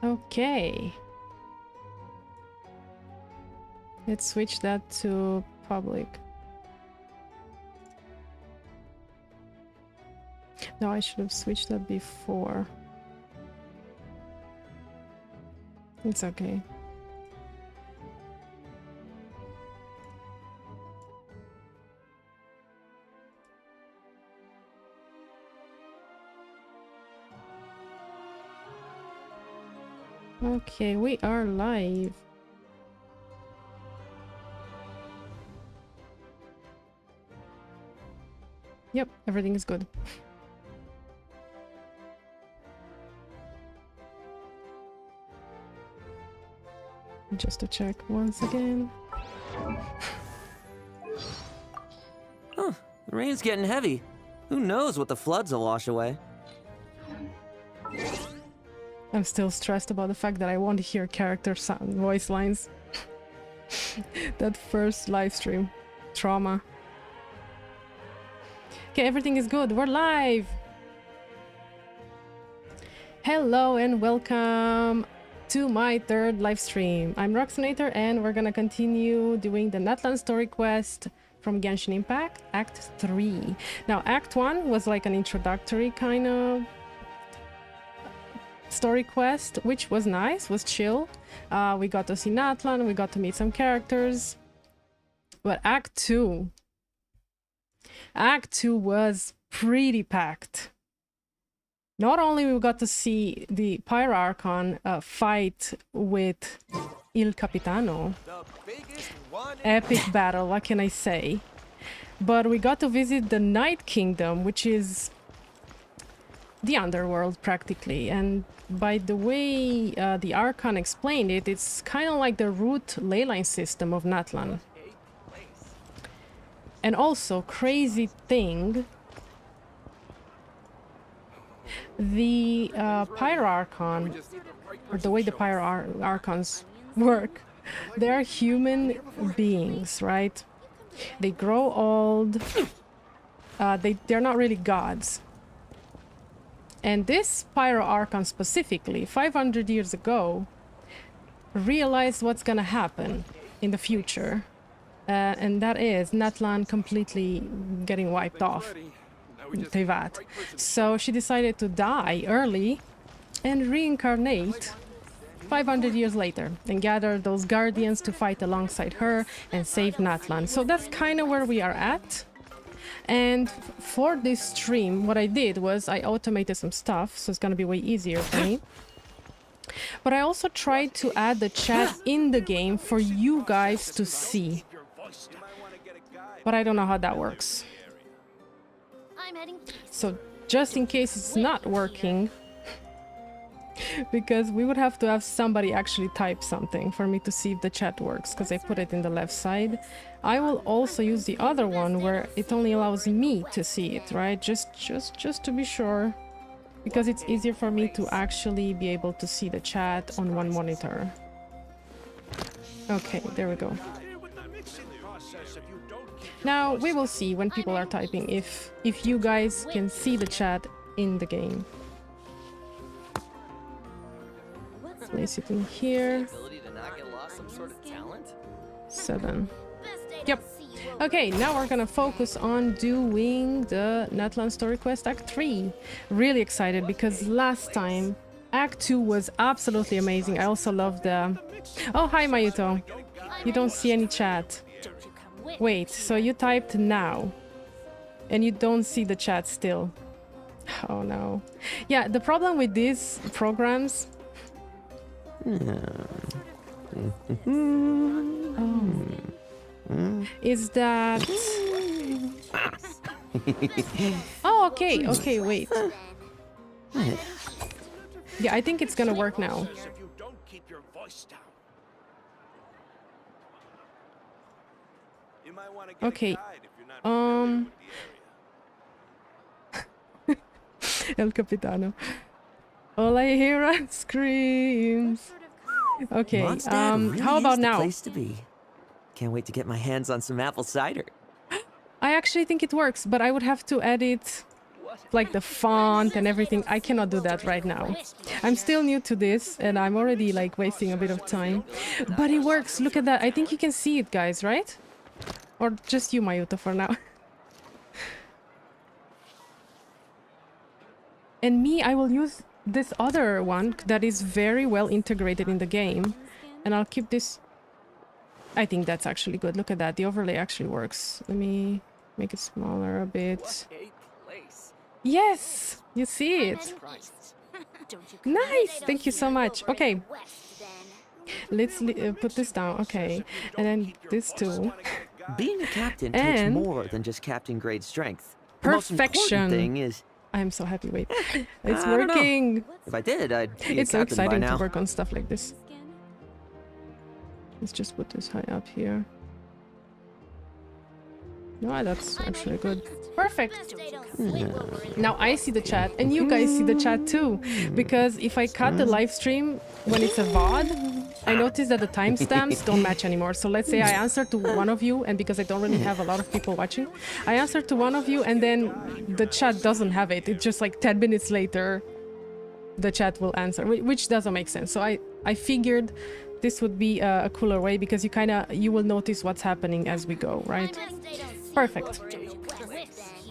Okay. Let's switch that to public. No, I should have switched that before. It's okay. Okay, we are live. Yep, everything is good. Just to check once again. Huh, the rain's getting heavy. Who knows what the floods will wash away? I'm still stressed about the fact that I won't hear character sound voice lines. That first live stream. Trauma. Okay, everything is good. We're live! Hello and welcome to my third live stream. I'm Roxanator and we're gonna continue doing the Natlan Story Quest from Genshin Impact, Act 3. Now, Act 1 was like an introductory kind of story quest, which was nice, was chill. We got to see Natlan, we got to meet some characters. But Act 2 was pretty packed. Not only we got to see the Pyro Archon fight with Il Capitano, epic battle, what can I say? But we got to visit the Night Kingdom, which is the underworld practically. And by the way the Archon explained it, it's kind of like the root leyline system of Natlan. And also, crazy thing, the Pyro Archon, or the way the Pyro Archons work, they are human beings, right? They grow old, they're not really gods. And this Pyro Archon specifically, 500 years ago, realized what's gonna happen in the future. And that is Natlan completely getting wiped off. Tevat. So she decided to die early and reincarnate 500 years later and gather those guardians to fight alongside her and save Natlan. So that's kind of where we are at. And for this stream, what I did was I automated some stuff, so it's gonna be way easier for me. But I also tried to add the chat in the game for you guys to see. But I don't know how that works. So just in case it's not working, because we would have to have somebody actually type something for me to see if the chat works, because I put it in the left side. I will also use the other one where it only allows me to see it, right? Just to be sure, because it's easier for me to actually be able to see the chat on one monitor. Okay, there we go. Now we will see when people are typing if you guys can see the chat in the game. Place it in here. 7. Yep. Okay, now we're gonna focus on doing the Natlan Story Quest Act 3. Really excited because last time Act 2 was absolutely amazing. I also love the... Oh, hi Mayuto. You don't see any chat. Wait, so you typed now and you don't see the chat still. Oh no. Yeah, the problem with these programs is that... Oh, okay, okay, wait. Yeah, I think it's gonna work now. Okay, El Capitano. All I hear are screams. Okay, really how about is the now? place to be. Can't wait to get my hands on some apple cider. I actually think it works, but I would have to edit like the font and everything. I cannot do that right now. I'm still new to this and I'm already like wasting a bit of time. But it works. Look at that. I think you can see it, guys, right? Or just you, Mayuto, for now. And me, I will use this other one that is very well integrated in the game. And I'll keep this. I think that's actually good. Look at that. The overlay actually works. Let me make it smaller a bit. Yes! You see it. Nice! Thank you so much. Okay. Let's put this down. Okay. And then this too. Being a captain takes more than just captain grade strength. The most Perfection. important thing is... I'm so happy. Wait. It's working. If I did, I'd be It's a so captain by exciting now. to work on stuff like this. Let's just put this high up here. No, that's actually good. Perfect. Now I see the chat, and you guys see the chat too. Because if I cut the live stream when it's a VOD, I notice that the timestamps don't match anymore. So let's say I answer to one of you, and because I don't really have a lot of people watching, I answer to one of you, and then the chat doesn't have it. It's just like 10 minutes later, the chat will answer, which doesn't make sense. So I figured this would be a cooler way because you will notice what's happening as we go, right? Perfect.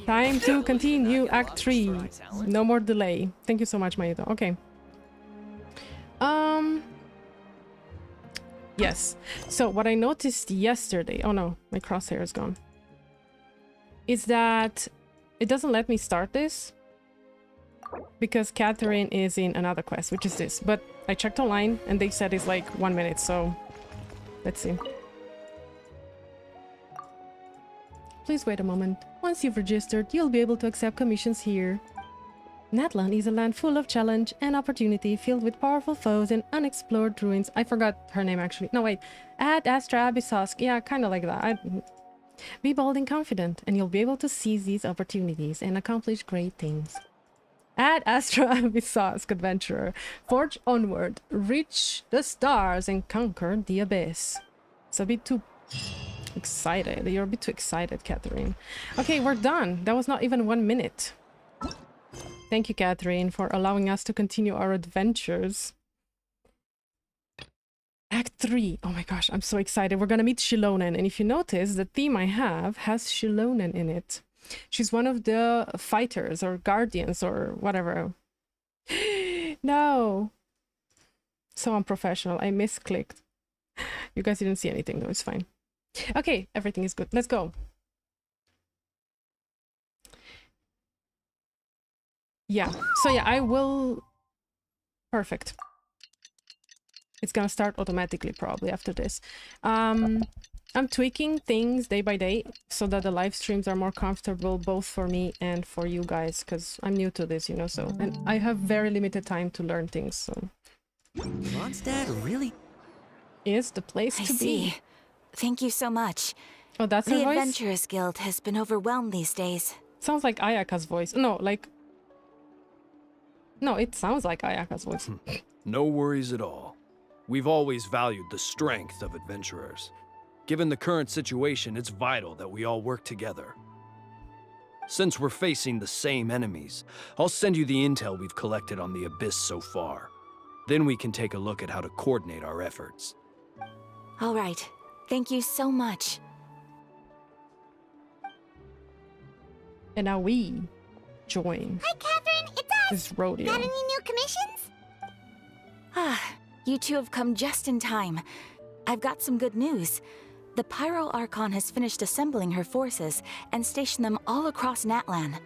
Time to continue Act 3. No more delay. Thank you so much, Mayuto. Okay. Yes. So what I noticed yesterday... Oh no, my crosshair is gone. Is that it doesn't let me start this because Catherine is in another quest, which is this. But I checked online and they said it's like 1 minute, so let's see. Please wait a moment. Once you've registered, you'll be able to accept commissions here. Natlan is a land full of challenge and opportunity, filled with powerful foes and unexplored ruins. I forgot her name actually. No, wait. Ad Astra Abyssos. Yeah, kind of like that. Be bold and confident, and you'll be able to seize these opportunities and accomplish great things. Ad Astra Abyssos, adventurer. Forge onward, reach the stars, and conquer the abyss. It's a bit too excited. You're a bit too excited, Catherine. Okay, we're done. That was not even 1 minute. Thank you, Catherine, for allowing us to continue our adventures. Act 3. Oh my gosh, I'm so excited. We're gonna meet Shilonen, and if you notice, the theme I have has Shilonen in it. She's one of the fighters or guardians or whatever. No! So unprofessional. I misclicked. You guys didn't see anything though, it's fine. Okay, everything is good. Let's go. Yeah, so yeah, I will... Perfect. It's gonna start automatically probably after this. I'm tweaking things day by day so that the live streams are more comfortable both for me and for you guys, because I'm new to this, you know, so... And I have very limited time to learn things, so... Mondstadt really is the place to be. Thank you so much. Oh, that's her The voice? Adventurers Guild has been overwhelmed these days. Sounds like Ayaka's voice. No, like... No, it sounds like Ayaka's voice. No worries at all. We've always valued the strength of adventurers. Given the current situation, it's vital that we all work together. Since we're facing the same enemies, I'll send you the intel we've collected on the Abyss so far. Then we can take a look at how to coordinate our efforts. All right. Thank you so much. And now we join. Hi, Catherine. It's us. This rodeo. Got any new commissions? You two have come just in time. I've got some good news. The Pyro Archon has finished assembling her forces and stationed them all across Natlan.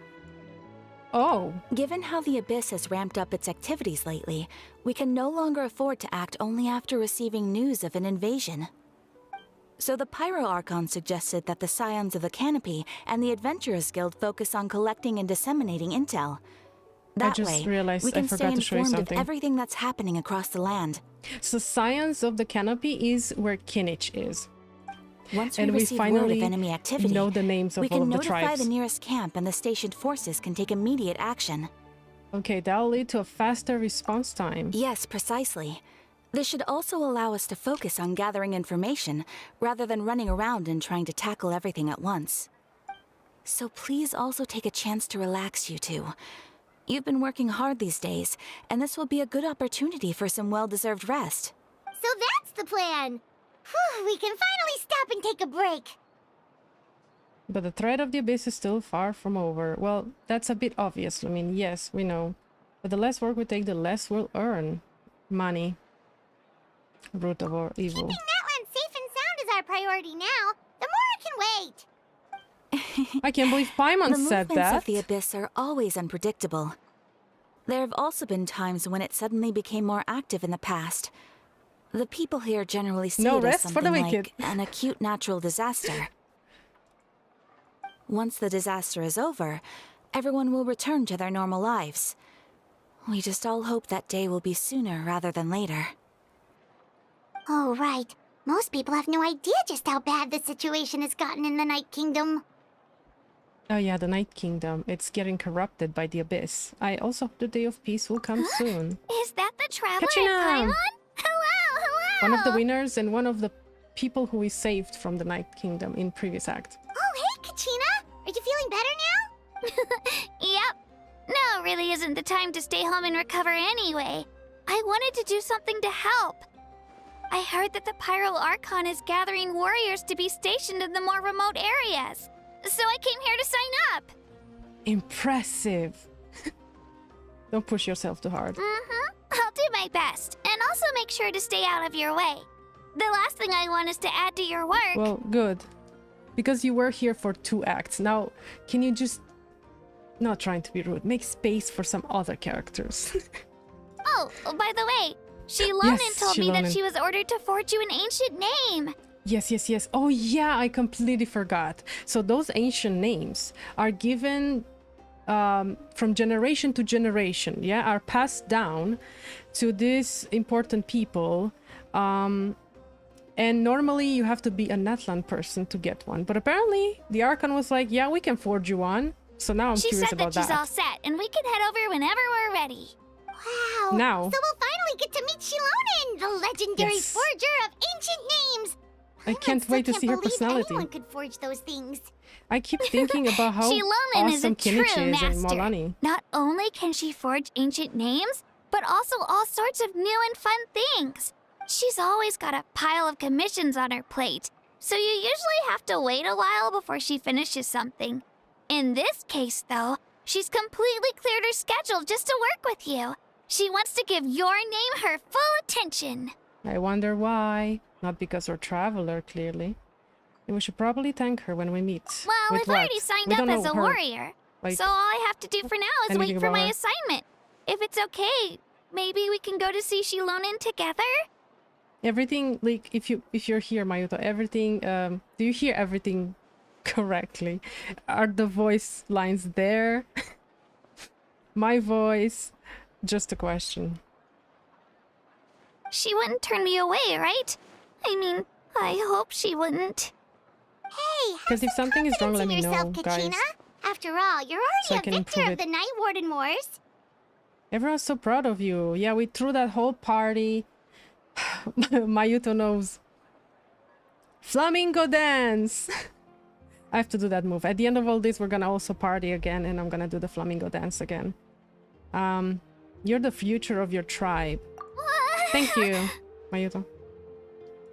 Oh. Given how the Abyss has ramped up its activities lately, we can no longer afford to act only after receiving news of an invasion. So the Pyro Archon suggested that the Scions of the Canopy and the Adventurers Guild focus on collecting and disseminating intel. That way, we can stay informed of everything that's happening across the land. So Scions of the Canopy is where Kinich is. Once we receive word of enemy activity, know the names of we all can of the notify tribes. the nearest camp and the stationed forces can take immediate action. Okay, that'll lead to a faster response time. Yes, precisely. This should also allow us to focus on gathering information, rather than running around and trying to tackle everything at once. So please also take a chance to relax, you two. You've been working hard these days, and this will be a good opportunity for some well-deserved rest. So that's the plan. Whew, we can finally stop and take a break. But the threat of the abyss is still far from over. Well, that's a bit obvious. I mean, yes, we know. But the less work we take, the less we'll earn. Money. Root of our evil. Keeping Natlan safe and sound is our priority now. The more it can wait. I can't believe Paimon The said movements that. of the abyss are always unpredictable. There have also been times when it suddenly became more active in the past. The people here generally see No it as rest for the something wicked. like an acute natural disaster. Once the disaster is over, everyone will return to their normal lives. We just all hope that day will be sooner rather than later. Oh, right. Most people have no idea just how bad the situation has gotten in the Night Kingdom. Oh yeah, the Night Kingdom. It's getting corrupted by the abyss. I also hope the day of peace will come soon. Is that the traveler Kachina! in Paimon? Hello! One of the winners and one of the people who we saved from the Night Kingdom in previous act. Oh, hey, Kachina! Are you feeling better now? Yep. No, really isn't the time to stay home and recover anyway. I wanted to do something to help. I heard that the Pyro Archon is gathering warriors to be stationed in the more remote areas. So I came here to sign up. Impressive. Don't push yourself too hard. I'll do my best, and also make sure to stay out of your way. The last thing I want is to add to your work. Well, good. Because you were here for 2 acts. Now, can you just... Not trying to be rude. Make space for some other characters. Oh, by the way, Shilonen Yes, told me that Shilonen. she was ordered to forge you an ancient name. Yes, yes, yes. Oh yeah, I completely forgot. So those ancient names are given from generation to generation, yeah, are passed down to these important people. And normally you have to be a Natlan person to get one. But apparently the Archon was like, yeah, we can forge you one. So now I'm She curious said about that she's that. all set, and we can head over whenever we're ready. Wow. Now. So we'll finally get to meet Shilonen, the legendary Yes. forger of ancient names. I can't wait to see her personality. Anyone could forge those things. I keep thinking about how Shilonen is a awesome true Kinich is and master. Molani. Not only can she forge ancient names, but also all sorts of new and fun things. She's always got a pile of commissions on her plate, so you usually have to wait a while before she finishes something. In this case, though, she's completely cleared her schedule just to work with you. She wants to give your name her full attention. I wonder why. Not because we're traveler, clearly. And we should probably thank her when we meet. Well, With we've what? already signed We up don't as know a her, warrior. like, So all I have to do for now is anything wait for about my her. assignment. If it's okay, maybe we can go to see Shilonen together? Everything, like, if you're here, Mayuto, everything, do you hear everything correctly? Are the voice lines there? My voice? Just a question. She wouldn't turn me away, right? I mean, I hope she wouldn't. Hey, Because if something is wrong, let me know, guys. After all, you're So I already can a victor improve of it. the Night Warden Wars. Everyone's so proud of you. Yeah, we threw that whole party. Mayuto knows. Flamingo dance! I have to do that move. At the end of all this, we're gonna also party again, and I'm gonna do the flamingo dance again. You're the future of your tribe. Thank you, Mayuto.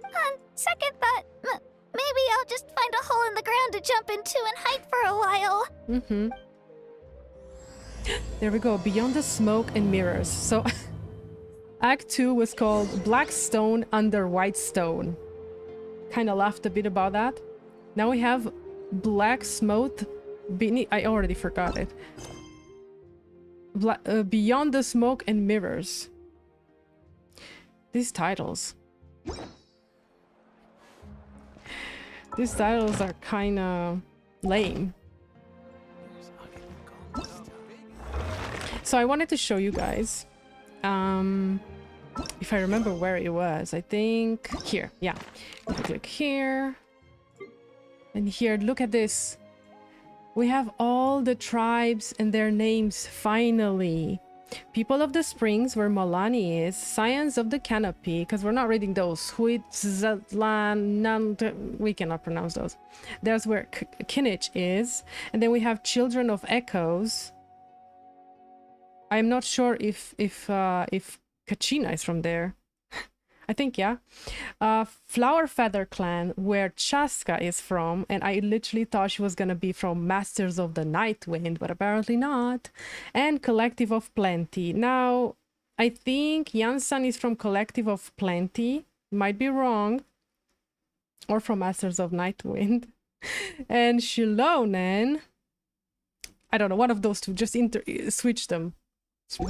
On second thought, maybe I'll just find a hole in the ground to jump into and hide for a while. Mm-hmm. There we go. Beyond the smoke and mirrors. So, Act 2 was called Black Stone Under White Stone. Kind of laughed a bit about that. Now we have Black Smoke beneath... I already forgot it. Beyond the Smoke and Mirrors. These titles. These titles are kind of lame. So I wanted to show you guys, if I remember where it was, I think here, yeah. If you click here, and here, look at this. We have all the tribes and their names finally. People of the Springs, where Molani is. Scions of the Canopy, because we're not reading those. Citlali, we cannot pronounce those. There's where Kinich is. And then we have Children of Echoes. I'm not sure if Kachina is from there. I think, yeah. Flower Feather Clan, where Chaska is from, and I literally thought she was gonna be from Masters of the Night Wind, but apparently not. And Collective of Plenty. Now, I think Yansan is from Collective of Plenty. Might be wrong. Or from Masters of Night Wind. And Shilonen, I don't know, one of those two. Just switch them.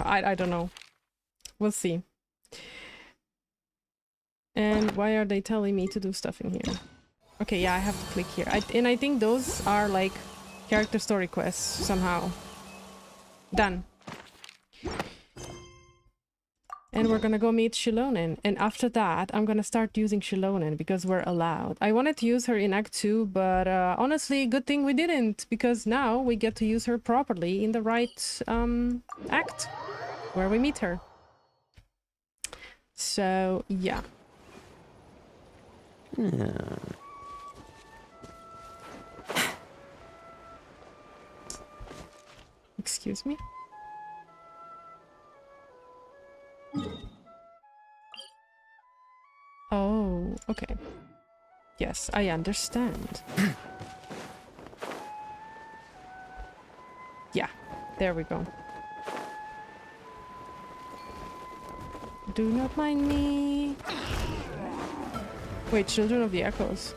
I don't know. We'll see. And why are they telling me to do stuff in here? Okay, yeah, I have to click here. And I think those are like character story quests somehow. Done. And we're gonna go meet Shilonen. And after that, I'm gonna start using Shilonen because we're allowed. I wanted to use her in Act 2, but honestly, good thing we didn't. Because now we get to use her properly in the right act where we meet her. So, yeah. Excuse me? Oh, okay. Yes, I understand. Yeah, there we go. Do not mind me. Wait, Children of the Echoes.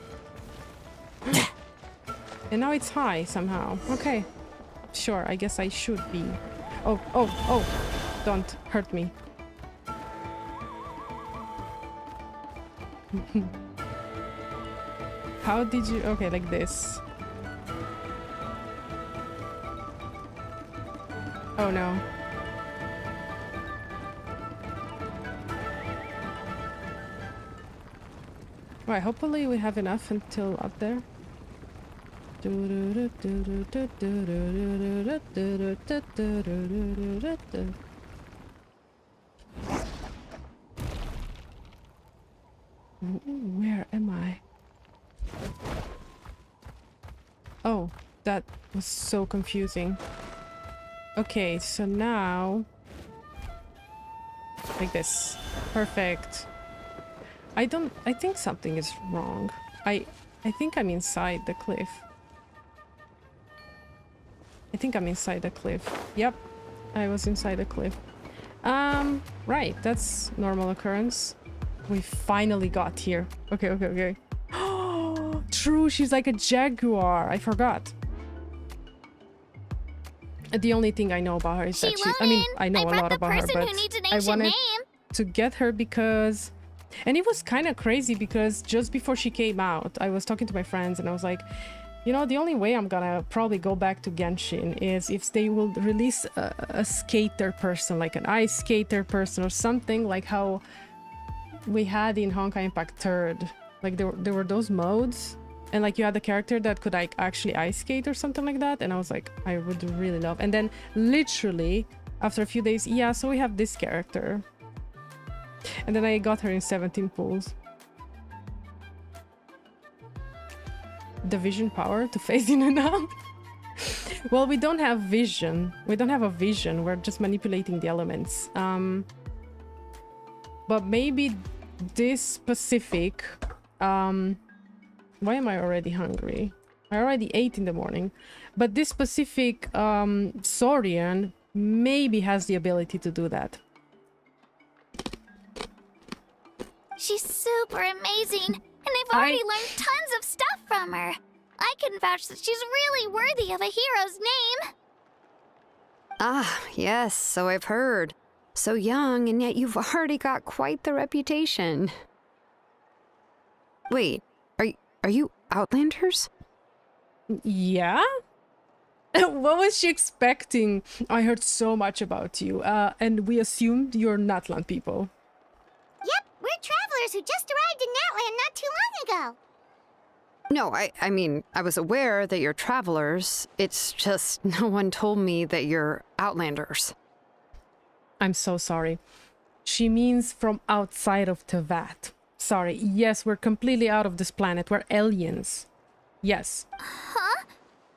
And now it's high somehow. Okay. Sure, I guess I should be. Oh, oh, oh. Don't hurt me. How did you... Okay, like this. Oh no. Right, hopefully we have enough until up there. Where am I? Oh, that was so confusing. Okay, so now... like this. Perfect. I think something is wrong. I think I'm inside the cliff. I think I'm inside the cliff. Yep, I was inside the cliff. Right, that's normal occurrence. We finally got here. Okay, okay, okay. Oh, true, she's like a jaguar. I forgot. The only thing I know about her is that she... I mean, I know a lot about her, but I wanted to get her because... And it was kind of crazy because just before she came out, I was talking to my friends and I was like, you know, the only way I'm gonna probably go back to Genshin is if they will release a skater person, like an ice skater person or something like how we had in Honkai Impact 3rd. Like there were those modes and like you had the character that could like actually ice skate or something like that. And I was like, I would really love. And then literally after a few days, yeah, so we have this character. And then I got her in 17 pools. The vision power to phase in and out? Well, we don't have vision. We don't have a vision. We're just manipulating the elements. But maybe this specific... why am I already hungry? I already ate in the morning. But this specific Saurian maybe has the ability to do that. She's super amazing, and I've already learned tons of stuff from her. I can vouch that she's really worthy of a hero's name. Ah, yes, so I've heard. So young, and yet you've already got quite the reputation. Wait, are you Outlanders? Yeah? What was she expecting? I heard so much about you, and we assumed you're Natlan people. Yep, we're travelers who just arrived in Natlan not too long ago. No, I mean, I was aware that you're travelers. It's just no one told me that you're Outlanders. I'm so sorry. She means from outside of Tevat. Sorry. Yes, we're completely out of this planet. We're aliens. Yes. Huh?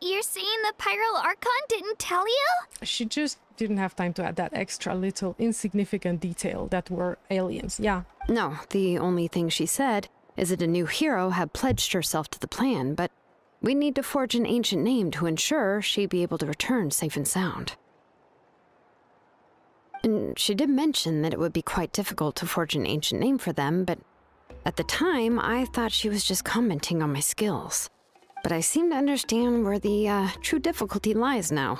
You're saying the Pyro Archon didn't tell you? She just didn't have time to add that extra little insignificant detail that we're aliens. Yeah. No, the only thing she said is that a new hero had pledged herself to the plan, but we need to forge an ancient name to ensure she'd be able to return safe and sound. And she did mention that it would be quite difficult to forge an ancient name for them, but at the time, I thought she was just commenting on my skills. But I seem to understand where the true difficulty lies now.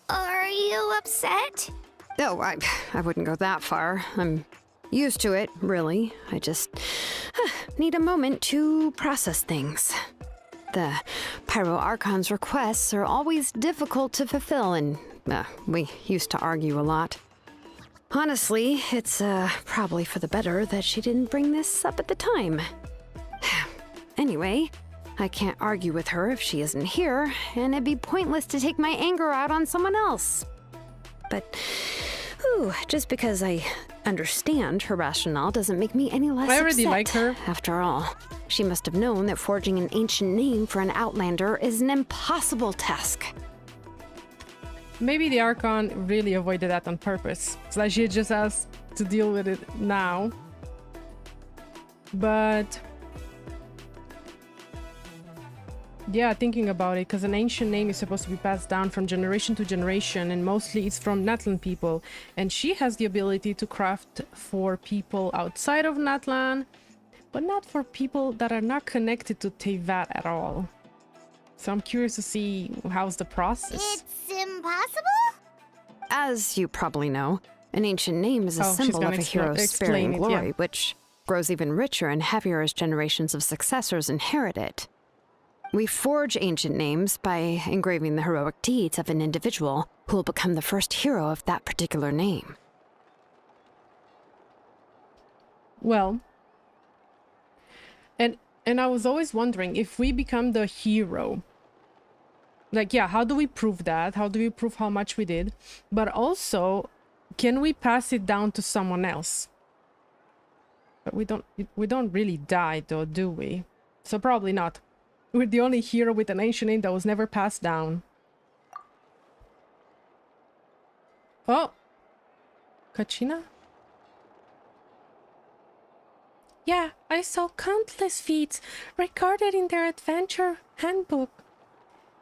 Are you upset? Oh, I wouldn't go that far. I'm used to it, really. I just need a moment to process things. The Pyro Archon's requests are always difficult to fulfill, and we used to argue a lot. Honestly, it's probably for the better that she didn't bring this up at the time. Anyway, I can't argue with her if she isn't here, and it'd be pointless to take my anger out on someone else. But, just because I understand her rationale doesn't make me any less I already upset. like her. After all, she must have known that forging an ancient name for an Outlander is an impossible task. Maybe the Archon really avoided that on purpose, so that she just has to deal with it now. But yeah, thinking about it, because an ancient name is supposed to be passed down from generation to generation, and mostly it's from Natlan people, and she has the ability to craft for people outside of Natlan, but not for people that are not connected to Tevat at all. So I'm curious to see how's the process. It's impossible? As you probably know, an ancient name is a Oh, she's symbol of gonna a hero's explain sparing it, glory, yeah. which grows even richer and heavier as generations of successors inherit it. We forge ancient names by engraving the heroic deeds of an individual who will become the first hero of that particular name. Well, and I was always wondering, if we become the hero, like, yeah, how do we prove that? How do we prove how much we did? But also, can we pass it down to someone else? But we don't really die, though, do we? So probably not. We're the only hero with an ancient name that was never passed down. Oh! Kachina? Yeah, I saw countless feats recorded in their adventure handbook.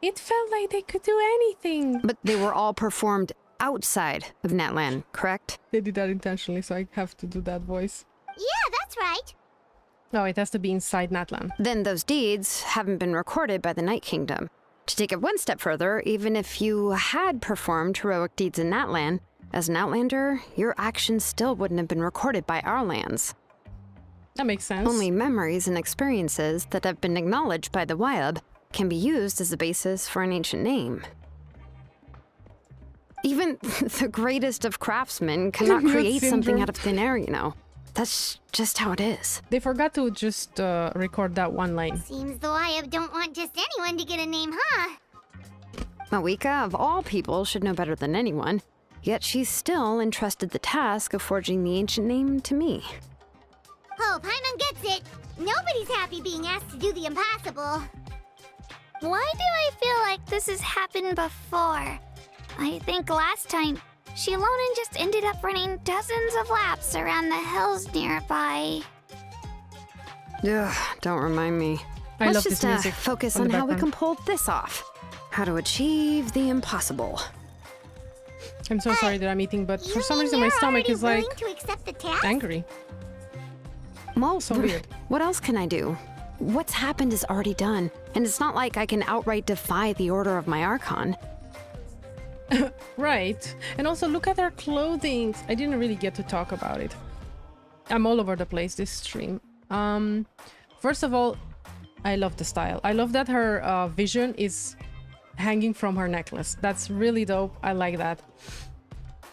It felt like they could do anything. But they were all performed outside of Natlan, correct? They did that intentionally, so I have to do that voice. Yeah, that's right. Oh, it has to be inside Natlan. Then those deeds haven't been recorded by the Night Kingdom. To take it one step further, even if you had performed heroic deeds in Natlan, as an Outlander, your actions still wouldn't have been recorded by our lands. That makes sense. Only memories and experiences that have been acknowledged by the Wyab can be used as a basis for an ancient name. Even the greatest of craftsmen cannot Nerd create something syndrome. out of thin air, you know. That's just how it is. They forgot to just record that one line. Seems the Wyab don't want just anyone to get a name, huh? Mawika, of all people, should know better than anyone, yet she's still entrusted the task of forging the ancient name to me. Oh, Paimon gets it. Nobody's happy being asked to do the impossible. Why do I feel like this has happened before? I think last time, Shilonen just ended up running dozens of laps around the hills nearby. Ugh, don't remind me. I Let's love just this music focus on on the how we can background. pull this off. How to achieve the impossible. I'm so sorry that I'm eating, but You for some mean reason my you're stomach already is like willing to accept the task? angry. Well, So weird. What else can I do? What's happened is already done, and it's not like I can outright defy the order of my Archon. Right. And also look at her clothing. I didn't really get to talk about it. I'm all over the place this stream. First of all, I love the style. I love that her vision is hanging from her necklace. That's really dope. I like that.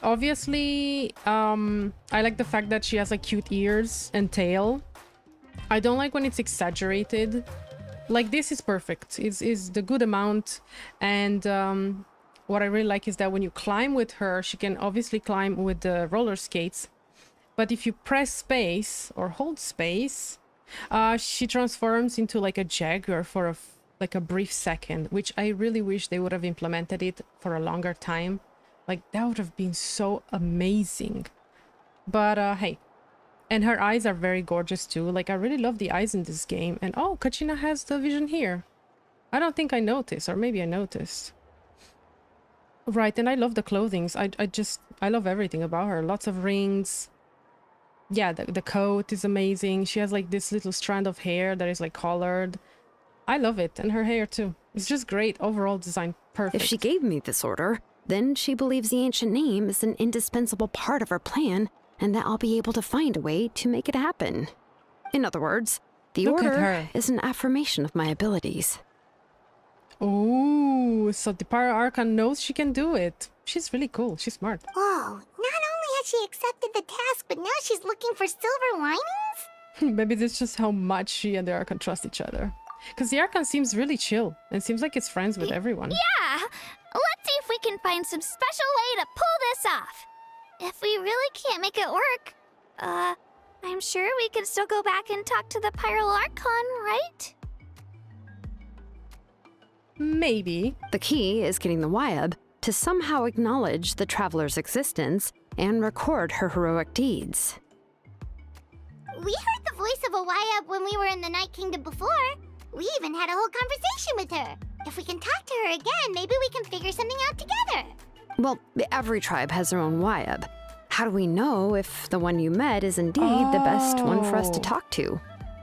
Obviously, I like the fact that she has like cute ears and tail. I don't like when it's exaggerated. Like this is perfect. It's the good amount, and what I really like is that when you climb with her, she can obviously climb with the roller skates. But if you press space or hold space, she transforms into like a jaguar for like a brief second, which I really wish they would have implemented it for a longer time. Like, that would have been so amazing. But hey, and her eyes are very gorgeous too. Like, I really love the eyes in this game. And oh, Kachina has the vision here. I don't think I noticed, or maybe I noticed. Right, and I love the clothings. I love everything about her. Lots of rings. Yeah, the coat is amazing. She has like this little strand of hair that is like colored. I love it, and her hair too. It's just great. Overall design, perfect. If she gave me this order, then she believes the ancient name is an indispensable part of her plan, and that I'll be able to find a way to make it happen. In other words, the Look at order her. is an affirmation of my abilities. Oh, so the Pyro Archon knows she can do it. She's really cool. She's smart. Whoa, not only has she accepted the task, but now she's looking for silver linings? Maybe that's just how much she and the Archon trust each other. Because the Archon seems really chill and seems like it's friends with everyone. Yeah! Let's see if we can find some special way to pull this off. If we really can't make it work, I'm sure we can still go back and talk to the Pyro Archon, right? Maybe. The key is getting the Wyab to somehow acknowledge the traveler's existence and record her heroic deeds. We heard the voice of a Wyab when we were in the Night Kingdom before. We even had a whole conversation with her. If we can talk to her again, maybe we can figure something out together. Well, every tribe has their own Wyab. How do we know if the one you met is indeed the best one for us to Oh. talk to?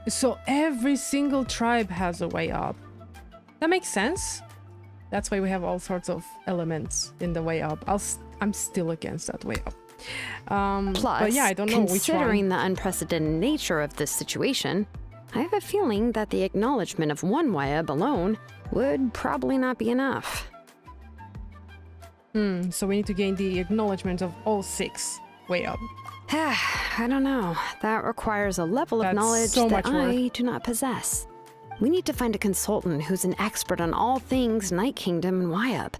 So every single tribe has a way up. That makes sense. That's why we have all sorts of elements in the way up. I'm still against that way up. Plus, but yeah, I don't know which considering one. the unprecedented nature of this situation, I have a feeling that the acknowledgement of one Wyab alone would probably not be enough. So we need to gain the acknowledgement of all 6 way up. I don't know. That requires a level of That's knowledge so that much work. I do not possess. We need to find a consultant who's an expert on all things Night Kingdom and Wyab.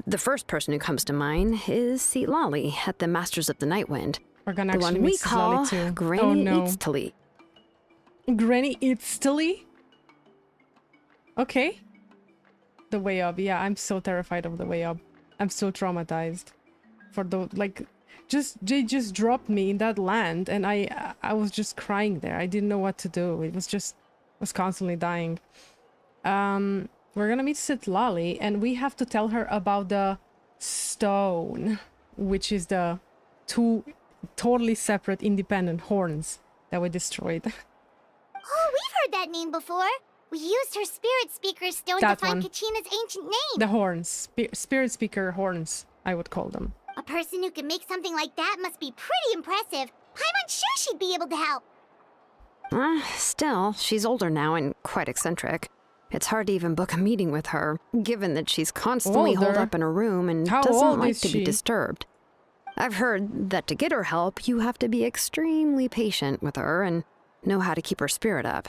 The first person who comes to mind is Citlali at the Masters of the Nightwind. We're gonna The actually one we meet call Citlali too. Granny Oh no. Citlali. Granny Citlali? Okay. The way up. Yeah, I'm so terrified of the way up. I'm so traumatized. For the they just dropped me in that land and I was just crying there. I didn't know what to do. It was constantly dying. We're gonna meet Citlali and we have to tell her about the stone, which is the 2 totally separate independent horns that we destroyed. Oh, we've heard that name before. We used her Spirit Speaker stone That to find one. Kachina's ancient name. The horns. Spirit speaker horns, I would call them. A person who can make something like that must be pretty impressive. I'm unsure she'd be able to help. Still, she's older now and quite eccentric. It's hard to even book a meeting with her, given that she's constantly holed Older? up in a room and How doesn't old like is to be she? disturbed. I've heard that to get her help, you have to be extremely patient with her and know how to keep her spirit up.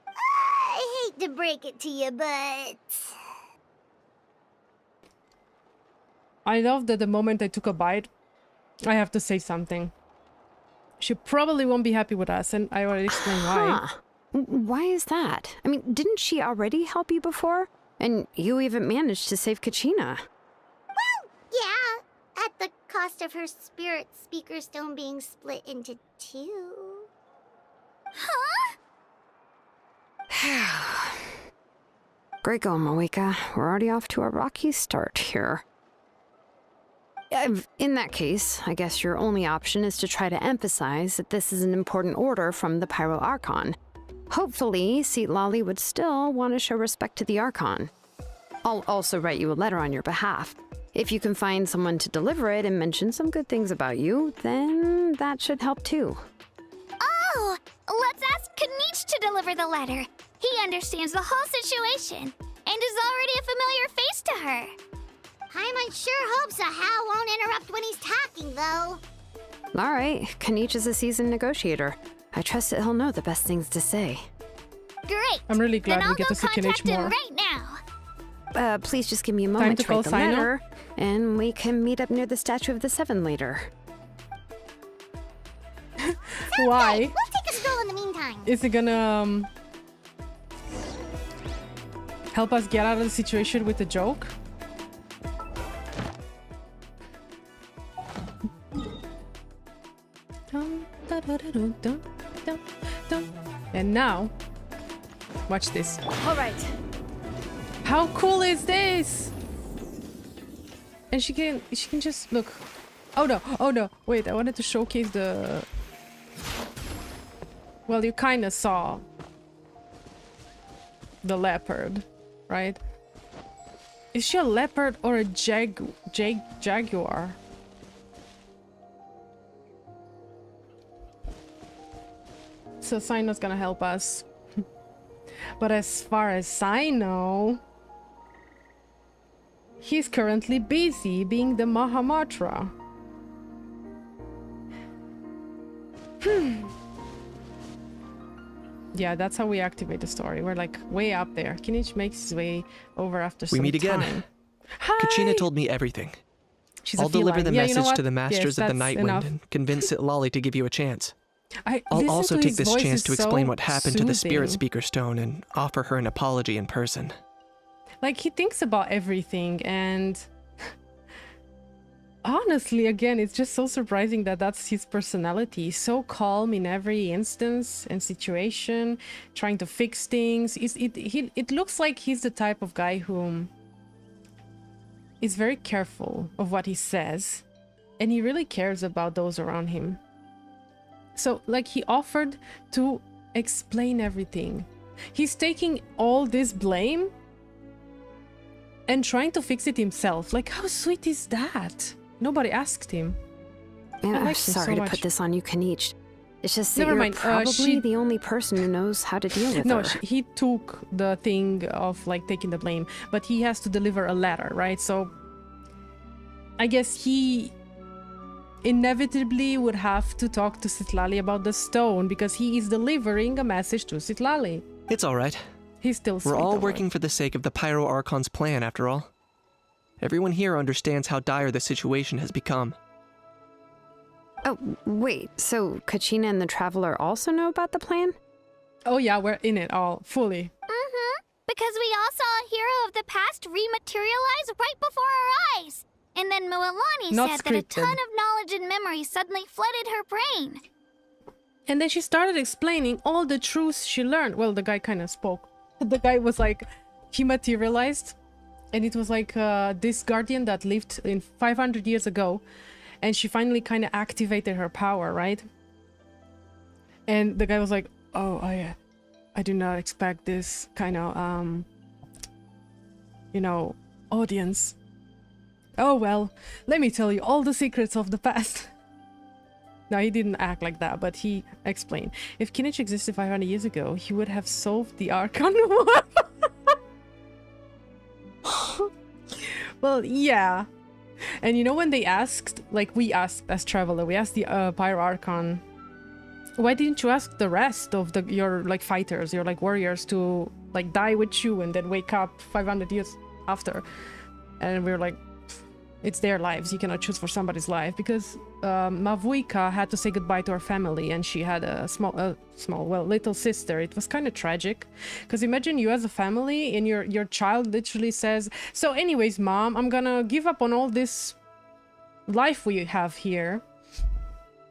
I hate to break it to you, but... I love that the moment I took a bite, I have to say something. She probably won't be happy with us, and I already explained why. Huh. Why is that? I mean, didn't she already help you before? And you even managed to save Kachina. Well, yeah. At the cost of her Spirit Speaker stone being split into 2. Huh? Great going, Moeka. We're already off to a rocky start here. In that case, I guess your only option is to try to emphasize that this is an important order from the Pyro Archon. Hopefully, Citlali would still want to show respect to the Archon. I'll also write you a letter on your behalf. If you can find someone to deliver it and mention some good things about you, then that should help too. Oh, let's ask Kanich to deliver the letter. He understands the whole situation and is already a familiar face to her. I'm sure hopes a Hal won't interrupt when he's talking, though. All right, Kanich is a seasoned negotiator. I trust that he'll know the best things to say. Great. I'm really glad then we I'll get go to see contact Kinich him more. right now. Please just give me a moment to to write call the Sino? letter. and we can meet up near the Statue of the Seven later. Why? We'll take a stroll in the meantime. Is it gonna help us get out of the situation with a joke? And now, watch this. All right. How cool is this? And she can just look. Oh no, wait, I wanted to showcase the... Well, you kind of saw the leopard, right? Is she a leopard or a jaguar? So Sino's gonna help us. But as far as I know, he's currently busy being the Mahamatra. Yeah, that's how we activate the story. We're like way up there. Kinich makes his way over after some We meet again. time. Hi! Kachina told me everything. She's I'll a deliver feline. the Yeah, you know message what? to the Masters Yes, of the that's Nightwind enough. and convince Citlali to give you a chance. I I'll listen also to take his this voice chance is to explain so what happened to the Spirit soothing. Speaker Stone and offer her an apology in person. Like, he thinks about everything, and honestly, again, it's just so surprising that that's his personality. So calm in every instance and situation, trying to fix things. It looks like he's the type of guy who is very careful of what he says, and he really cares about those around him. So, like, he offered to explain everything. He's taking all this blame and trying to fix it himself. Like, how sweet is that? Nobody asked him. And I I'm like him sorry so to much. put this on you, Kinich. It's just that Never you're mind, probably she- the only person who knows how to deal with No, her. he took the thing of, like, taking the blame, but he has to deliver a letter, right? So I guess he inevitably would have to talk to Citlali about the stone because he is delivering a message to Citlali. It's all right. He's still sweet, We're all don't worry. working for the sake of the Pyro Archon's plan, after all. Everyone here understands how dire the situation has become. Oh, wait, so Kachina and the Traveler also know about the plan? Oh yeah, we're in it all, fully. Because we all saw a hero of the past rematerialize right before our eyes. And then Mualani Not said that a scripted. ton of knowledge and memory suddenly flooded her brain. And then she started explaining all the truths she learned. Well, the guy kind of spoke. The guy was like, he materialized, and it was like this guardian that lived in 500 years ago, and she finally kind of activated her power, right? And the guy was like, oh, I do not expect this kind of, audience. Oh, well, let me tell you all the secrets of the past. No, he didn't act like that, but he explained. If Kinich existed 500 years ago, he would have solved the Archon War. Well, yeah. And you know when they asked, like we asked as Traveler, we asked the Pyro Archon, why didn't you ask the rest of your like fighters, your like warriors to like die with you and then wake up 500 years after? And we were like, it's their lives. You cannot choose for somebody's life because Mavuika had to say goodbye to her family, and she had a little sister. It was kind of tragic because imagine you as a family and your child literally says, so anyways, mom, I'm gonna give up on all this life we have here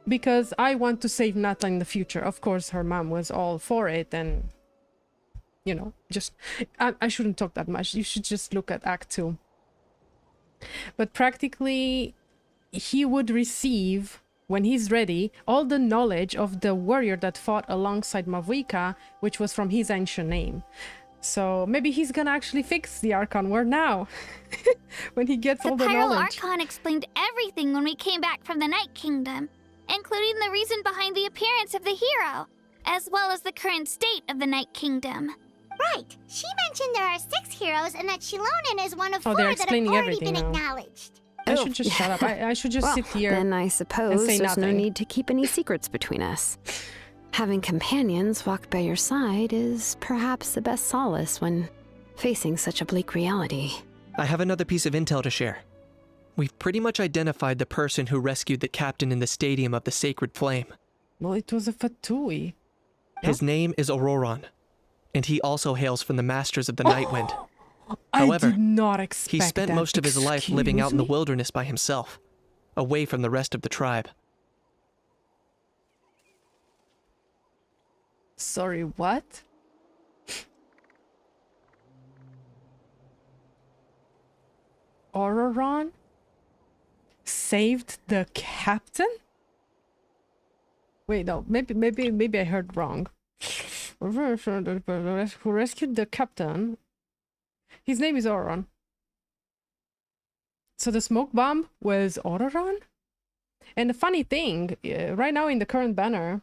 because I want to save Natlan in the future. Of course, her mom was all for it, and just I shouldn't talk that much. You should just look at Act 2. But practically, he would receive, when he's ready, all the knowledge of the warrior that fought alongside Mavuika, which was from his ancient name. So maybe he's gonna actually fix the Archon War now, when he gets all The the Pyro knowledge. Archon explained everything when we came back from the Night Kingdom, including the reason behind the appearance of the hero, as well as the current state of the Night Kingdom. Right. She mentioned there are 6 heroes and that Shilonen is one of 4 they're that have explaining already everything been now. acknowledged. I should just shut up. I should just Well, sit here. then I suppose say there's no nothing. need to keep any secrets between us. Having companions walk by your side is perhaps the best solace when facing such a bleak reality. I have another piece of intel to share. We've pretty much identified the person who rescued the captain in the Stadium of the Sacred Flame. Well, it was a Fatui. His name is ORORON, and he also hails from the Masters of the Nightwind. I However, did not expect he spent that. most of his life living out in the Excuse me? wilderness by himself, away from the rest of the tribe. Sorry, what? ORORON saved the captain? Wait, no, maybe I heard wrong. Who rescued the captain? His name is ORORON. So the smoke bomb was ORORON? And the funny thing, right now in the current banner,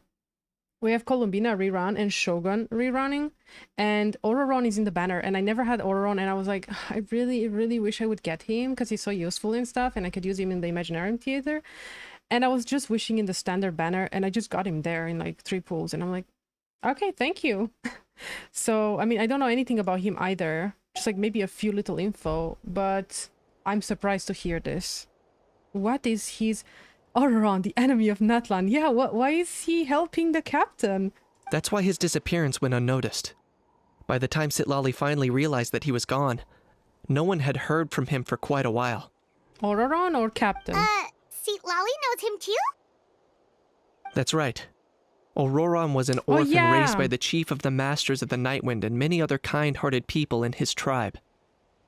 we have Columbina rerun and Shogun rerunning, and ORORON is in the banner, and I never had ORORON, and I was like, I really wish I would get him, because he's so useful and stuff, and I could use him in the Imaginarium Theater. And I was just wishing in the standard banner, and I just got him there in like 3 pulls, and I'm like, okay, thank you. So, I mean, I don't know anything about him either, just like maybe a few little info, but I'm surprised to hear this. What is his... ORORON, the enemy of Natlan. Yeah, why is he helping the captain? That's why his disappearance went unnoticed. By the time Citlali finally realized that he was gone, no one had heard from him for quite a while. ORORON or captain? Citlali knows him too? That's right. ORORON was an orphan raised by the chief of the Masters of the Nightwind and many other kind-hearted people in his tribe.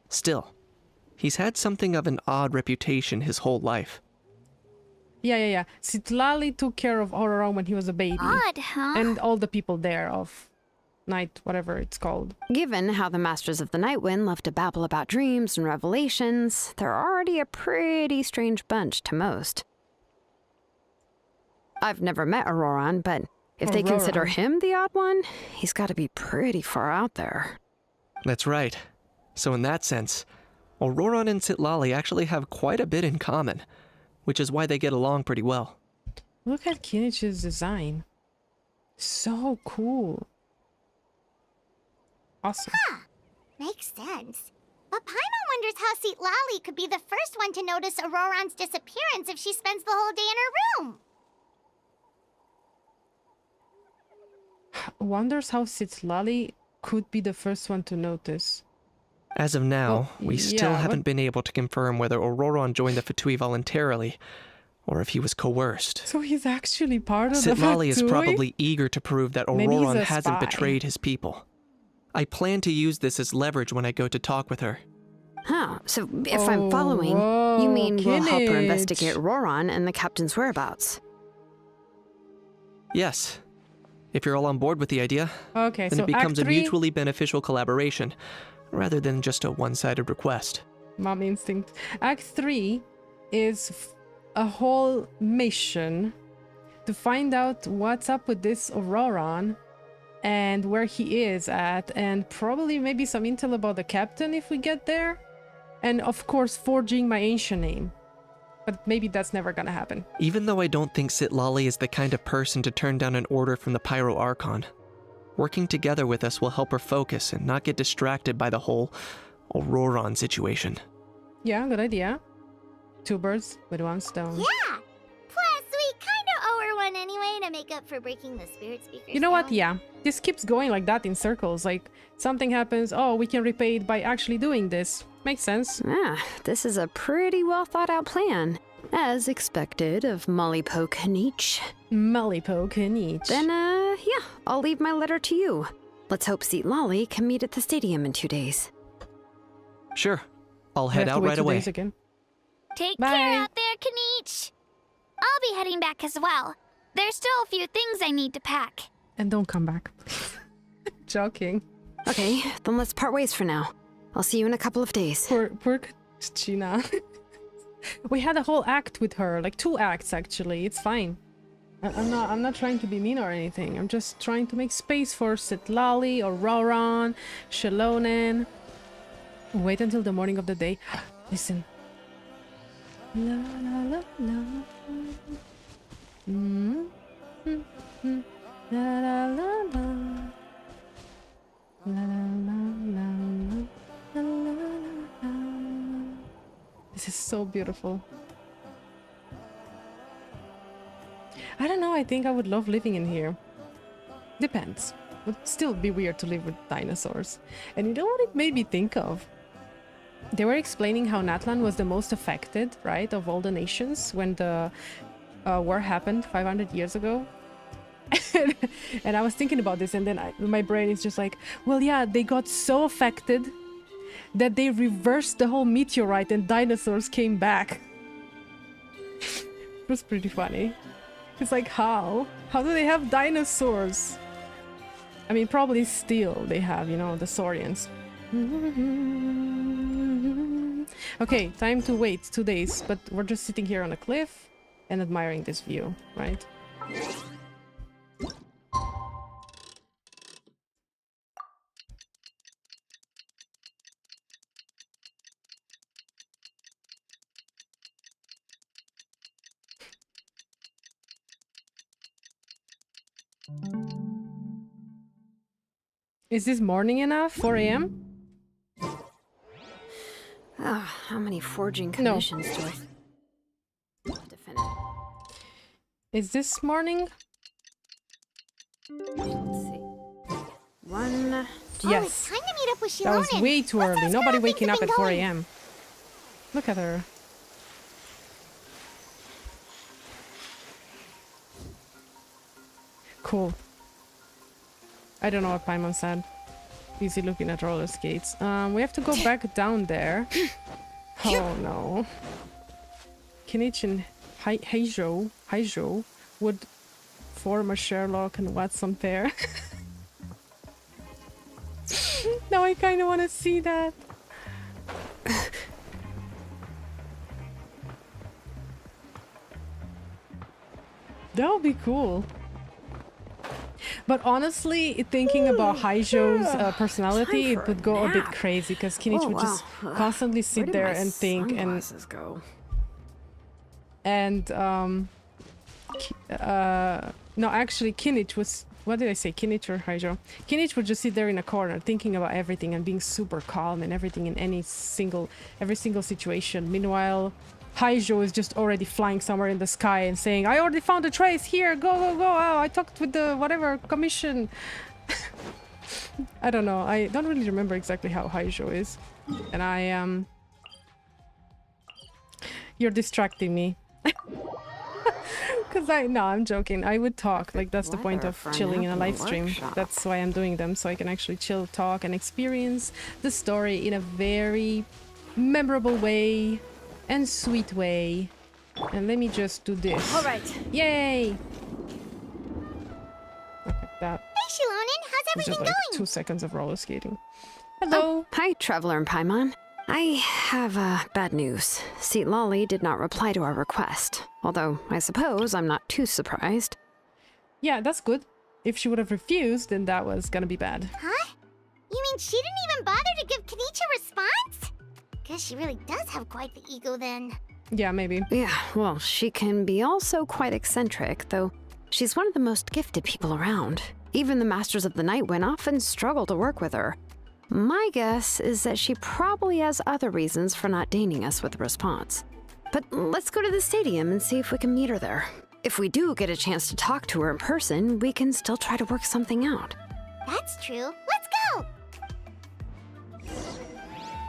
Still, he's had something of an odd reputation his whole life. Yeah. Citlali took care of ORORON when he was a baby. Odd, huh? And all the people there of Night, whatever it's called. Given how the Masters of the Nightwind love to babble about dreams and revelations, they're already a pretty strange bunch to most. I've never met ORORON, but if they consider him the odd one, he's got to be pretty far out there. That's right. So in that sense, ORORON and Citlali actually have quite a bit in common, which is why they get along pretty well. Look at Kinich's design. So cool. Awesome. Makes sense. But Paimon wonders how Citlali could be the first one to notice Auroron's disappearance if she spends the whole day in her room. Wonders how Citlali could be the first one to notice. As of now, we still haven't but... been able to confirm whether ORORON joined the Fatui voluntarily, or if he was coerced. So he's actually part of the Citlali is Fatui? probably eager to prove that ORORON hasn't betrayed his people. I plan to use this as leverage when I go to talk with her. Huh, so if I'm following, you mean we'll help her investigate ORORON and the captain's whereabouts? Yes. If you're all on board with the idea, okay, then so it becomes Act a 3, mutually beneficial collaboration, rather than just a one-sided request. Mom instinct. Act 3 is a whole mission to find out what's up with this ORORON and where he is at, and probably maybe some intel about the captain if we get there. And of course, forging my ancient name. But maybe that's never gonna happen. Even though I don't think Citlali is the kind of person to turn down an order from the Pyro Archon, working together with us will help her focus and not get distracted by the whole ORORON situation. Yeah, good idea. 2 birds with 1 stone. Yeah! Plus, we kinda owe her one anyway to make up for breaking the spirit speaker's You know what? spell. Yeah. This keeps going like that in circles. Like, something happens, oh, we can repay it by actually doing this. Makes sense. Ah, this is a pretty well thought out plan. As expected of Mollypo Kanich. Malipo Kanich. Then, yeah, I'll leave my letter to you. Let's hope Citlali can meet at the stadium in 2 days. Sure. I'll We head have to out wait right 2 away. days again. Take Bye. care out there, Kanich. I'll be heading back as well. There's still a few things I need to pack. And don't come back. Joking. Okay, then let's part ways for now. I'll see you in a couple of days. Poor Gina. We had a whole act with her, like 2 acts actually. It's fine. I'm not trying to be mean or anything. I'm just trying to make space for Citlali, ORORON, Shalonen. Wait until the morning of the day. Listen. La la la la. La la la la. La la la la la la la la. This is So beautiful. I don't know, I think I would love living in here. Depends. Would still be weird to live with dinosaurs. And you know what it made me think of? They were explaining how Natlan was the most affected, right, of all the nations when the war happened 500 years ago. And I was thinking about this, and then my brain is just like, well, yeah, they got so affected that they reversed the whole meteorite and dinosaurs came back. It was pretty funny. It's like, how? How do they have dinosaurs? I mean, probably still they have, you know, the saurians. Okay, time to wait 2 days, but we're just sitting here on a cliff and admiring this view, right? Is this morning enough? 4 a.m.? How many forging commissions do I have to finish? Is this morning? Let's see. One. Yes. It's time to meet up with That was Shilonen. way too early. Let's Nobody go, waking things up have at been 4 going. a.m. Look at her. Cool. I don't know what Paimon said. Busy looking at roller skates. We have to go back down there. Oh no. Kinich and Heijo would form a Sherlock and Watson pair. Now I kind of want to see that. That would be cool. But honestly, thinking about Haijo's personality, it would go a bit crazy because Kinich would just constantly sit there and think and go? and no, actually Kinich was, what did I say, Kinich or Haijo? Kinich would just sit there in a corner thinking about everything and being super calm and everything in every single situation. Meanwhile, Haijo is just already flying somewhere in the sky and saying, I already found a trace here, go, go, go, oh, I talked with the whatever commission. I don't know, I don't really remember exactly how Haijo is. And I, you're distracting me. Because no, I'm joking. I would talk. Like, that's the point of chilling in a live stream. That's why I'm doing them, so I can actually chill, talk, and experience the story in a very memorable way and sweet way. And let me just do this. All right. Yay! Look at that. Hey, Shilonen, how's It's everything just like going? 2 seconds of roller skating. Hello! Hi, Traveler and Paimon. I have bad news. Citlali did not reply to our request. Although, I suppose I'm not too surprised. Yeah, that's good. If she would have refused, then that was gonna be bad. Huh? You mean she didn't even bother to give Kinich a response? Guess she really does have quite the ego then. Yeah, maybe. Yeah, well, she can be also quite eccentric, though she's one of the most gifted people around. Even the Masters of the Night Wind often struggle to work with her. My guess is that she probably has other reasons for not deigning us with a response. But let's go to the stadium and see if we can meet her there. If we do get a chance to talk to her in person, we can still try to work something out. That's true. Let's go!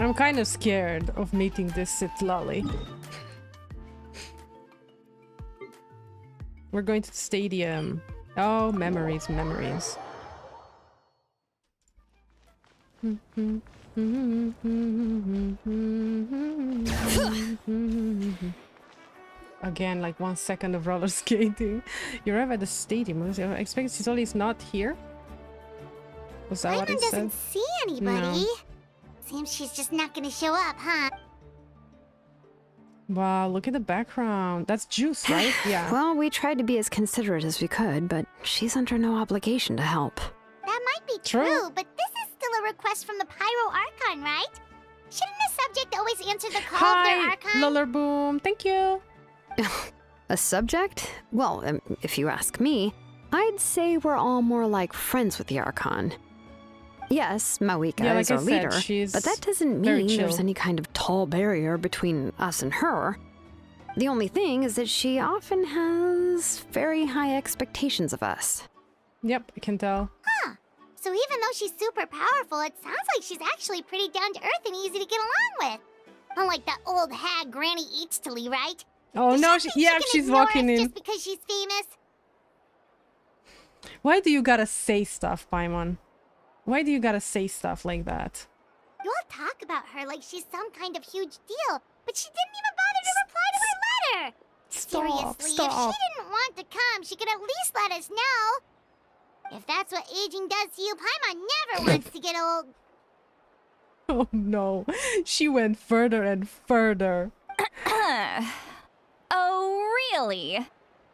I'm kind of scared of meeting this Citlali. We're going to the stadium. Oh, memories, memories. Again, like 1 second of roller skating. You arrive at the stadium. I expect Citlali's not here. Was that what Paimon it said? doesn't see anybody. No. Seems she's just not gonna show up, huh? Wow, look at the background. That's Juice, right? Yeah. Well, we tried to be as considerate as we could, but she's under no obligation to help. That might be True. true, but this is still a request from the Pyro Archon, right? Shouldn't the subject always answer the call of their Hi, Archon? Lullerboom. Thank you. A subject? Well, if you ask me, I'd say we're all more like friends with the Archon. Yes, Mawika Yeah, is like our I said, leader, she's but that doesn't very mean there's chill. any kind of tall barrier between us and her. The only thing is that she often has very high expectations of us. Yep, I can tell. Huh. So even though she's super powerful, it sounds like she's actually pretty down to earth and easy to get along with. Unlike that old hag Granny Citlali, right? Oh no, she's walking in. Just because she's famous? Why do you gotta say stuff, Paimon? Why do you gotta say stuff like that? You all talk about her like she's some kind of huge deal, but she didn't even bother to reply to my letter. Seriously, if she didn't want to come, she could at least let us know. If that's what aging does to you, Paimon never wants to get old. Oh no, she went further and further. Oh, really?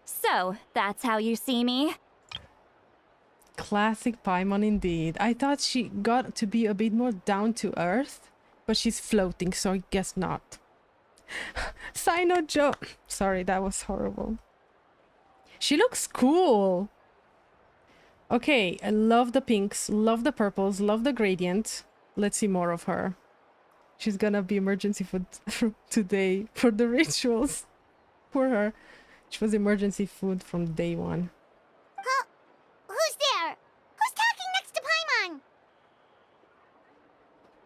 So, that's how you see me? Classic Paimon indeed. I thought she got to be a bit more down to earth, but she's floating, so I guess not. Sino Joe. Sorry, that was horrible. She looks cool. Okay, I love the pinks, love the purples, love the gradient. Let's see more of her. She's gonna be emergency food today for the rituals. Poor her. She was emergency food from day one. Huh? Who's there? Who's talking next to Paimon?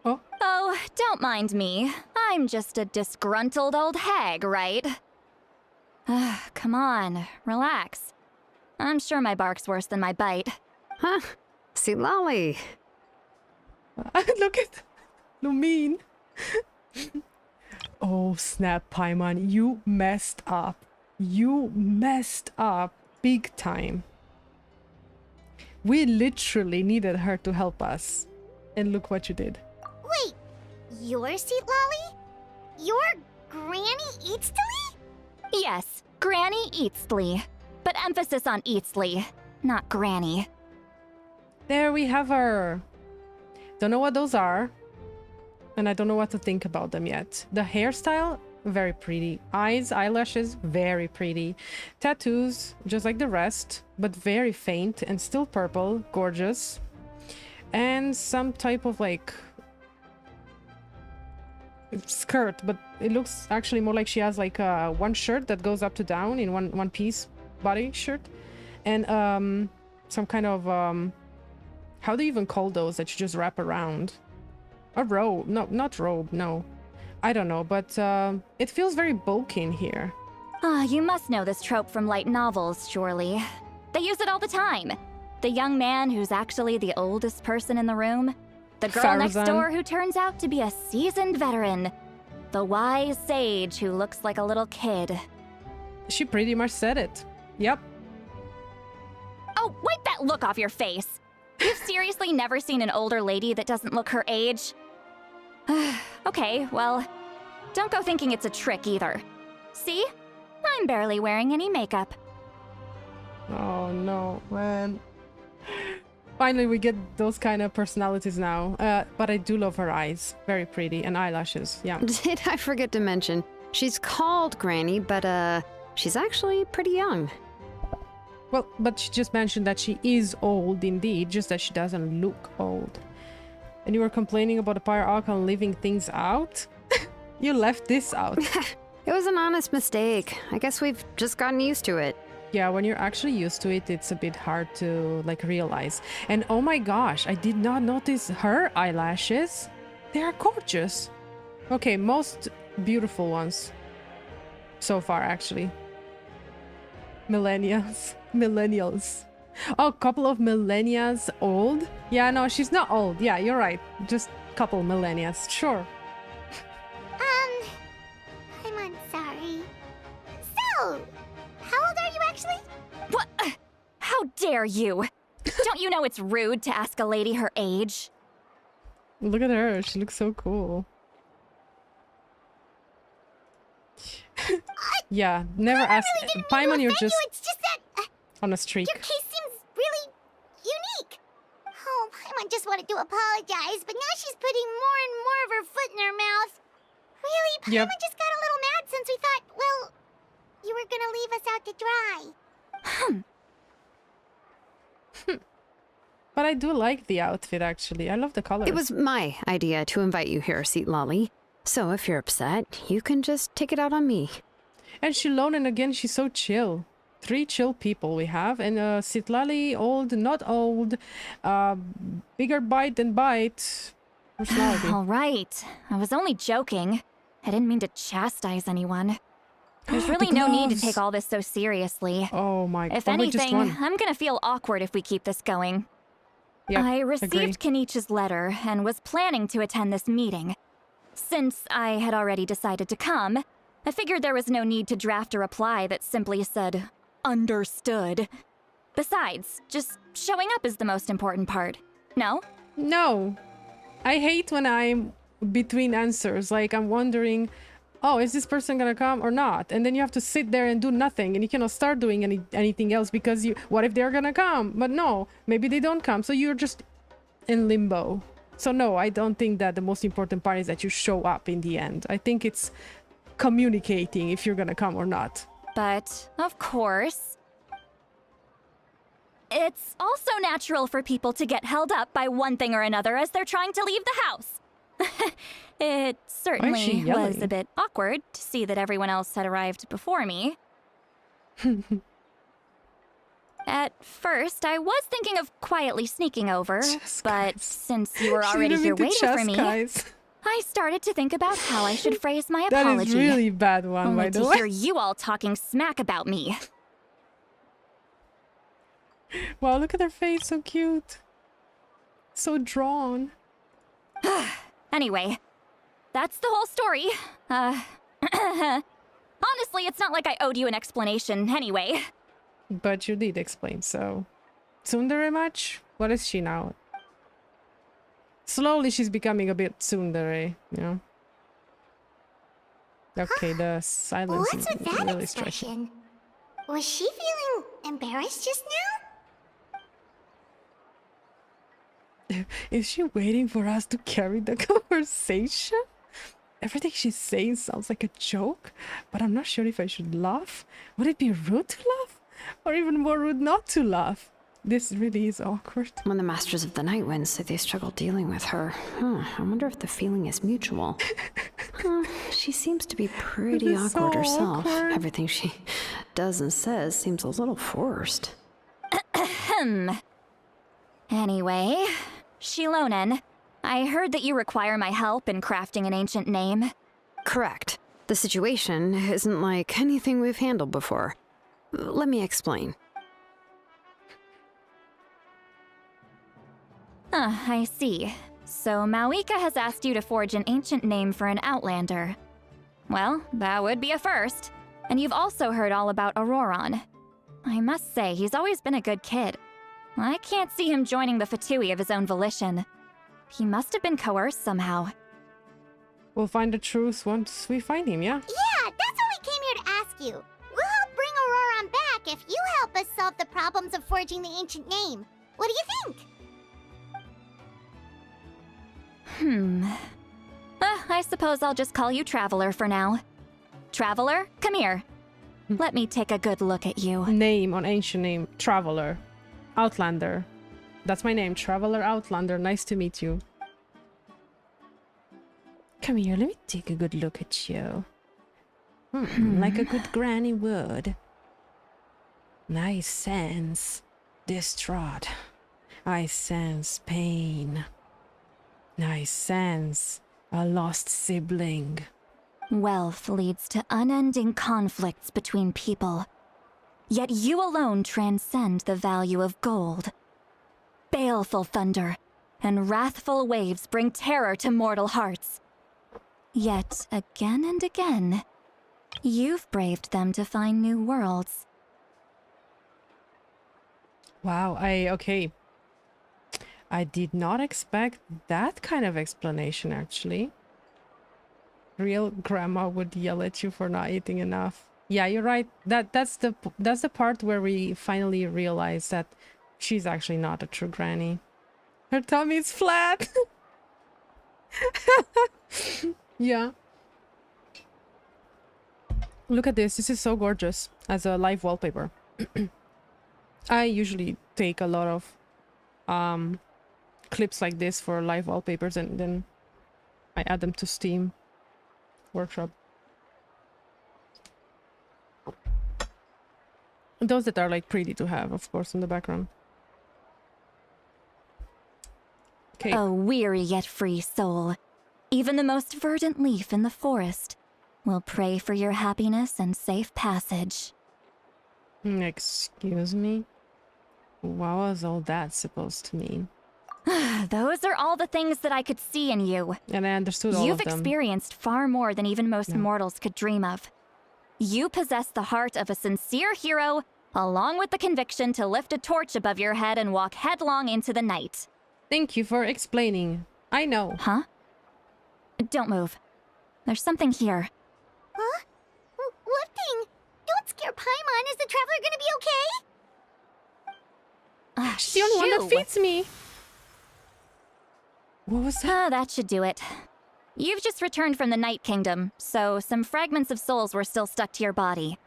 Oh? Oh, don't mind me. I'm just a disgruntled old hag, right? Come on, relax. I'm sure my bark's worse than my bite. Huh? Citlali. Look at Lumine. Oh snap, Paimon, you messed up. You messed up big time. We literally needed her to help us. And look what you did. Wait, you're Citlali? You're Granny Citlali? Yes, Granny Citlali. But emphasis on Citlali, not Granny. There we have her. Don't know what those are. And I don't know what to think about them yet. The hairstyle, very pretty. Eyes, eyelashes, very pretty. Tattoos, just like the rest, but very faint and still purple. Gorgeous. And some type of like skirt, but it looks actually more like she has like one shirt that goes up to down in one piece body shirt. And some kind of how do you even call those that you just wrap around? A robe. No, not robe, no. I don't know, but it feels very bulky in here. Ah, you must know this trope from light novels, surely. They use it all the time. The young man who's actually the oldest person in the room. The girl next door who turns out to be a seasoned veteran. The wise sage who looks like a little kid. She pretty much said it. Yep. Oh, wipe that look off your face. You've seriously never seen an older lady that doesn't look her age? Okay, well, don't go thinking it's a trick either. See? I'm barely wearing any makeup. Oh no, man. Finally, we get those kind of personalities now. But I do love her eyes. Very pretty. And eyelashes, yeah. Did I forget to mention? She's called Granny, but she's actually pretty young. Well, but she just mentioned that she is old indeed, just that she doesn't look old. And you were complaining about the Pyre Archon leaving things out? You left this out. It was an honest mistake. I guess we've just gotten used to it. Yeah, when you're actually used to it, it's a bit hard to like realize. And oh my gosh, I did not notice her eyelashes. They are gorgeous. Okay, most beautiful ones so far, actually. Millennials. Oh, couple of millennials old? Yeah, no, she's not old. Yeah, you're right. Just couple millennials. Sure. I'm sorry. So, how old are you actually? What? How dare you? Don't you know it's rude to ask a lady her age? Look at her. She looks so cool. Yeah, never ask. Really Paimon, you're just it's just that on a streak. your case seems really unique. Oh, Paimon just wanted to apologize, but now she's putting more and more of her foot in her mouth. Really, Paimon just got a little mad since we thought, well, you were gonna leave us out to dry. But I do like the outfit, actually. I love the colors. It was my idea to invite you here, Citlali. So if you're upset, you can just take it out on me. And Shilonen again, she's so chill. 3 chill people we have, and Citlali, old, not old, bigger bite than bite personality. All right. I was only joking. I didn't mean to chastise anyone. There's really no need to take all this so seriously. Oh my god. If anything, I'm gonna feel awkward if we keep this going. Yep, I received agree. Kenichi's letter and was planning to attend this meeting. Since I had already decided to come, I figured there was no need to draft a reply that simply said, understood. Besides, just showing up is the most important part. No? No. I hate when I'm between answers. Like, I'm wondering, oh, is this person gonna come or not? And then you have to sit there and do nothing, and you cannot start doing anything else because what if they're gonna come? But no, maybe they don't come, so you're just in limbo. So no, I don't think that the most important part is that you show up in the end. I think it's communicating if you're gonna come or not. But, of course, it's also natural for people to get held up by one thing or another as they're trying to leave the house. It certainly was a bit awkward to see that everyone else had arrived before me. At first, I was thinking of quietly sneaking over, but since you were already here waiting for me, I started to think about how I should phrase my apology. That is really bad one, by the way. Only to hear you all talking smack about me. Wow, look at her face, so cute. So drawn. Anyway, that's the whole story. Honestly, it's not like I owed you an explanation anyway. But you did explain, so... Tsundere much? What is she now? Slowly she's becoming a bit tsundere, you know? Okay, the silence What's with that really expression? Was she feeling embarrassed just now? Is she waiting for us to carry the conversation? Everything she's saying sounds like a joke, but I'm not sure if I should laugh. Would it be rude to laugh? Or even more rude not to laugh? This really is awkward. When the Masters of the Night Wind say they struggle dealing with her, I wonder if the feeling is mutual. She seems to be pretty awkward herself. Everything she does and says seems a little forced. Anyway, Shilonen, I heard that you require my help in crafting an ancient name. Correct. The situation isn't like anything we've handled before. Let me explain. I see. So Mauika has asked you to forge an ancient name for an Outlander. Well, that would be a first. And you've also heard all about ORORON. I must say, he's always been a good kid. I can't see him joining the Fatui of his own volition. He must have been coerced somehow. We'll find the truth once we find him, yeah? Yeah, that's what we came here to ask you. We'll help bring ORORON back if you help us solve the problems of forging the ancient name. What do you think? I suppose I'll just call you Traveler for now. Traveler, come here. Let me take a good look at you. Name on ancient name, Traveler. Outlander. That's my name, Traveler Outlander. Nice to meet you. Come here, let me take a good look at you. Like a good granny would. I sense distraught. I sense pain. I sense a lost sibling. Wealth leads to unending conflicts between people. Yet you alone transcend the value of gold. Baleful thunder and wrathful waves bring terror to mortal hearts. Yet again and again, you've braved them to find new worlds. Wow, okay. I did not expect that kind of explanation, actually. Real grandma would yell at you for not eating enough. Yeah, you're right. That's the part where we finally realize that she's actually not a true granny. Her tummy is flat. Yeah. Look at this. This is so gorgeous as a live wallpaper. I usually take a lot of clips like this for live wallpapers, and then I add them to Steam. workshop. Those that are like pretty to have, of course, in the background. Okay. A weary yet free soul. Even the most verdant leaf in the forest will pray for your happiness and safe passage. Excuse me? What was all that supposed to mean? Those are all the things that I could see in you. And I understood all You've of them. experienced far more than even most mortals could dream of. You possess the heart of a sincere hero, along with the conviction to lift a torch above your head and walk headlong into the night. Thank you for explaining. I know. Huh? Don't move. There's something here. Huh? What thing? Don't scare Paimon. Is the traveler gonna be okay? She's the only one that feeds me. What was that? That should do it. You've just returned from the Night Kingdom, so some fragments of souls were still stuck to your body.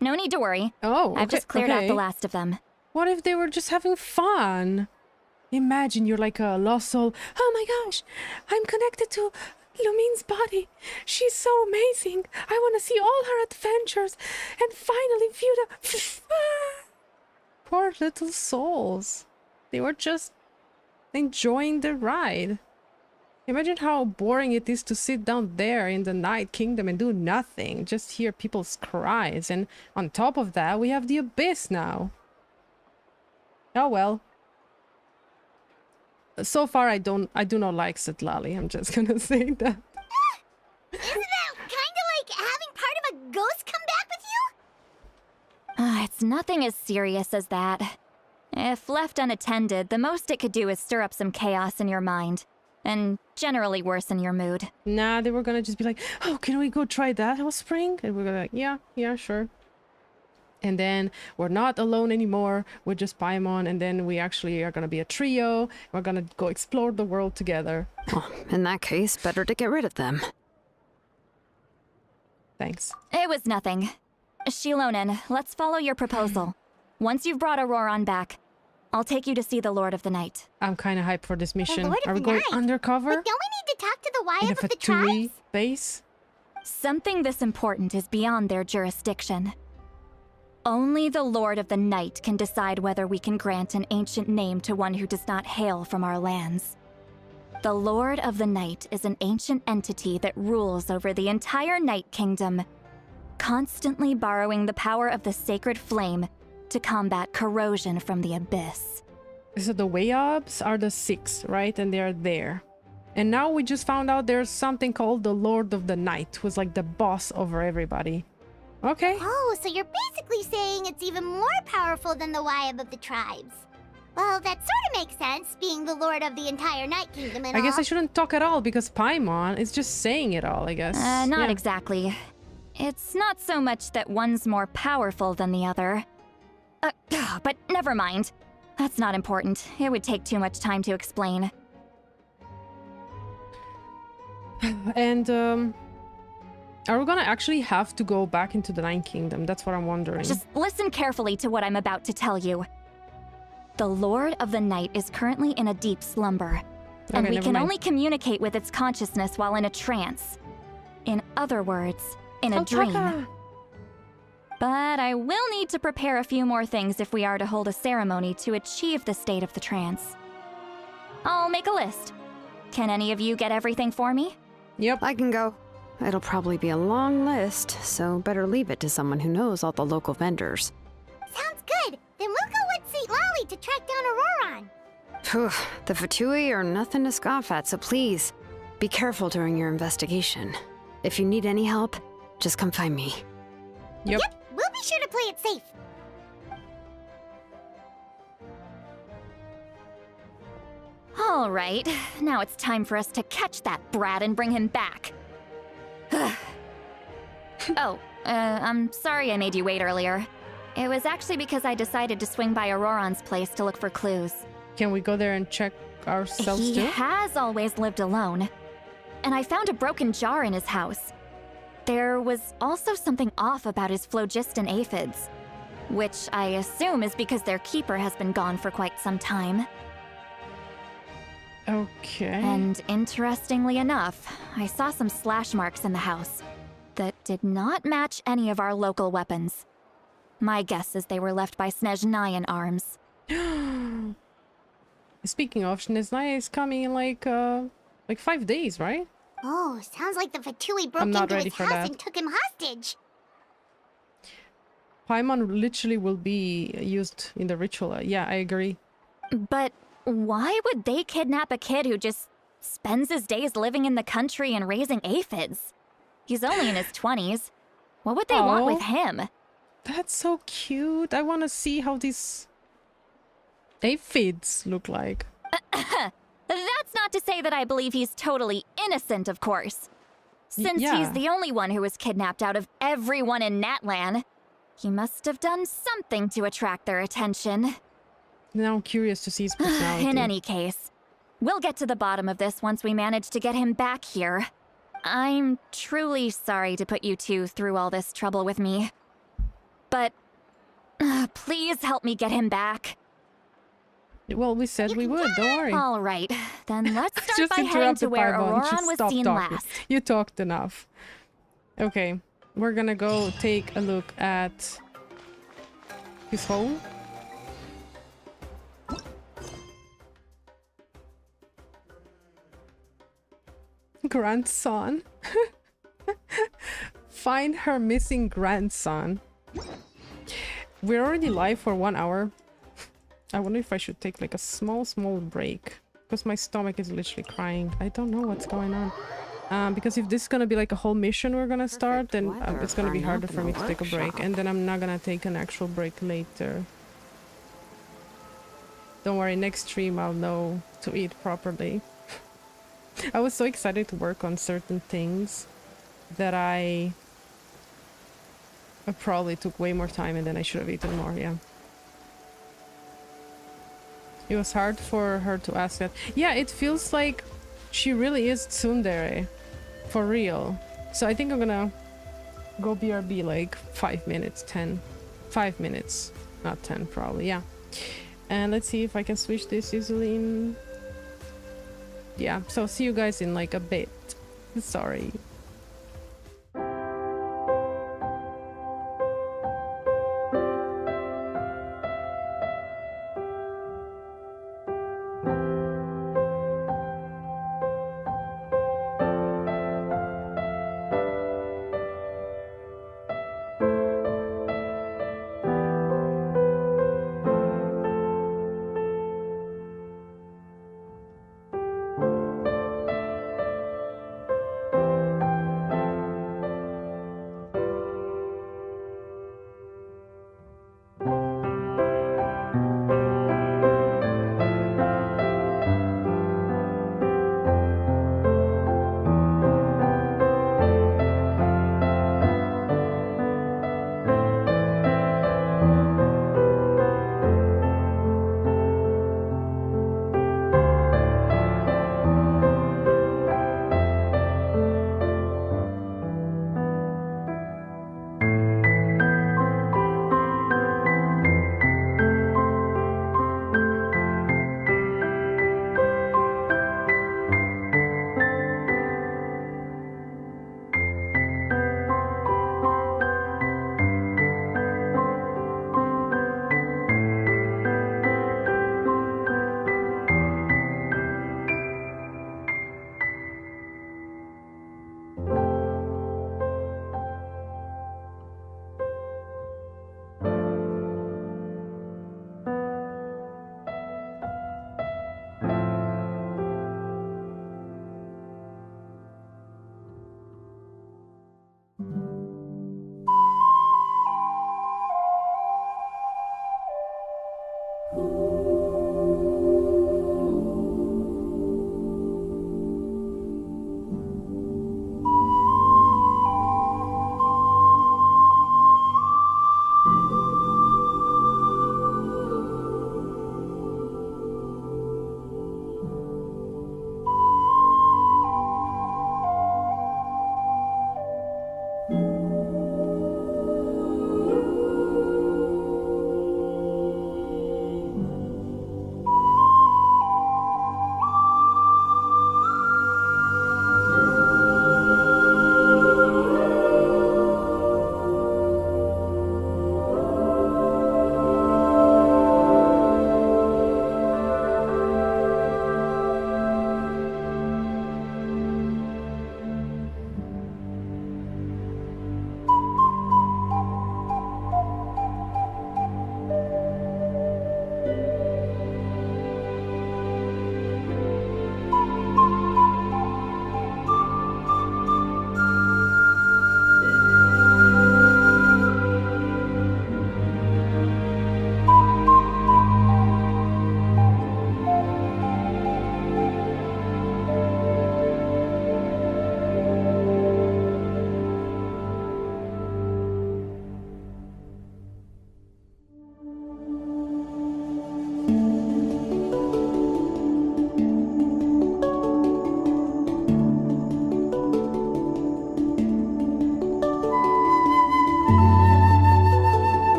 No need to worry. Oh, okay, I've just cleared out the last of them. What if they were just having fun? Imagine you're like a lost soul. Oh my gosh, I'm connected to Lumine's body. She's so amazing. I want to see all her adventures and finally view the... Poor little souls. They were just enjoying the ride. Imagine how boring it is to sit down there in the Night Kingdom and do nothing. Just hear people's cries. And on top of that, we have the Abyss now. Oh well. So far, I do not like Citlali. I'm just gonna say that. Isn't that kind of like having part of a ghost come back with you? It's nothing as serious as that. If left unattended, the most it could do is stir up some chaos in your mind, and generally worsen your mood. Nah, they were gonna just be like, oh, can we go try that spring? And we're gonna like, yeah, sure. And then we're not alone anymore. We're just Paimon, and then we actually are gonna be a trio. We're gonna go explore the world together. Well, in that case, better to get rid of them. Thanks. It was nothing. Shilonen, let's follow your proposal. Once you've brought Auroron back, I'll take you to see the Lord of the Night. I'm kind of hyped for this mission. Lord of Are we the going Night? undercover? But don't we need to talk to the In a Wyatt of the Fatui tribes? base? Something this important is beyond their jurisdiction. Only the Lord of the Night can decide whether we can grant an ancient name to one who does not hail from our lands. The Lord of the Night is an ancient entity that rules over the entire Night Kingdom, constantly borrowing the power of the sacred flame to combat corrosion from the abyss. So the Wayobs are the 6, right? And they're there. And now we just found out there's something called the Lord of the Night, who's like the boss over everybody. Okay. Oh, so you're basically saying it's even more powerful than the Wyatt of the tribes. Well, that sort of makes sense, being the lord of the entire Night Kingdom and I guess all. I shouldn't talk at all because Paimon is just saying it all, I guess. Not exactly. It's not so much that one's more powerful than the other. But never mind. That's not important. It would take too much time to explain. And, are we gonna actually have to go back into the Night Kingdom? That's what I'm wondering. Just listen carefully to what I'm about to tell you. The Lord of the Night is currently in a deep slumber, and Okay, we never can mind. only communicate with its consciousness while in a trance. In other words, in a dream. Totaka! But I will need to prepare a few more things if we are to hold a ceremony to achieve the state of the trance. I'll make a list. Can any of you get everything for me? Yep. I can go. It'll probably be a long list, so better leave it to someone who knows all the local vendors. Sounds good. Then we'll go with Citlali to track down Auroron. Phew, the Fatui are nothing to scoff at, so please, be careful during your investigation. If you need any help, just come find me. Yep. We'll be sure to play it safe. All right, now it's time for us to catch that brat and bring him back. I'm sorry I made you wait earlier. It was actually because I decided to swing by Auroron's place to look for clues. Can we go there and check ourselves He too? has always lived alone. And I found a broken jar in his house. There was also something off about his phlogiston aphids, which I assume is because their keeper has been gone for quite some time. Okay. And interestingly enough, I saw some slash marks in the house that did not match any of our local weapons. My guess is they were left by Snezhnayan arms. Speaking of, Snezhnaya is coming in like 5 days, right? Oh, sounds like the Fatui broke I'm not into ready his for house that. and took him hostage. Paimon literally will be used in the ritual. Yeah, I agree. But why would they kidnap a kid who just spends his days living in the country and raising aphids? He's only in his 20s. What would they want with him? That's so cute. I want to see how these aphids look like. That's not to say that I believe he's totally innocent, of course. Since yeah. he's the only one who was kidnapped out of everyone in Natlan, he must have done something to attract their attention. Now I'm curious to see his personality. In any case, we'll get to the bottom of this once we manage to get him back here. I'm truly sorry to put you two through all this trouble with me. But please help me get him back. Well, we said we would, don't worry. All right, then let's start Just by heading to interrupted where Paimon. ORORON Just was stop seen talking. last. You talked enough. Okay, we're gonna go take a look at his home. Grandson. Find her missing grandson. We're already live for 1 hour. I wonder if I should take like a small break. Because my stomach is literally crying. I don't know what's going on. Because if this is gonna be like a whole mission we're gonna start, then it's gonna be harder for me to take a break. And then I'm not gonna take an actual break later. Don't worry, next stream I'll know to eat properly. I was so excited to work on certain things that I probably took way more time and then I should have eaten more, yeah. It was hard for her to ask that. Yeah, it feels like she really is tsundere. For real. So I think I'm gonna go BRB like 5 minutes, 10. 5 minutes. Not 10 probably, yeah. And let's see if I can switch this easily in... Yeah, so see you guys in like a bit. Sorry.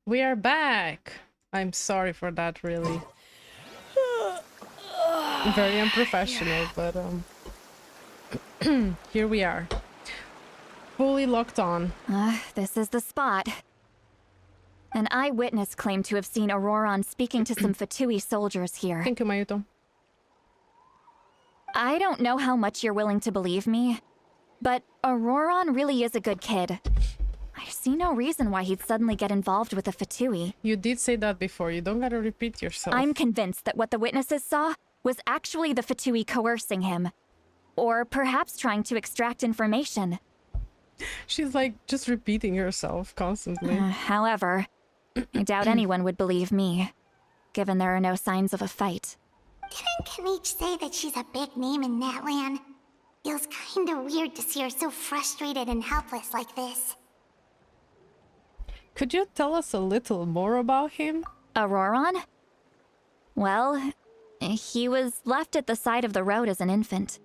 We are back. I'm sorry for that, really. Very unprofessional, but here we are. Fully locked on. This is the spot. An eyewitness claimed to have seen ORORON speaking to some Fatui soldiers here. Thank you, Mayuto. I don't know how much you're willing to believe me, but ORORON really is a good kid. I see no reason why he'd suddenly get involved with a Fatui. You did say that before. You don't gotta repeat yourself. I'm convinced that what the witnesses saw was actually the Fatui coercing him. Or perhaps trying to extract information. She's like just repeating herself constantly. However, I doubt anyone would believe me, given there are no signs of a fight. Didn't Kanich say that she's a big name in Natlan? Feels kinda weird to see her so frustrated and helpless like this. Could you tell us a little more about him? ORORON? Well, he was left at the side of the road as an infant,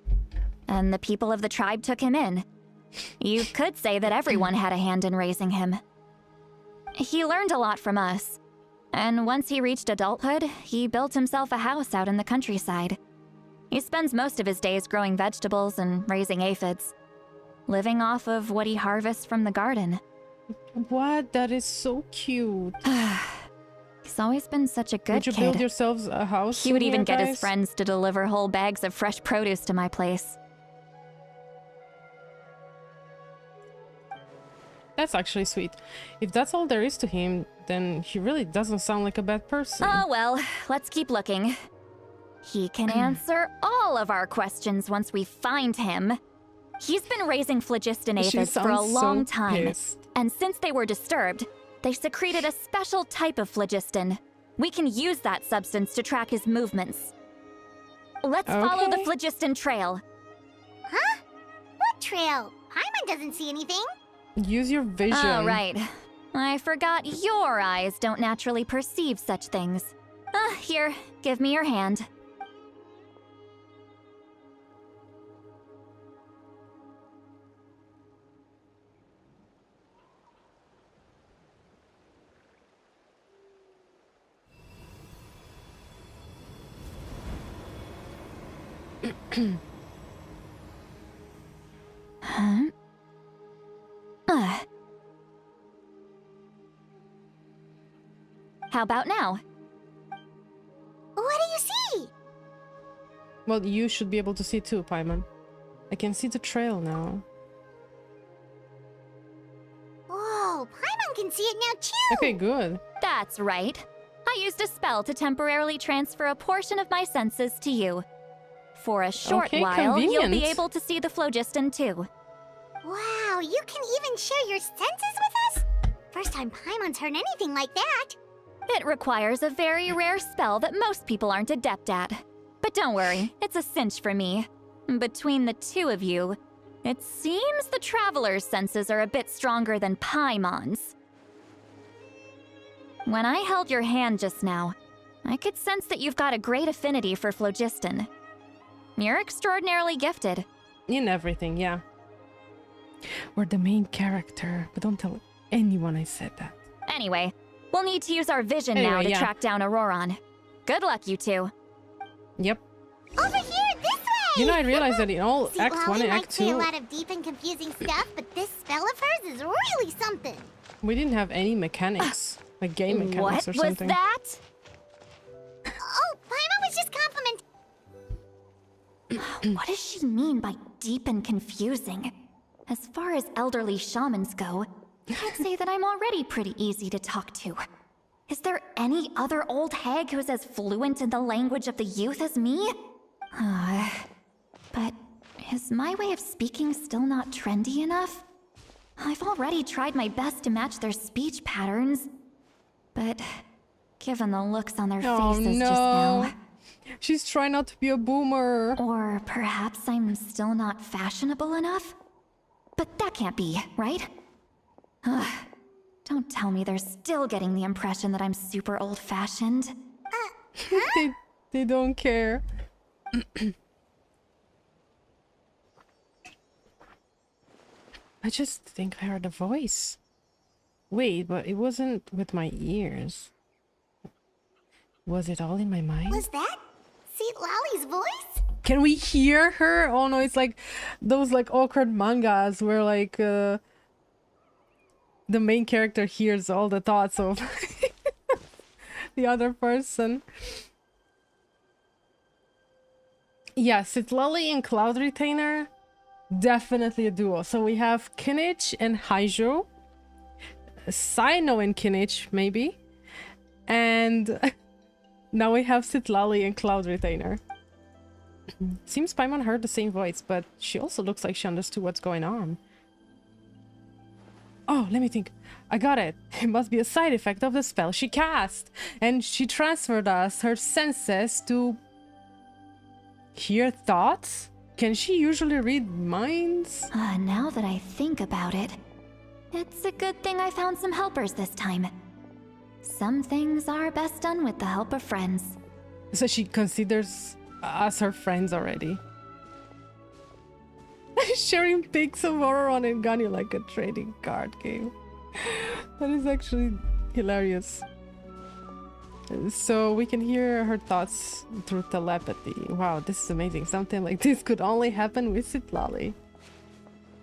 and the people of the tribe took him in. You could say that everyone had a hand in raising him. He learned a lot from us, and once he reached adulthood, he built himself a house out in the countryside. He spends most of his days growing vegetables and raising aphids, living off of what he harvests from the garden. What? That is so cute. He's always been such a good kid. Would you build yourselves a house? He would even get his guys? friends to deliver whole bags of fresh produce to my place. That's actually sweet. If that's all there is to him, then he really doesn't sound like a bad person. Oh well, let's keep looking. He can answer all of our questions once we find him. He's been raising phlogiston aphids for a long time, and since they were disturbed, they secreted a special type of phlogiston. We can use that substance to track his movements. Let's follow the phlogiston trail. Huh? What trail? Paimon doesn't see anything. Use your vision. Oh, right. I forgot your eyes don't naturally perceive such things. Here, give me your hand. Huh? How about now? What do you see? Well, you should be able to see too, Paimon. I can see the trail now. Whoa, Paimon can see it now too! Okay, good. That's right. I used a spell to temporarily transfer a portion of my senses to you. For a short while, you'll be able to see the phlogiston too. Wow, you can even share your senses with us? First time Paimon's heard anything like that. It requires a very rare spell that most people aren't adept at. But don't worry, it's a cinch for me. Between the two of you, it seems the Traveler's senses are a bit stronger than Paimon's. When I held your hand just now, I could sense that you've got a great affinity for phlogiston. You're extraordinarily gifted. In everything, yeah. We're the main character, but don't tell anyone I said that. Anyway, we'll need to use our vision now to track down ORORON. Good luck, you two. Yep. Over here, this way! You know, I realized that in all Act 1 and Act 2... might say a lot of deep and confusing stuff, but this spell of hers is really something. We didn't have any mechanics, like game mechanics or something. What was that? Oh, Paimon was just complimenting. What does she mean by deep and confusing? As far as elderly shamans go, I'd say that I'm already pretty easy to talk to. Is there any other old hag who's as fluent in the language of the youth as me? But is my way of speaking still not trendy enough? I've already tried my best to match their speech patterns. But given the looks on their faces just now... She's trying not to be a boomer. Or perhaps I'm still not fashionable enough? But that can't be, right? Don't tell me they're still getting the impression that I'm super old-fashioned. They don't care. I just think I heard a voice. Wait, but it wasn't with my ears. Was it all in my mind? Was that Citlali's voice? Can we hear her? Oh no, it's like those like awkward mangas where like the main character hears all the thoughts of the other person. Yeah, Citlali and Cloud Retainer, definitely a duo. So we have Kinich and Haijo, Sino and Kinich maybe, and now we have Citlali and Cloud Retainer. Seems Paimon heard the same voice, but she also looks like she understood what's going on. Oh, let me think. I got it. It must be a side effect of the spell she cast. And she transferred us her senses to hear thoughts? Can she usually read minds? Now that I think about it, it's a good thing I found some helpers this time. Some things are best done with the help of friends. So she considers us her friends already. Sharing pics of ORORON and Gunny like a trading card game. That is actually hilarious. So we can hear her thoughts through telepathy. Wow, this is amazing. Something like this could only happen with Citlali.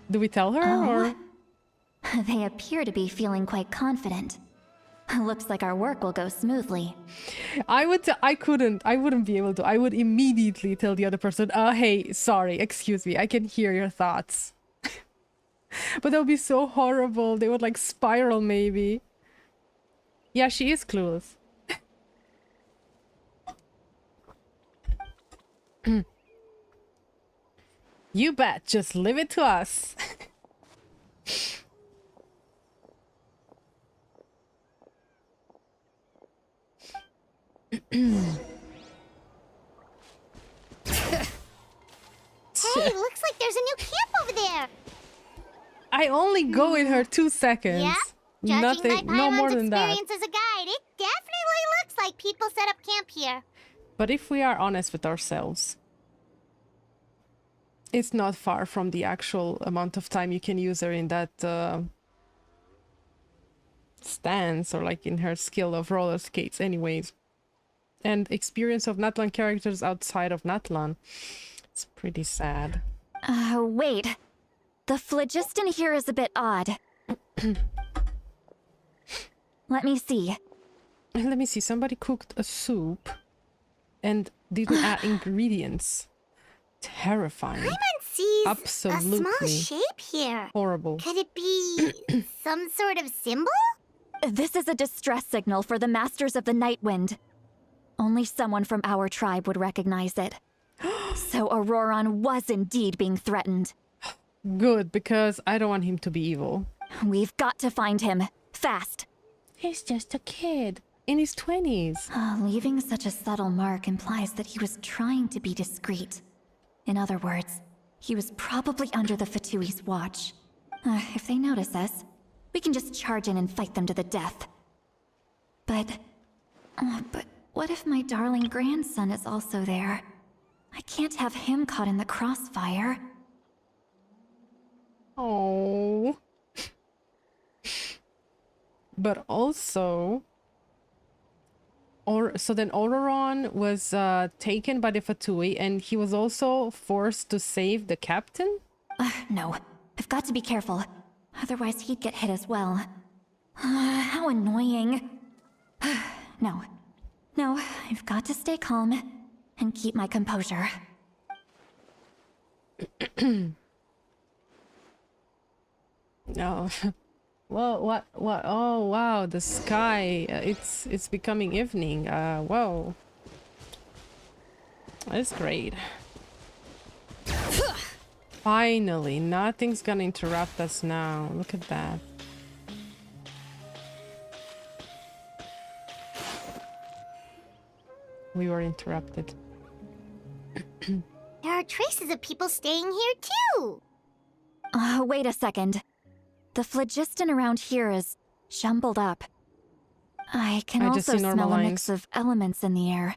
Do we tell her or? They appear to be feeling quite confident. Looks like our work will go smoothly. I wouldn't be able to. I would immediately tell the other person, hey, sorry, excuse me, I can hear your thoughts. But that would be so horrible. They would like spiral maybe. Yeah, she is clueless. You bet, just leave it to us. Hey, looks like there's a new camp over there. I only go in her 2 seconds. Yeah? Judging Nothing, by no more Pyron's than that. experience as a guide, it definitely looks like people set up camp here. But if we are honest with ourselves, it's not far from the actual amount of time you can use her in that stance or like in her skill of roller skates anyways. And experience of Natlan characters outside of Natlan. It's pretty sad. Wait. The phlogiston here is a bit odd. Let me see. Let me see. Somebody cooked a soup and didn't add ingredients. Terrifying. Paimon sees Absolutely. a small shape here. Horrible. Could it be some sort of symbol? This is a distress signal for the Masters of the Nightwind. Only someone from our tribe would recognize it. So ORORON was indeed being threatened. Good, because I don't want him to be evil. We've got to find him. Fast. He's just a kid. In his 20s. Leaving such a subtle mark implies that he was trying to be discreet. In other words, he was probably under the Fatui's watch. If they notice us, we can just charge in and fight them to the death. But what if my darling grandson is also there? I can't have him caught in the crossfire. Oh. But also... so then ORORON was taken by the Fatui and he was also forced to save the captain? No. I've got to be careful. Otherwise he'd get hit as well. How annoying. No. No, I've got to stay calm and keep my composure. No. Well, what? Oh, wow, the sky. It's becoming evening. Whoa. That's great. Finally, nothing's gonna interrupt us now. Look at that. We were interrupted. There are traces of people staying here too. Wait a second. The phlogiston around here is jumbled up. I can also smell a mix of elements in the air.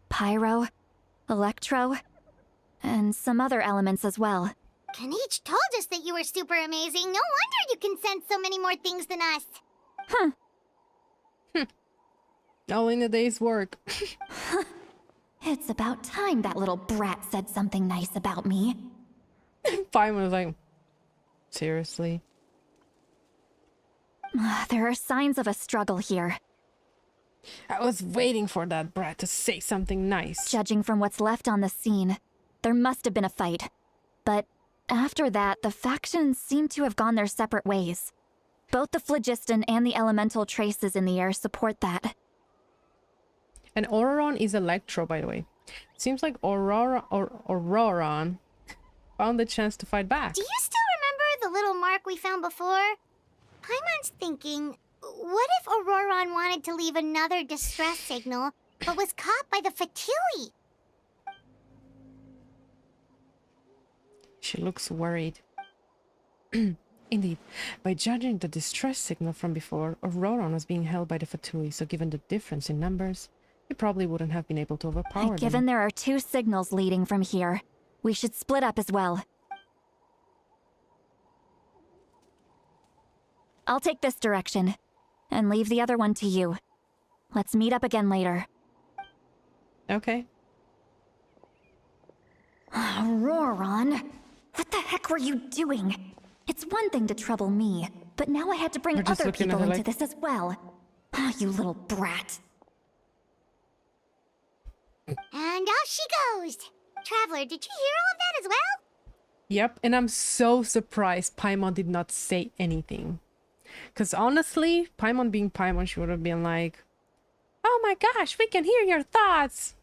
Pyro, electro, and some other elements as well. Kanich told us that you were super amazing. No wonder you can sense so many more things than us. All in a day's work. It's about time that little brat said something nice about me. Paimon was like, seriously? There are signs of a struggle here. I was waiting for that brat to say something nice. Judging from what's left on the scene, there must have been a fight. But after that, the factions seem to have gone their separate ways. Both the phlogiston and the elemental traces in the air support that. And ORORON is electro, by the way. Seems like ORORON found the chance to fight back. Do you still remember the little mark we found before? thinking, what if ORORON wanted to leave another distress signal, but was caught by the Fatui? She looks worried. Indeed, by judging the distress signal from before, ORORON was being held by the Fatui, so given the difference in numbers, he probably wouldn't have been able to overpower them. Given there are 2 signals leading from here, we should split up as well. I'll take this direction, and leave the other one to you. Let's meet up again later. Okay. ORORON, what the heck were you doing? It's one thing to trouble me, but now I had to bring other people into this as well. Ah, you little brat. And off she goes! Traveler, did you hear all of that as well? Yep, and I'm so surprised Paimon did not say anything. Because honestly, Paimon being Paimon, she would have been like, oh my gosh, we can hear your thoughts!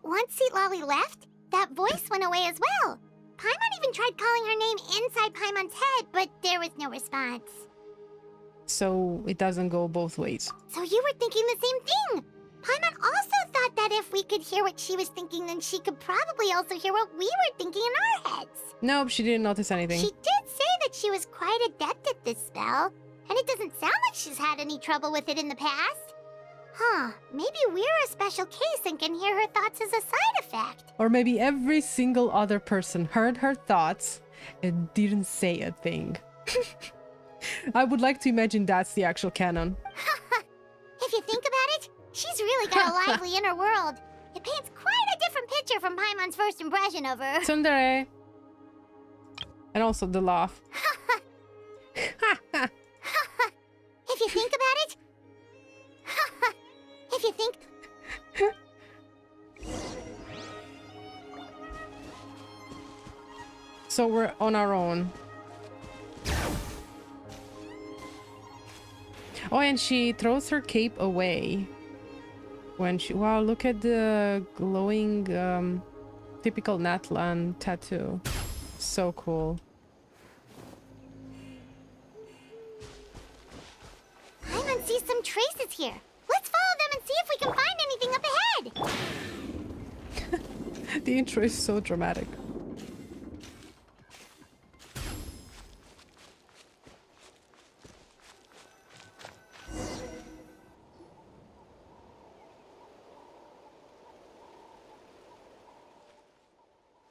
Once Citlali left, that voice went away as well. Paimon even tried calling her name inside Paimon's head, but there was no response. So it doesn't go both ways. So you were thinking the same thing! Paimon also thought that if we could hear what she was thinking, then she could probably also hear what we were thinking in our heads. Nope, she didn't notice anything. She did say that she was quite adept at this spell, and it doesn't sound like she's had any trouble with it in the past. Huh, maybe we're a special case and can hear her thoughts as a side effect. Or maybe every single other person heard her thoughts and didn't say a thing. I would like to imagine that's the actual canon. If you think about it, she's really got a lively inner world. It paints quite a different picture from Paimon's first impression of her. Tsundere. And also the laugh. If you think about it... If you think... So we're on our own. Oh, and she throws her cape away. When she... Wow, look at the glowing, typical Natlan tattoo. So cool. Paimon sees some traces here. Let's follow them and see if we can find anything up ahead. The intro is so dramatic.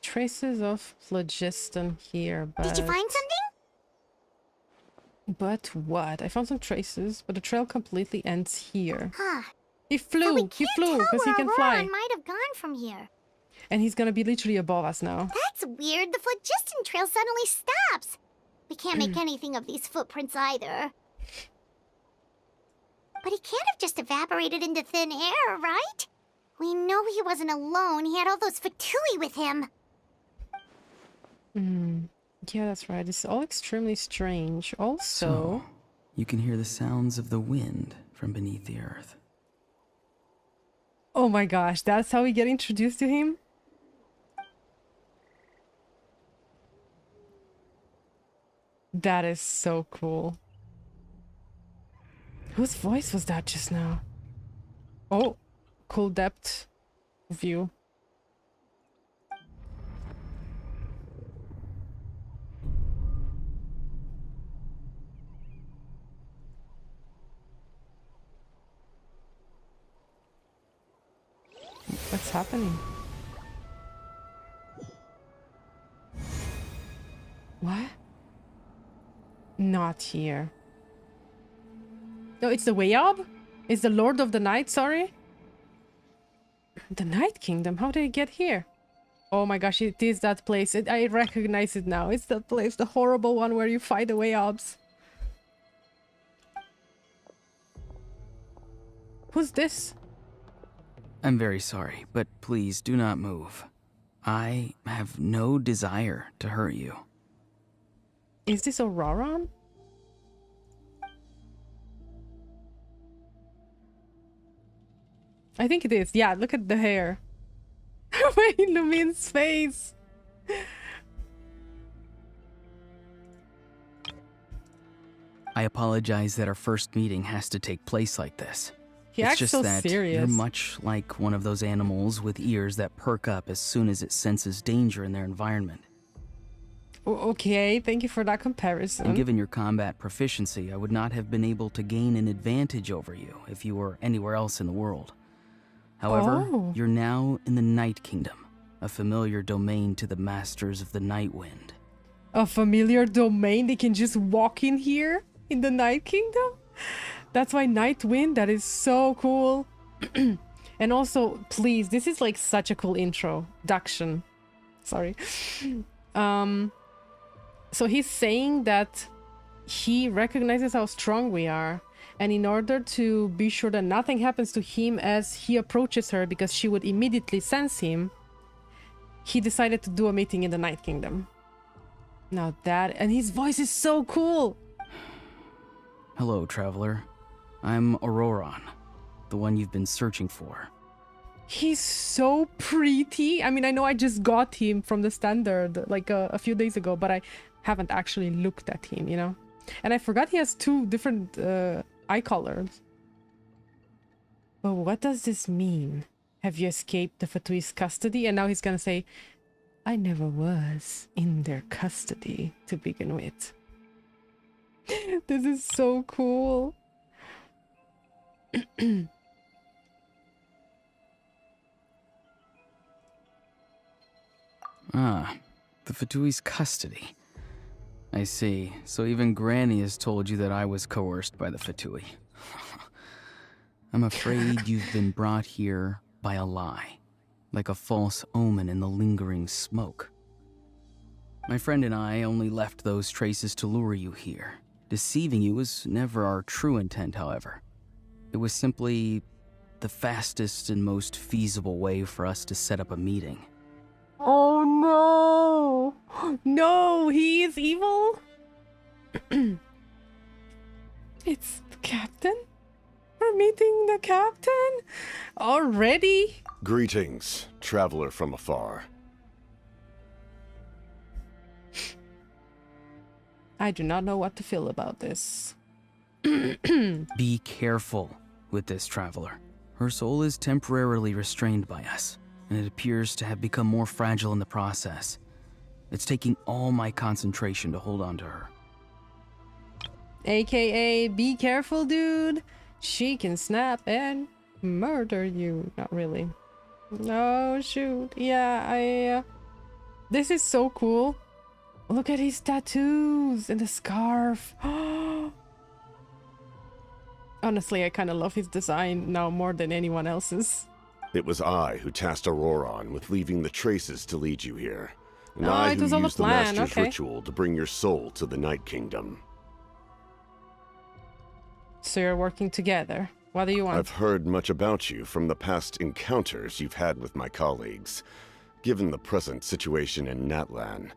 Traces of phlogiston here, but... Did you find something? But what? I found some traces, but the trail completely ends here. Huh. He flew! He flew, because he can fly. ORORON might have gone from here. And he's gonna be literally above us now. That's weird. The phlogiston trail suddenly stops. We can't make anything of these footprints either. But he can't have just evaporated into thin air, right? We know he wasn't alone. He had all those Fatui with him. Yeah, that's right. It's all extremely strange. Also... So, you can hear the sounds of the wind from beneath the earth. Oh my gosh, that's how we get introduced to him? That is so cool. Whose voice was that just now? Oh, cool depth view. What's happening? What? Not here. No, it's the Wayab? It's the Lord of the Night, sorry? The Night Kingdom? How did it get here? Oh my gosh, it is that place. I recognize it now. It's that place, the horrible one where you fight the Wayabs. Who's this? I'm very sorry, but please do not move. I have no desire to hurt you. Is this ORORON? I think it is. Yeah, look at the hair. Wait, Lumin's face. I apologize that our first meeting has to take place like this. He It's acts just so that serious. you're much like one of those animals with ears that perk up as soon as it senses danger in their environment. Okay, thank you for that comparison. And given your combat proficiency, I would not have been able to gain an advantage over you if you were anywhere else in the world. However, you're now in the Night Kingdom, a familiar domain to the Masters of the Night Wind. A familiar domain? They can just walk in here in the Night Kingdom? That's why Night Wind, that is so cool. And also, please, this is like such a cool introduction. Sorry. So he's saying that he recognizes how strong we are, and in order to be sure that nothing happens to him as he approaches her, because she would immediately sense him, he decided to do a meeting in the Night Kingdom. Now that, and his voice is so cool. Hello, traveler. I'm ORORON, the one you've been searching for. He's so pretty. I mean, I know I just got him from the standard like a few days ago, but I haven't actually looked at him, you know? And I forgot he has 2 different eye colors. But what does this mean? Have you escaped the Fatui's custody? And now he's gonna say, I never was in their custody to begin with. This is so cool. Ah, the Fatui's custody. I see. So even Granny has told you that I was coerced by the Fatui. I'm afraid you've been brought here by a lie, like a false omen in the lingering smoke. My friend and I only left those traces to lure you here. Deceiving you was never our true intent, however. It was simply the fastest and most feasible way for us to set up a meeting. Oh no! No, he is evil? It's the captain? We're meeting the captain? Already? Greetings, traveler from afar. I do not know what to feel about this. Be careful with this traveler. Her soul is temporarily restrained by us, and it appears to have become more fragile in the process. It's taking all my concentration to hold on to her. AKA, be careful, dude. She can snap and murder you. Not really. Oh, shoot. Yeah, this is so cool. Look at his tattoos and the scarf. Honestly, I kind of love his design now more than anyone else's. It was I who tasked ORORON with leaving the traces to lead you here. And Oh, I it who was all a used the plan, Master's okay. ritual to bring your soul to the Night Kingdom. So you're working together. What do you want? I've heard much about you from the past encounters you've had with my colleagues. Given the present situation in Natlan,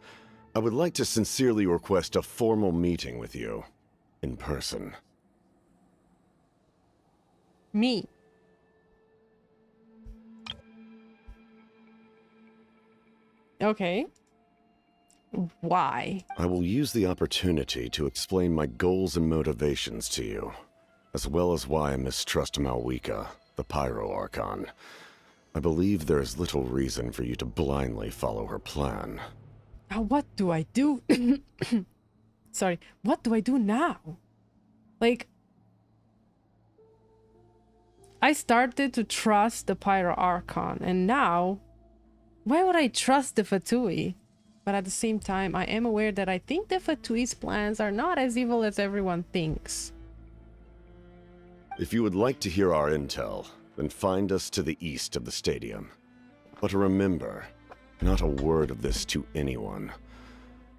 I would like to sincerely request a formal meeting with you. In person. Me. Okay. Why? I will use the opportunity to explain my goals and motivations to you, as well as why I mistrust Malwika, the Pyro Archon. I believe there is little reason for you to blindly follow her plan. Now what do I do? Sorry, what do I do now? Like, I started to trust the Pyro Archon, and now, why would I trust the Fatui? But at the same time, I am aware that I think the Fatui's plans are not as evil as everyone thinks. If you would like to hear our intel, then find us to the east of the stadium. But remember, not a word of this to anyone.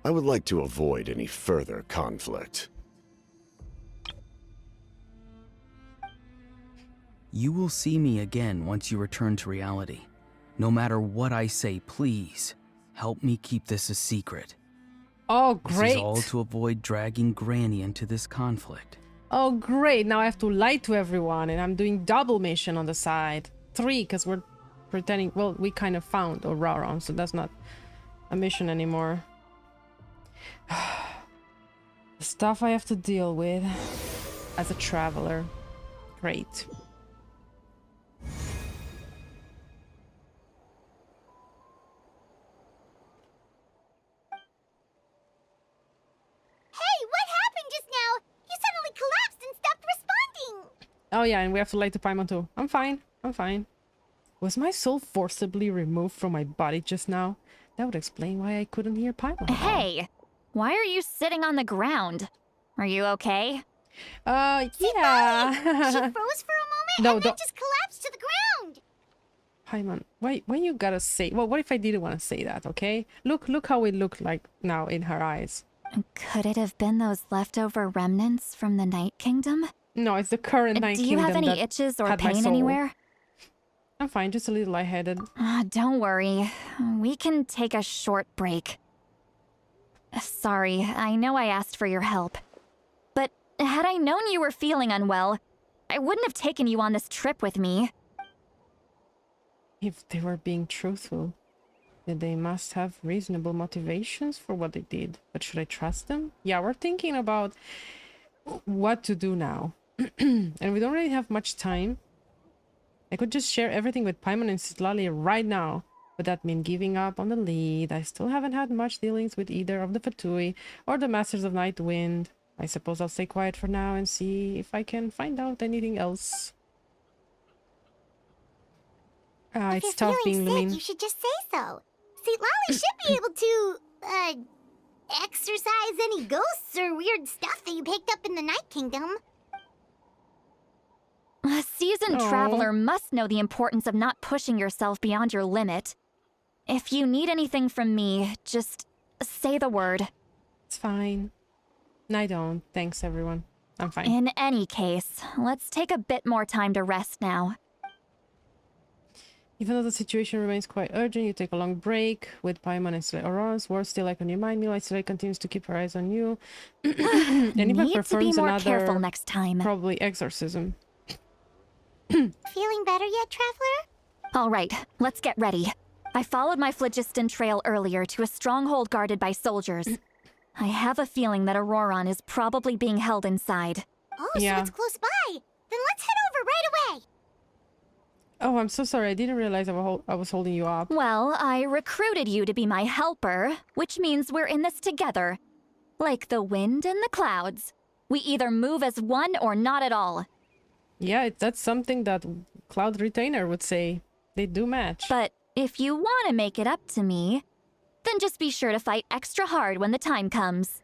I would like to avoid any further conflict. You will see me again once you return to reality. No matter what I say, please, help me keep this a secret. Oh, great. This is all to avoid dragging Granny into this conflict. Oh, great. Now I have to lie to everyone, and I'm doing double mission on the side. 3, because we're pretending... Well, we kind of found ORORON, so that's not a mission anymore. The stuff I have to deal with as a traveler. Great. Oh yeah, and we have to light the Paimon too. I'm fine. I'm fine. Was my soul forcibly removed from my body just now? That would explain why I couldn't hear Paimon. Hey! Why are you sitting on the ground? Are you okay? Yeah. She froze for a moment No, and then just collapsed to the ground. Paimon, why you gotta say... Well, what if I didn't want to say that, okay? Look how it looked like now in her eyes. Could it have been those leftover remnants from the Night Kingdom? No, it's the current Night Kingdom. Do you have any itches or pain anywhere? I'm fine, just a little lightheaded. Don't worry. We can take a short break. Sorry, I know I asked for your help. But had I known you were feeling unwell, I wouldn't have taken you on this trip with me. If they were being truthful, then they must have reasonable motivations for what they did. But should I trust them? Yeah, we're thinking about what to do now. And we don't really have much time. I could just share everything with Paimon and Citlali right now. Would that mean giving up on the lead? I still haven't had much dealings with either of the Fatui or the Masters of Night Wind. I suppose I'll stay quiet for now and see if I can find out anything else. It's tough being Lumine. You should just say so. Citlali should be able to, exorcise any ghosts or weird stuff that you picked up in the Night Kingdom. A seasoned traveler must know the importance of not pushing yourself beyond your limit. If you need anything from me, just say the word. It's fine. I don't. Thanks, everyone. I'm fine. In any case, let's take a bit more time to rest now. Even though the situation remains quite urgent, you take a long break with Paimon and Citlali. Auroron's words still like on your mind. Meanwhile, Citlali continues to keep her eyes on you. And even Need to be performs more another, careful next time. probably exorcism. Feeling better yet, traveler? All right, let's get ready. I followed my phlogiston trail earlier to a stronghold guarded by soldiers. I have a feeling that Auroron is probably being held inside. Oh, so it's close by. Then let's head over right away. Oh, I'm so sorry. I didn't realize I was holding you up. Well, I recruited you to be my helper, which means we're in this together. Like the wind and the clouds. We either move as one or not at all. Yeah, that's something that Cloud Retainer would say. They do match. But if you want to make it up to me, then just be sure to fight extra hard when the time comes.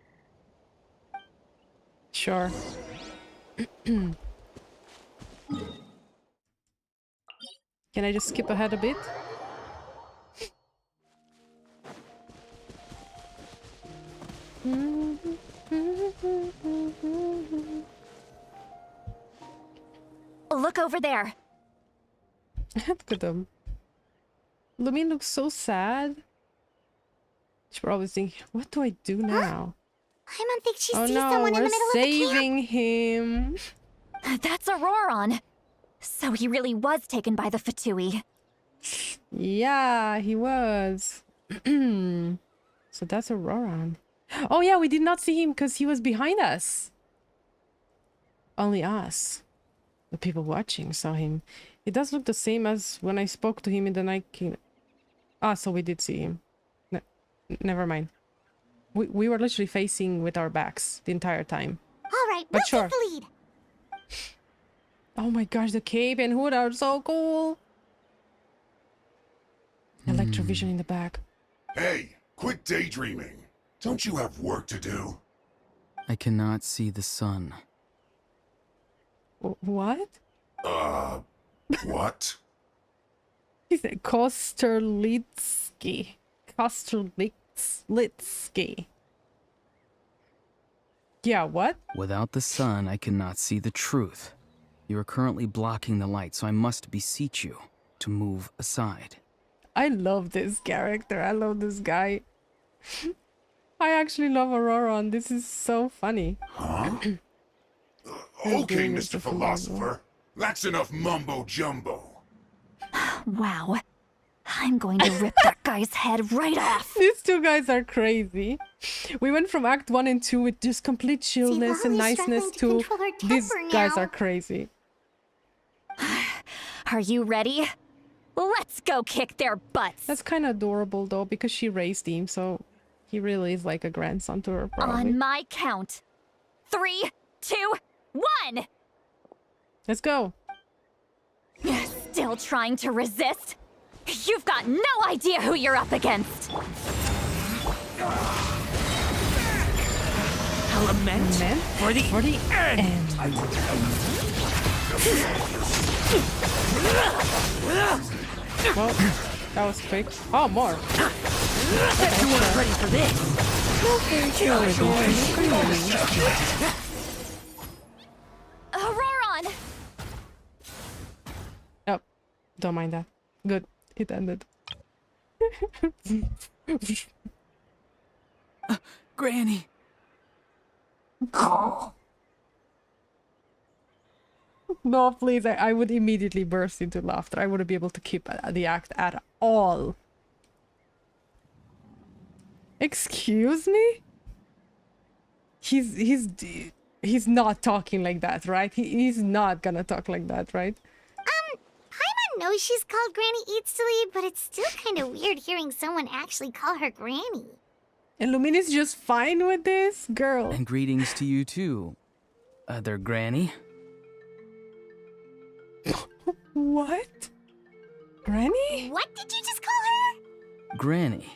Sure. Can I just skip ahead a bit? Look over there. Look at them. Lumine looks so sad. She's probably thinking, what do I do now? Paimon thinks she oh sees no, someone in we're the middle of the saving him. That's Auroron. So he really was taken by the Fatui. Yeah, he was. So that's Auroron. Oh yeah, we did not see him because he was behind us. Only us, the people watching, saw him. It does look the same as when I spoke to him in the Night Kingdom. Ah, so we did see him. Never mind. We were literally facing with our backs the entire time. All right, but we'll sure. take the lead. Oh my gosh, the cape and hood are so cool. Electrovision in the back. Hey, quit daydreaming. Don't you have work to do? I cannot see the sun. What? What? He said Kosterlitsky. Kosterlitsky. Yeah, what? Without the sun, I cannot see the truth. You are currently blocking the light, so I must beseech you to move aside. I love this character. I love this guy. I actually love Auroron. This is so funny. Huh? Okay, Mr. Philosopher. That's enough mumbo-jumbo. Wow. I'm going to rip that guy's head right off. These two guys are crazy. We went from Act 1 and 2 with just complete chillness and niceness to these guys are crazy. Are you ready? Let's go kick their butts. That's kind of adorable though, because she raised him, so he really is like a grandson to her, probably. On my count. 3, 2, 1! Let's go. Still trying to resist? You've got no idea who you're up against. Lament for the end. Well, that was quick. Oh, more. Everyone's ready for this. ORORON! Oh, don't mind that. Good. It ended. Granny. No, please. I would immediately burst into laughter. I wouldn't be able to keep the act at all. Excuse me? He's not talking like that, right? He's not gonna talk like that, right? Paimon knows she's called Granny Eatsley, but it's still kind of weird hearing someone actually call her Granny. And Lumini's just fine with this? Girl. And greetings to you too, other Granny. What? Granny? What did you just call her? Granny.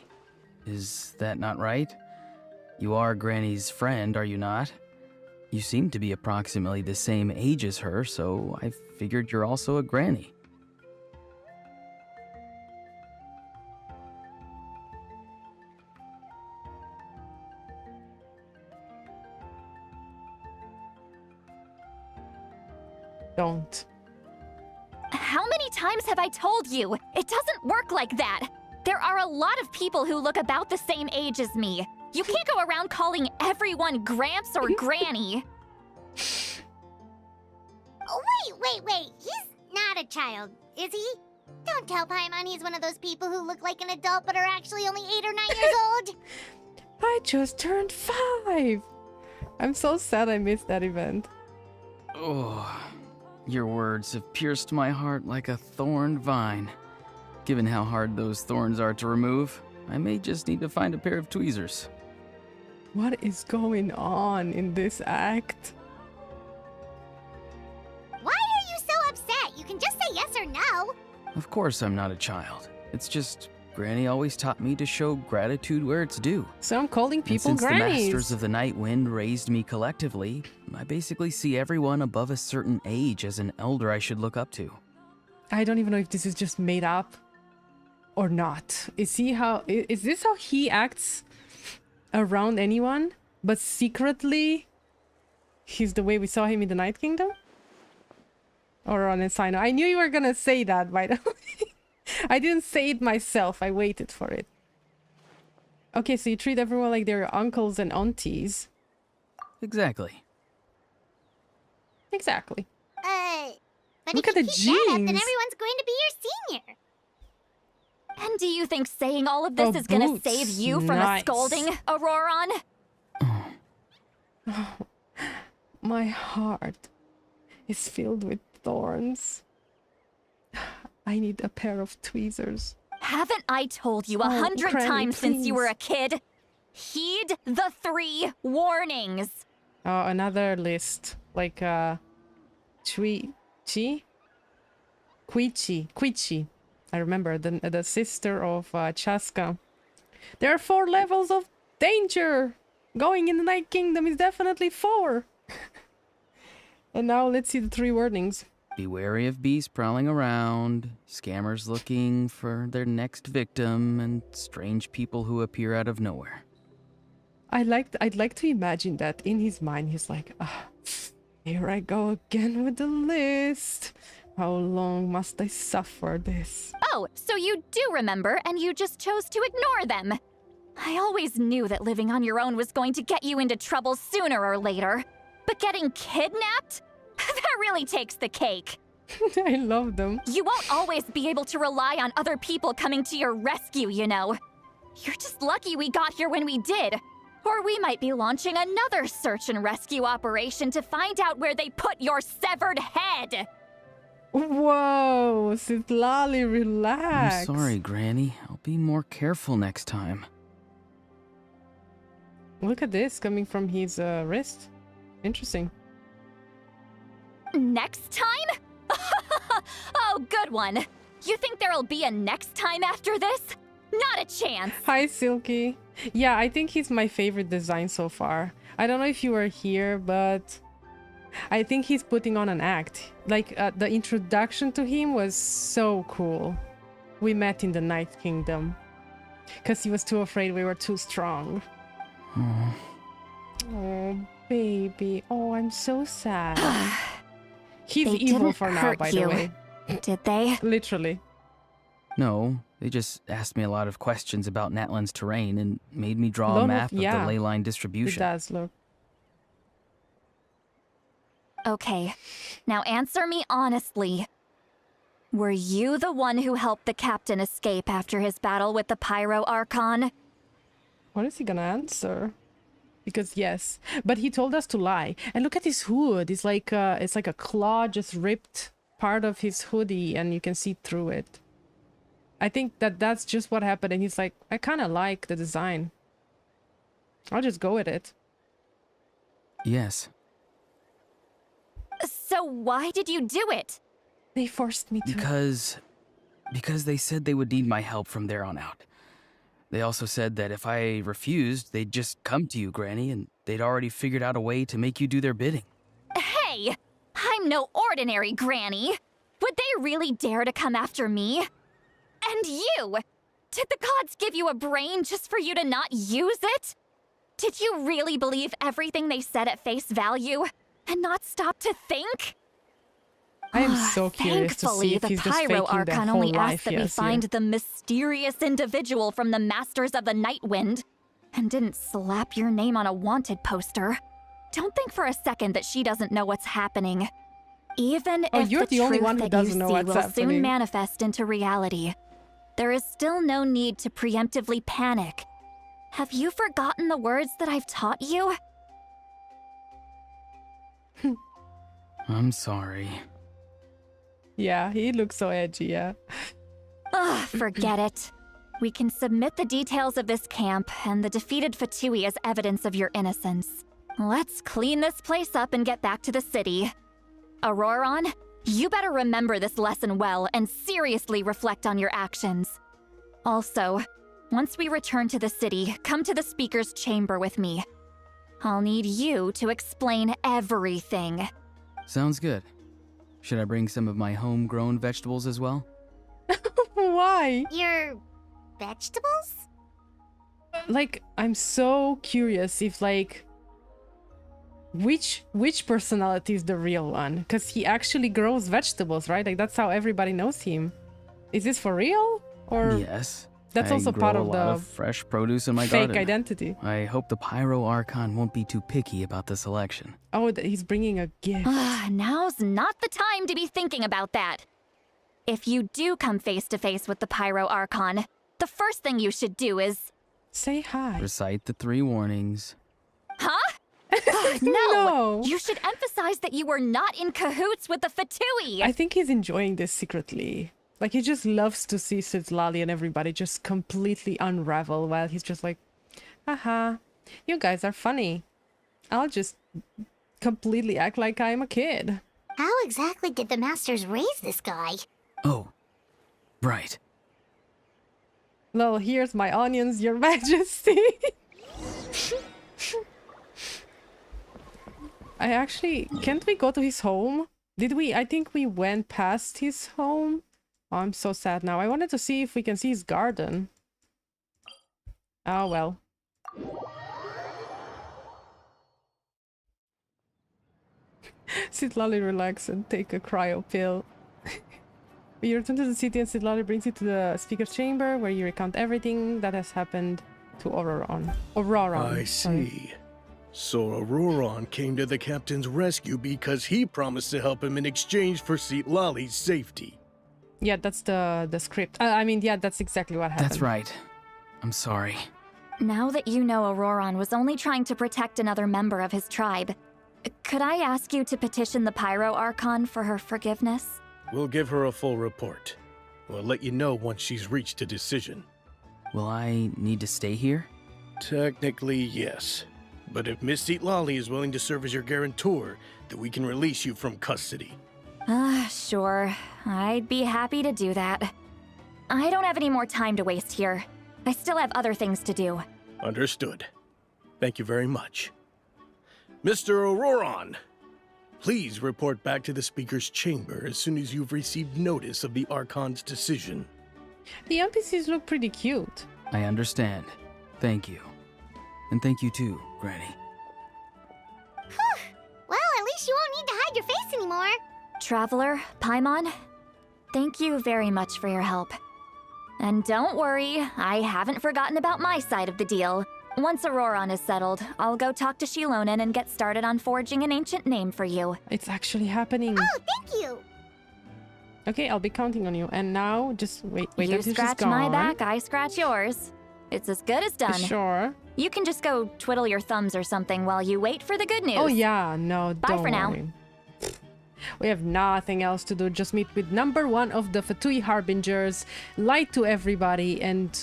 Is that not right? You are Granny's friend, are you not? You seem to be approximately the same age as her, so I figured you're also a Granny. Don't. How many times have I told you? It doesn't work like that. There are a lot of people who look about the same age as me. You can't go around calling everyone Gramps or Granny. Oh, wait. He's not a child, is he? Don't tell Paimon he's one of those people who look like an adult but are actually only 8 or 9 years old. I just turned 5. I'm so sad I missed that event. Oh, your words have pierced my heart like a thorned vine. Given how hard those thorns are to remove, I may just need to find a pair of tweezers. What is going on in this act? Why are you so upset? You can just say yes or no. Of course I'm not a child. It's just Granny always taught me to show gratitude where it's due. So I'm calling people and since grannies. the Masters of the Night Wind raised me collectively, I basically see everyone above a certain age as an elder I should look up to. I don't even know if this is just made up or not. Is this how he acts around anyone? But secretly, he's the way we saw him in the Night Kingdom? Or on Ensino. I knew you were gonna say that, by the way. I didn't say it myself. I waited for it. Okay, so you treat everyone like they're uncles and aunties. Exactly. Exactly. But Look if at you the keep that up, then jeans. everyone's going to be your senior. And do you think saying all of this Oh, is gonna boots. save you from Nice. a scolding, ORORON? My heart is filled with thorns. I need a pair of tweezers. Haven't I told you Oh, 100 Granny, times since you please. were a kid? Heed the 3 warnings. Oh, another list. Like, Quichi? I remember, the sister of Chaska. There are 4 levels of danger! Going in the Night Kingdom is definitely 4! And now let's see the 3 warnings. Be wary of beasts prowling around, scammers looking for their next victim, and strange people who appear out of nowhere. I'd like to imagine that in his mind he's like, here I go again with the list. How long must I suffer this? Oh, so you do remember, and you just chose to ignore them. I always knew that living on your own was going to get you into trouble sooner or later. But getting kidnapped? That really takes the cake. I love them. You won't always be able to rely on other people coming to your rescue, you know. You're just lucky we got here when we did. Or we might be launching another search and rescue operation to find out where they put your severed head. Whoa, Citlali, relax. I'm sorry, Granny. I'll be more careful next time. Look at this coming from his wrist. Interesting. Next time? Oh, good one. You think there'll be a next time after this? Not a chance. Hi, Silky. Yeah, I think he's my favorite design so far. I don't know if you were here, but I think he's putting on an act. Like, the introduction to him was so cool. We met in the Night Kingdom. Because he was too afraid we were too strong. Oh, baby. Oh, I'm so sad. He's They evil didn't for now, hurt by you, the way. did they? Literally. No, they just asked me a lot of questions about Natlan's terrain and made me draw a map of the ley line distribution. It does look. Okay, now answer me honestly. Were you the one who helped the captain escape after his battle with the Pyro Archon? What is he gonna answer? Because yes, but he told us to lie. And look at his hood. It's like a claw just ripped part of his hoodie, and you can see through it. I think that's just what happened, and he's like, I kind of like the design. I'll just go with it. Yes. So why did you do it? They forced me to. Because they said they would need my help from there on out. They also said that if I refused, they'd just come to you, Granny, and they'd already figured out a way to make you do their bidding. Hey! I'm no ordinary Granny! Would they really dare to come after me? And you! Did the gods give you a brain just for you to not use it? Did you really believe everything they said at face value and not stop to think? I am so curious to see if he's just faking Pyro the Archon whole only life asked that he we has find here. the mysterious individual from the Masters of the Night Wind, and didn't slap your name on a wanted poster. Don't think for a second that she doesn't know what's happening. Even if you're the only truth one who that doesn't you know see what's will happening. soon manifest into reality, there is still no need to preemptively panic. Have you forgotten the words that I've taught you? I'm sorry. Yeah, he looks so edgy, yeah. Ugh, forget it. We can submit the details of this camp and the defeated Fatui as evidence of your innocence. Let's clean this place up and get back to the city. Auroron, you better remember this lesson well and seriously reflect on your actions. Also, once we return to the city, come to the speaker's chamber with me. I'll need you to explain everything. Sounds good. Should I bring some of my homegrown vegetables as well? Why? Your vegetables? Like, I'm so curious if, like, which personality is the real one? Because he actually grows vegetables, right? Like, that's how everybody knows him. Is this for real? Or Yes. that's also grow part a of lot the of fresh produce in my fake garden. identity. I hope the Pyro Archon won't be too picky about the selection. Oh, he's bringing a gift. Now's not the time to be thinking about that. If you do come face to face with the Pyro Archon, the first thing you should do is... Say hi. Recite the 3 warnings. Huh? No! You should emphasize that you were not in cahoots with the Fatui! I think he's enjoying this secretly. Like, he just loves to see Citlali and everybody just completely unravel while he's just like, haha, you guys are funny. I'll just completely act like I'm a kid. How exactly did the Masters raise this guy? Oh, right. Lol, here's my onions, your majesty. I actually... Can't we go to his home? Did we? I think we went past his home. Oh, I'm so sad now. I wanted to see if we can see his garden. Oh, well. Citlali, relax and take a cryo pill. You return to the city and Citlali brings you to the speaker's chamber where you recount everything that has happened to Auroron. I Sorry. see. So ORORON came to the captain's rescue because he promised to help him in exchange for Citlali's safety. Yeah, that's the script. I mean, yeah, that's exactly what happened. That's right. I'm sorry. Now that you know ORORON was only trying to protect another member of his tribe, could I ask you to petition the Pyro Archon for her forgiveness? We'll give her a full report. We'll let you know once she's reached a decision. Will I need to stay here? Technically, yes. But if Miss Citlali is willing to serve as your guarantor, then we can release you from custody. Sure. I'd be happy to do that. I don't have any more time to waste here. I still have other things to do. Understood. Thank you very much. Mr. ORORON, please report back to the Speaker's chamber as soon as you've received notice of the Archon's decision. The NPCs look pretty cute. I understand. Thank you. And thank you too, Granny. Whew. Well, at least you won't need to hide your face anymore. Traveler, Paimon, thank you very much for your help. And don't worry, I haven't forgotten about my side of the deal. Once ORORON is settled, I'll go talk to Shilonen and get started on forging an ancient name for you. It's actually happening. Oh, thank you. Okay, I'll be counting on you. And now, just wait You until she's gone. scratch my back, I scratch yours. It's as good as done. Sure. You can just go twiddle your thumbs or something while you wait for the good news. Oh yeah, no, Bye don't for now. worry. We have nothing else to do. Just meet with number 1 of the Fatui Harbingers, lie to everybody, and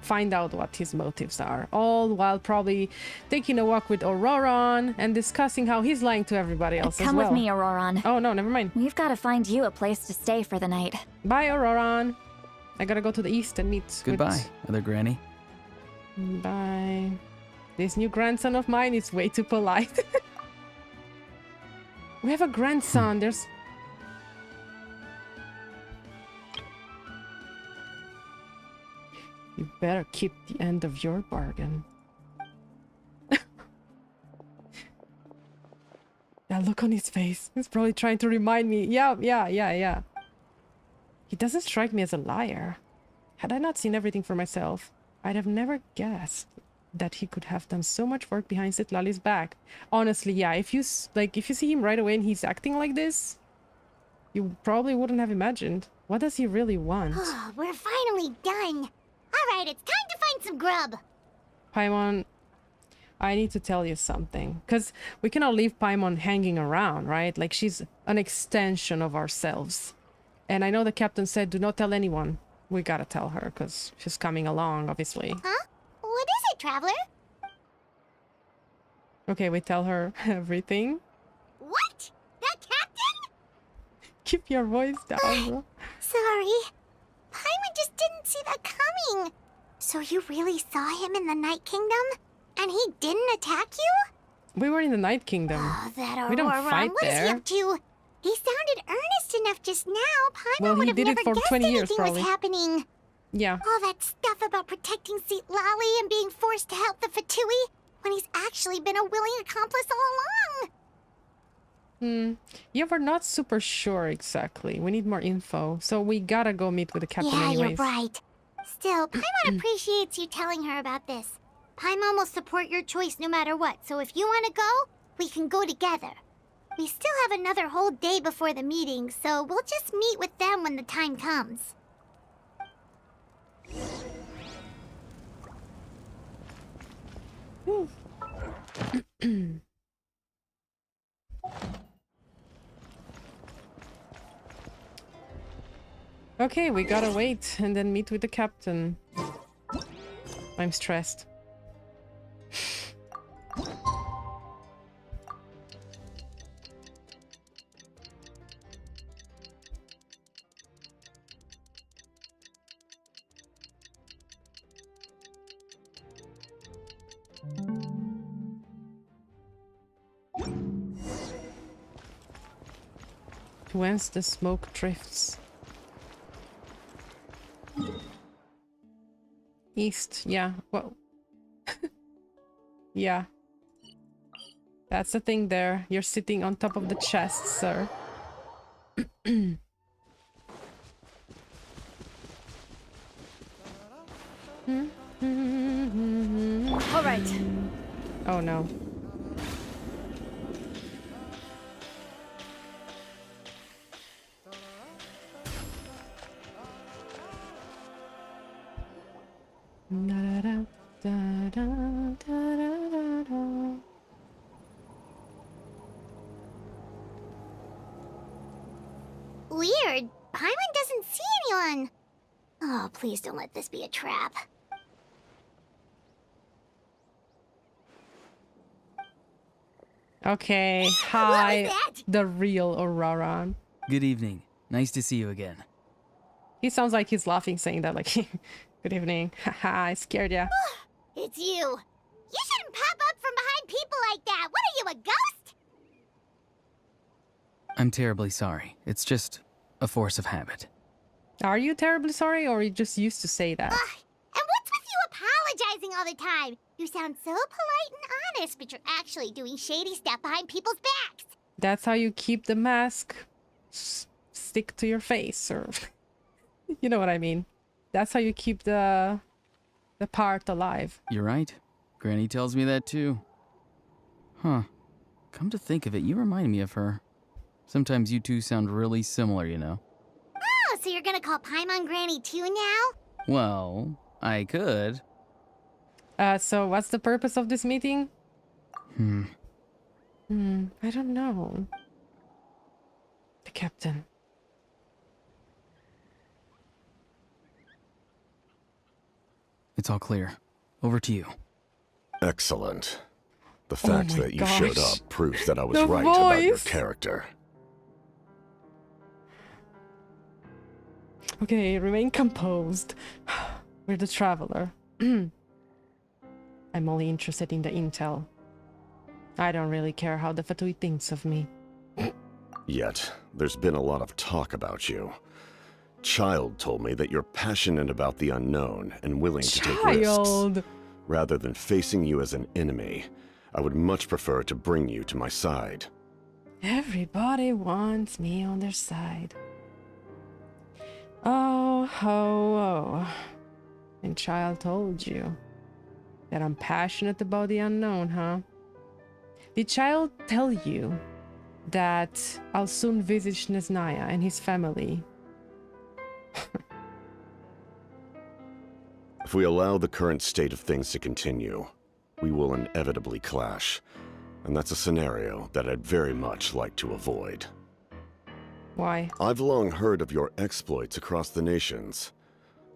find out what his motives are. All while probably taking a walk with ORORON and discussing how he's lying to everybody else as well. Come with me, ORORON. Oh no, never mind. We've got to find you a place to stay for the night. Bye, ORORON. I gotta go to the east and meet Goodbye, Other Granny. Bye. This new grandson of mine is way too polite. We have a grandson. There's... You better keep the end of your bargain. That look on his face. He's probably trying to remind me. Yeah. He doesn't strike me as a liar. Had I not seen everything for myself, I'd have never guessed that he could have done so much work behind Citlali's back. Honestly, yeah, if you see him right away and he's acting like this, you probably wouldn't have imagined. What does he really want? Oh, we're finally done. All right, it's time to find some grub. Paimon, I need to tell you something. Because we cannot leave Paimon hanging around, right? Like, she's an extension of ourselves. And I know the captain said, do not tell anyone. We gotta tell her, because she's coming along, obviously. Huh? What is it, Traveler? Okay, we tell her everything. What? The captain? Keep your voice down, bro. Sorry. Paimon just didn't see that coming. So you really saw him in the Night Kingdom? And he didn't attack you? We were in the Night Kingdom. Oh, that ORORON. We don't fight What is there. he up to? He sounded earnest enough just now. Paimon Well, he would have did it never for guessed 20 years, anything probably. was happening. Yeah. All that stuff about protecting Citlali and being forced to help the Fatui when he's actually been a willing accomplice all along. Yeah, we're not super sure exactly. We need more info. So we gotta go meet with the captain Yeah, anyways. you're right. Still, Paimon appreciates you telling her about this. Paimon will support your choice no matter what, so if you want to go, we can go together. We still have another whole day before the meeting, so we'll just meet with them when the time comes. Okay, we gotta wait and then meet with the captain. I'm stressed. Whence the smoke drifts. East, yeah, well... yeah. That's the thing there. You're sitting on top of the chest, sir. All right. Oh no. Weird. Paimon doesn't see anyone. Oh, please don't let this be a trap. Okay, hi, the real ORORON. Good evening. Nice to see you again. He sounds like he's laughing, saying that like, good evening. Haha, I scared ya. It's you. You shouldn't pop up from behind people like that. What are you, a ghost? I'm terribly sorry. It's just a force of habit. Are you terribly sorry, or you just used to say that? And what's with you apologizing all the time? You sound so polite and honest, but you're actually doing shady stuff behind people's backs. That's how you keep the mask stick to your face, or you know what I mean. That's how you keep the part alive. You're right. Granny tells me that too. Huh. Come to think of it, you remind me of her. Sometimes you two sound really similar, you know. Oh, so you're gonna call Paimon Granny too now? Well, I could. So what's the purpose of this meeting? I don't know. The captain. It's all clear. Over to you. Excellent. The fact that you showed up proves that I was The right about your voice. character. Okay, remain composed. We're the traveler. I'm only interested in the intel. I don't really care how the Fatui thinks of me. Yet, there's been a lot of talk about you. Child told me that you're passionate about the unknown and willing to take risks. Rather than facing you as an enemy, I would much prefer to bring you to my side. Everybody wants me on their side. Oh, ho, oh. And Child told you that I'm passionate about the unknown, huh? Did Child tell you that I'll soon visit Snezhnaya and his family? If we allow the current state of things to continue, we will inevitably clash. And that's a scenario that I'd very much like to avoid. Why? I've long heard of your exploits across the nations.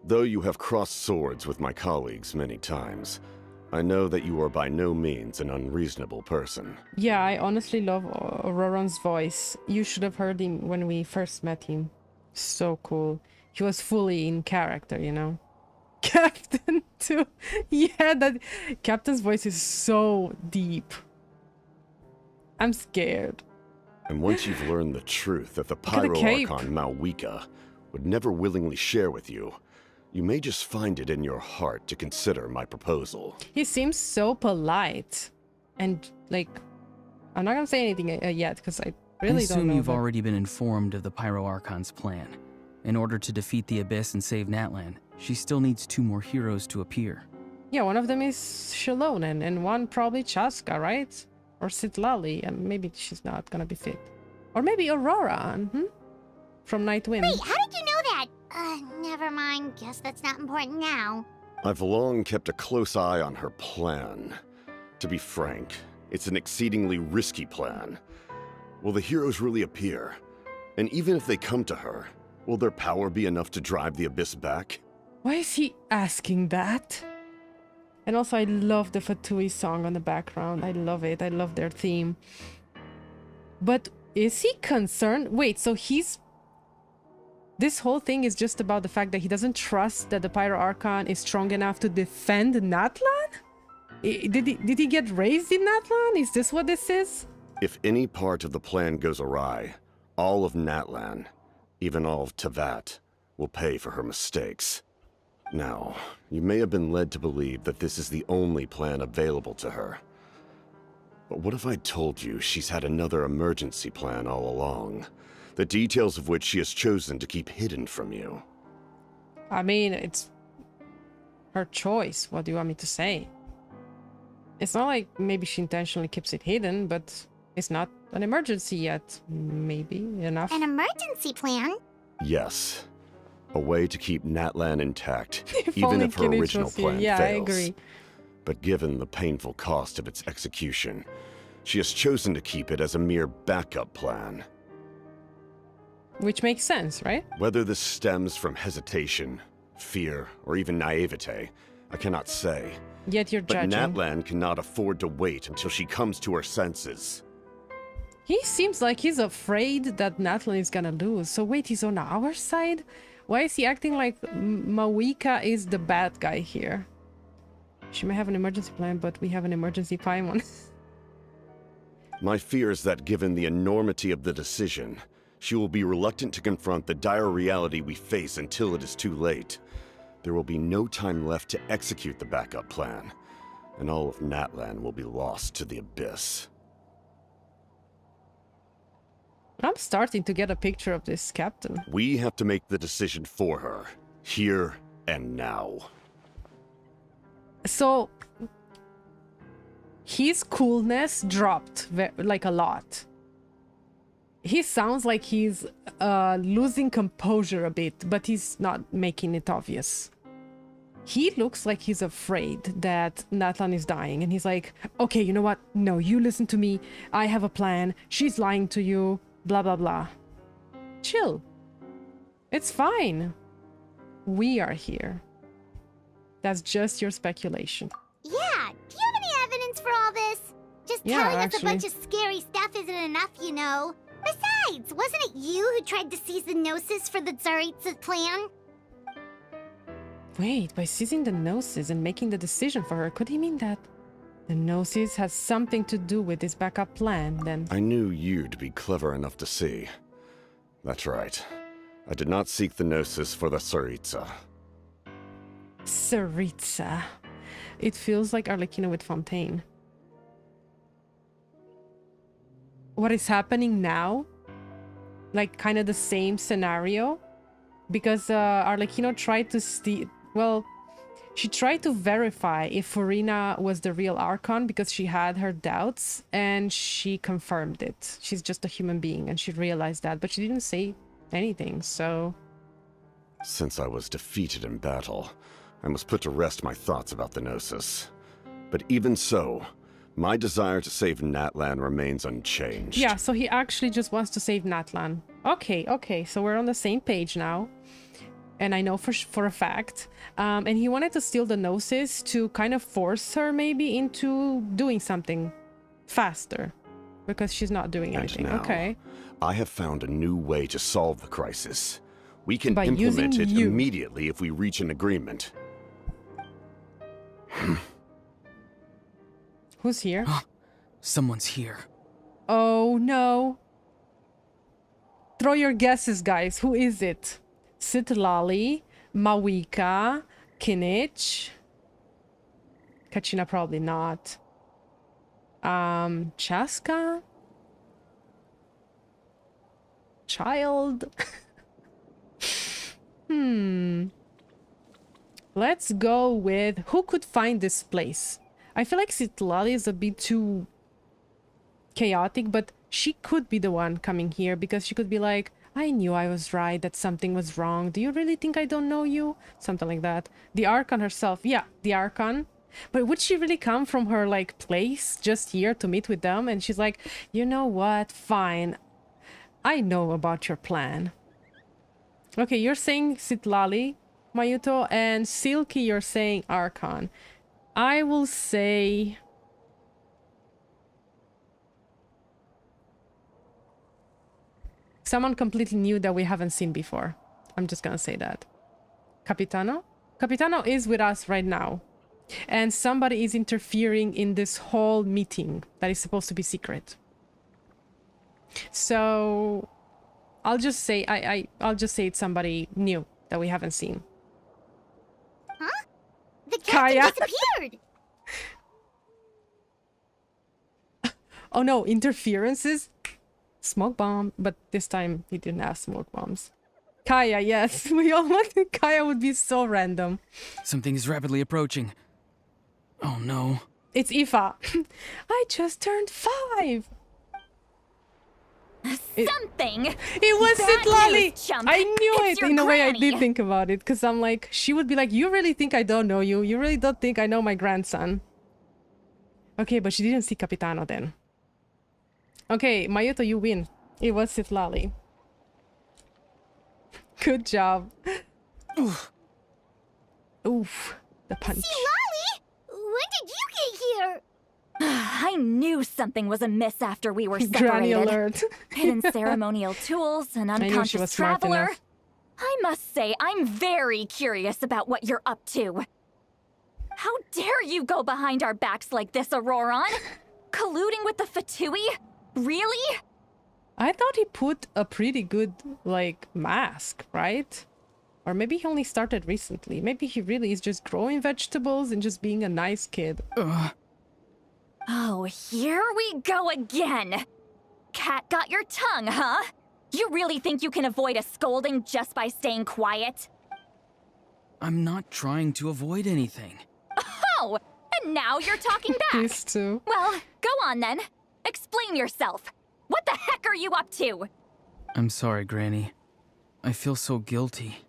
Though you have crossed swords with my colleagues many times, I know that you are by no means an unreasonable person. Yeah, I honestly love ORORON's voice. You should have heard him when we first met him. So cool. He was fully in character, you know? Captain too. Yeah, that Captain's voice is so deep. I'm scared. And once you've learned the truth that the Pyro Archon Malwika would never willingly share with you, you may just find it in your heart to consider my proposal. He seems so polite. And, like, I'm not gonna say anything yet, because I really don't know. I assume you've already been informed of the Pyro Archon's plan. In order to defeat the Abyss and save Natlan, she still needs 2 more heroes to appear. Yeah, one of them is Shalonen, and one probably Chaska, right? Or Citlali, and maybe she's not gonna be fit. Or maybe ORORON, from Nightwind. Wait, how did you know that? Never mind. Guess that's not important now. I've long kept a close eye on her plan. To be frank, it's an exceedingly risky plan. Will the heroes really appear? And even if they come to her, will their power be enough to drive the Abyss back? Why is he asking that? And also, I love the Fatui song on the background. I love it. I love their theme. But is he concerned? Wait, so he's... This whole thing is just about the fact that he doesn't trust that the Pyro Archon is strong enough to defend Natlan? Did he get raised in Natlan? Is this what this is? If any part of the plan goes awry, all of Natlan, even all of Teyvat, will pay for her mistakes. Now, you may have been led to believe that this is the only plan available to her. But what if I told you she's had another emergency plan all along, the details of which she has chosen to keep hidden from you? I mean, it's her choice. What do you want me to say? It's not like maybe she intentionally keeps it hidden, but it's not an emergency yet. Maybe enough. An emergency plan? Yes. A way to keep Natlan intact, If even only if her Kinich original was here. plan Yeah, fails. I agree. But given the painful cost of its execution, she has chosen to keep it as a mere backup plan. Which makes sense, right? Whether this stems from hesitation, fear, or even naivete, I cannot say. Yet you're But judging. Natlan cannot afford to wait until she comes to her senses. He seems like he's afraid that Natlan is gonna lose. So wait, he's on our side? Why is he acting like Mawika is the bad guy here? She may have an emergency plan, but we have an emergency Paimon. My fear is that given the enormity of the decision, she will be reluctant to confront the dire reality we face until it is too late. There will be no time left to execute the backup plan, and all of Natlan will be lost to the abyss. I'm starting to get a picture of this captain. We have to make the decision for her, here and now. So, his coolness dropped like a lot. He sounds like he's losing composure a bit, but he's not making it obvious. He looks like he's afraid that Natlan is dying, and he's like, okay, you know what? No, you listen to me. I have a plan. She's lying to you. Blah, blah, blah. Chill. It's fine. We are here. That's just your speculation. Yeah, do you have any evidence for all this? Just telling us a bunch of scary stuff isn't enough, you know. Besides, wasn't it you who tried to seize the Gnosis for the Tsaritsa's plan? Wait, by seizing the Gnosis and making the decision for her, could he mean that the Gnosis has something to do with this backup plan, then? I knew you'd be clever enough to see. That's right. I did not seek the Gnosis for the Tsaritsa. Tsaritsa. It feels like Arlecchino with Fontaine. What is happening now? Like, kind of the same scenario? Because Arlecchino tried to she tried to verify if Furina was the real Archon because she had her doubts, and she confirmed it. She's just a human being, and she realized that, but she didn't say anything, so... Since I was defeated in battle, I must put to rest my thoughts about the Gnosis. But even so, my desire to save Natlan remains unchanged. Yeah, so he actually just wants to save Natlan. Okay, so we're on the same page now. And I know for a fact. And he wanted to steal the Gnosis to kind of force her maybe into doing something faster. Because she's not doing anything. And now, okay. I have found a new way to solve the crisis. We can By implement using it you. immediately if we reach an agreement. Who's here? Someone's here. Oh no. Throw your guesses, guys. Who is it? Citlali, Mawika, Kinich. Kachina probably not. Chaska? Child? Let's go with who could find this place. I feel like Citlali is a bit too chaotic, but she could be the one coming here because she could be like, I knew I was right, that something was wrong. Do you really think I don't know you? Something like that. The Archon herself. Yeah, the Archon. But would she really come from her, like, place just here to meet with them? And she's like, you know what? Fine. I know about your plan. Okay, you're saying Citlali, Mayuto, and Silky, you're saying Archon. I will say... someone completely new that we haven't seen before. I'm just gonna say that. Capitano? Capitano is with us right now. And somebody is interfering in this whole meeting that is supposed to be secret. So... I'll just say... I'll just say it's somebody new that we haven't seen. Huh? The captain Kaya. disappeared! Oh no, interferences? Smoke bomb, but this time he didn't have smoke bombs. Kaya, yes. We all wanted Kaya would be so random. Something is rapidly approaching. Oh no. It's Aoife. I just turned 5! Something. It was Bad Citlali. news, chump. I knew It's it. your In a way, I granny. did think about it because I'm like, she would be like, "You really think I don't know you? You really don't think I know my grandson?" Okay, but she didn't see Capitano then. Okay, Mayuto, you win. It was Citlali. Good job. Oof. The punch. Citlali? When did you get here? I knew something was amiss after we were separated. Granny alert. Hidden ceremonial tools, an I knew she unconscious was smart traveler. enough. I must say, I'm very curious about what you're up to. How dare you go behind our backs like this, Auroron? Colluding with the Fatui? Really? I thought he put a pretty good, like, mask, right? Or maybe he only started recently. Maybe he really is just growing vegetables and just being a nice kid. Oh, here we go again. Cat got your tongue, huh? You really think you can avoid a scolding just by staying quiet? I'm not trying to avoid anything. Oh, and now you're talking back. These two. Well, go on then. Explain yourself. What the heck are you up to? I'm sorry, Granny. I feel so guilty.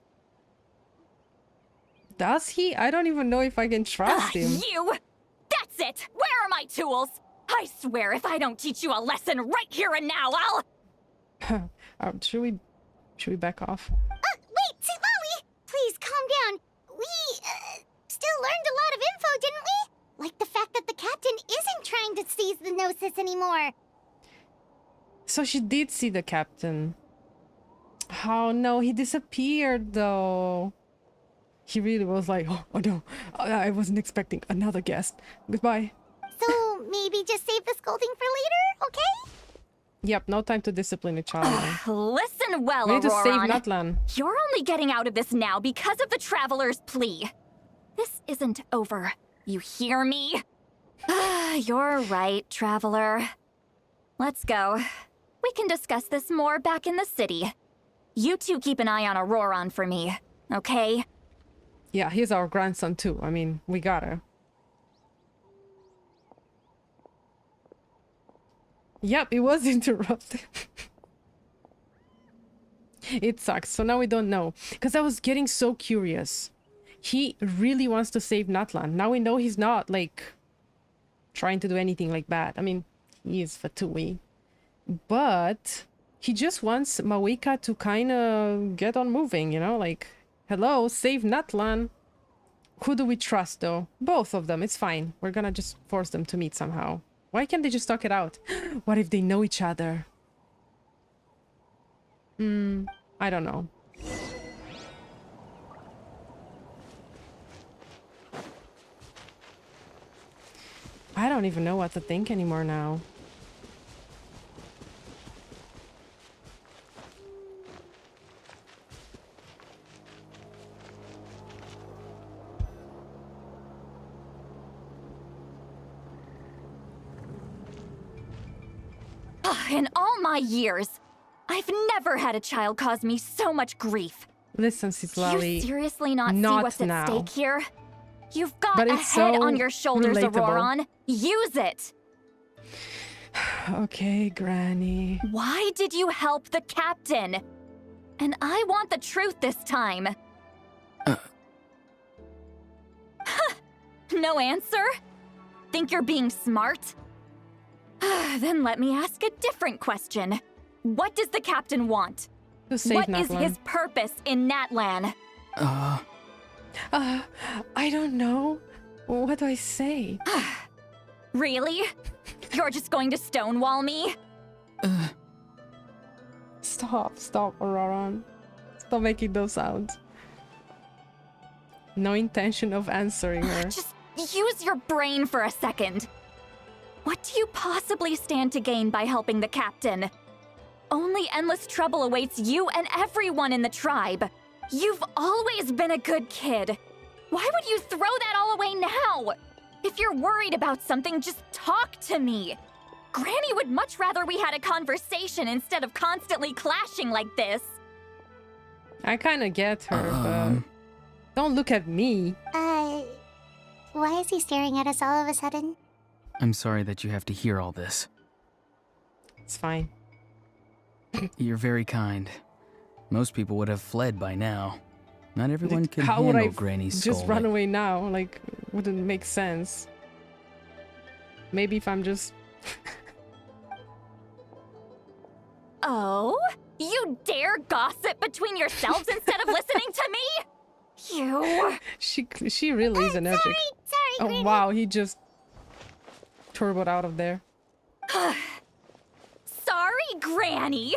Does he? I don't even know if I can trust him. You! That's it! Where are my tools? I swear if I don't teach you a lesson right here and now, I'll... Should we back off? Wait, Citlali! Please calm down. We, still learned a lot of info, didn't we? Like the fact that the captain isn't trying to seize the Gnosis anymore. So she did see the captain. Oh no, he disappeared though. He really was like, oh no, I wasn't expecting another guest. Goodbye. So maybe just save the scolding for later, okay? Yep, no time to discipline each other. Listen well, We need to save Auroron. Natlan. You're only getting out of this now because of the Traveler's plea. This isn't over. You hear me? You're right, Traveler. Let's go. We can discuss this more back in the city. You two keep an eye on Auroron for me, okay? Yeah, he's our grandson too. I mean, we gotta. Yep, it was interrupted. It sucks. So now we don't know. Because I was getting so curious. He really wants to save Natlan. Now we know he's not, like, trying to do anything like bad. I mean, he is Fatui. But he just wants Mawika to kind of get on moving, you know? Like, hello, save Natlan. Who do we trust, though? Both of them. It's fine. We're gonna just force them to meet somehow. Why can't they just talk it out? What if they know each other? I don't know. I don't even know what to think anymore now. In all my years, I've never had a child cause me so much grief. Listen, Citlali. You seriously not see not what's now. at stake here? You've got But a it's head so on your shoulders, relatable. Auroron. Use it! Okay, Granny. Why did you help the captain? And I want the truth this time. No answer? Think you're being smart? Then let me ask a different question. What does the captain want? To save What is Natlan. his purpose in Natlan? I don't know. What do I say? Really? You're just going to stonewall me? Stop, Auroron. Stop making those sounds. No intention of answering her. Just use your brain for a second. What do you possibly stand to gain by helping the captain? Only endless trouble awaits you and everyone in the tribe. You've always been a good kid. Why would you throw that all away now? If you're worried about something, just talk to me. Granny would much rather we had a conversation instead of constantly clashing like this. I kind of get her, but don't look at me. Why is he staring at us all of a sudden? I'm sorry that you have to hear all this. It's fine. You're very kind. Most people would have fled by now. Not everyone can How handle would I Granny's just scolding. run away now? Like, wouldn't make sense. Maybe if I'm just... Oh? You dare gossip between yourselves instead of listening to me? You... She really is allergic. Sorry, Oh Granny. wow, he just turboed out of there. Sorry, Granny.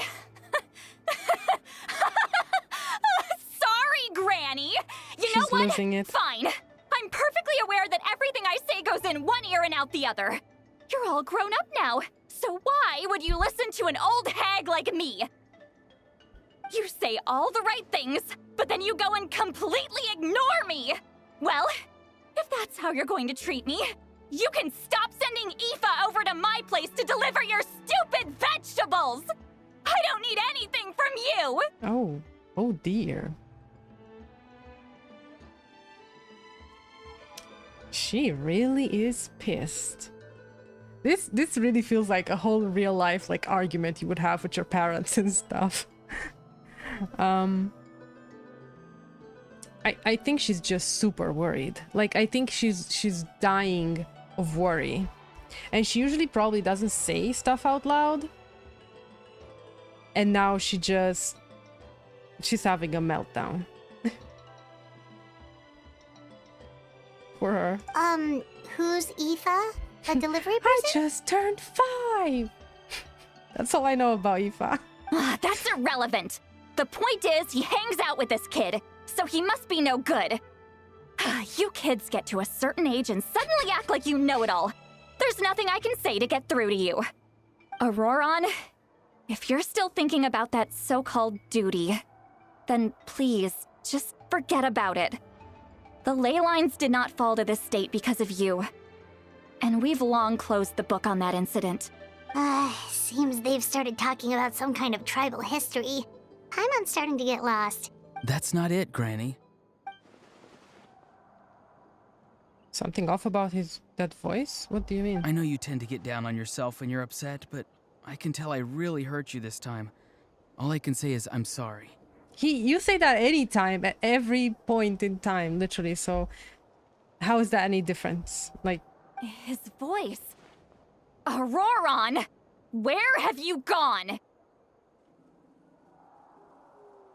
Sorry, Granny. You know She's what? losing it. Fine. I'm perfectly aware that everything I say goes in one ear and out the other. You're all grown up now, so why would you listen to an old hag like me? You say all the right things, but then you go and completely ignore me. Well, if that's how you're going to treat me, you can stop sending Aoife over to my place to deliver your stupid vegetables! I don't need anything from you! Oh dear. She really is pissed. This really feels like a whole real life like argument you would have with your parents and stuff. I think she's just super worried. Like, I think she's dying of worry. And she usually probably doesn't say stuff out loud. And now she's having a meltdown. For her. Who's Aoife? A delivery person? I just turned 5! That's all I know about Aoife. That's irrelevant. The point is, he hangs out with this kid, so he must be no good. You kids get to a certain age and suddenly act like you know it all. There's nothing I can say to get through to you. ORORON, if you're still thinking about that so-called duty, then please, just forget about it. The ley lines did not fall to this state because of you. And we've long closed the book on that incident. Seems they've started talking about some kind of tribal history. I'm starting to get lost. That's not it, Granny. Something off about that voice? What do you mean? I know you tend to get down on yourself when you're upset, but I can tell I really hurt you this time. All I can say is I'm sorry. You say that anytime, at every point in time, literally, so how is that any difference? Like, His voice. ORORON! Where have you gone?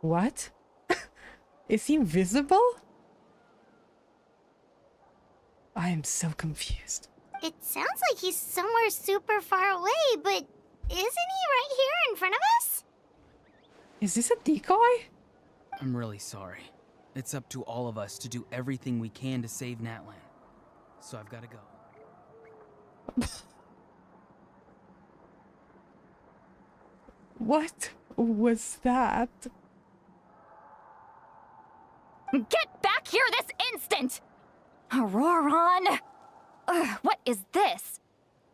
what? Is he invisible? I am so confused. It sounds like he's somewhere super far away, but isn't he right here in front of us? Is this a decoy? I'm really sorry. It's up to all of us to do everything we can to save Natlan. So I've got to go. What was that? Get back here this instant! ORORON! What is this?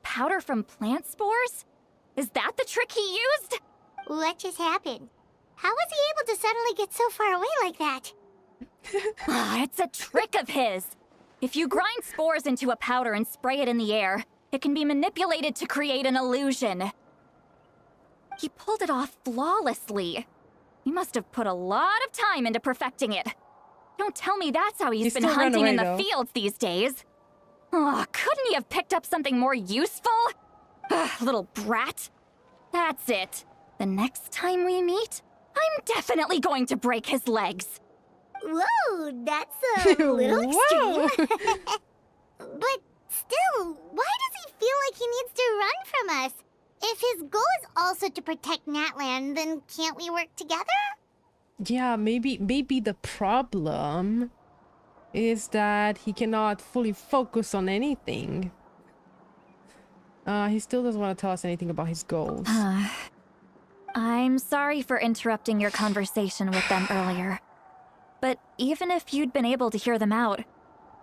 Powder from plant spores? Is that the trick he used? What just happened? How was he able to suddenly get so far away like that? It's a trick of his. If you grind spores into a powder and spray it in the air, it can be manipulated to create an illusion. He pulled it off flawlessly. He must have put a lot of time into perfecting it. Don't tell me that's how he's been still ran hunting away, in the though. fields these days. Oh, couldn't he have picked up something more useful? Little brat. That's it. The next time we meet, I'm definitely going to break his legs. Whoa, that's a little Whoa. extreme. But still, why does he feel like he needs to run from us? If his goal is also to protect Natlan, then can't we work together? Yeah, maybe the problem is that he cannot fully focus on anything. He still doesn't want to tell us anything about his goals. I'm sorry for interrupting your conversation with them earlier. But even if you'd been able to hear them out,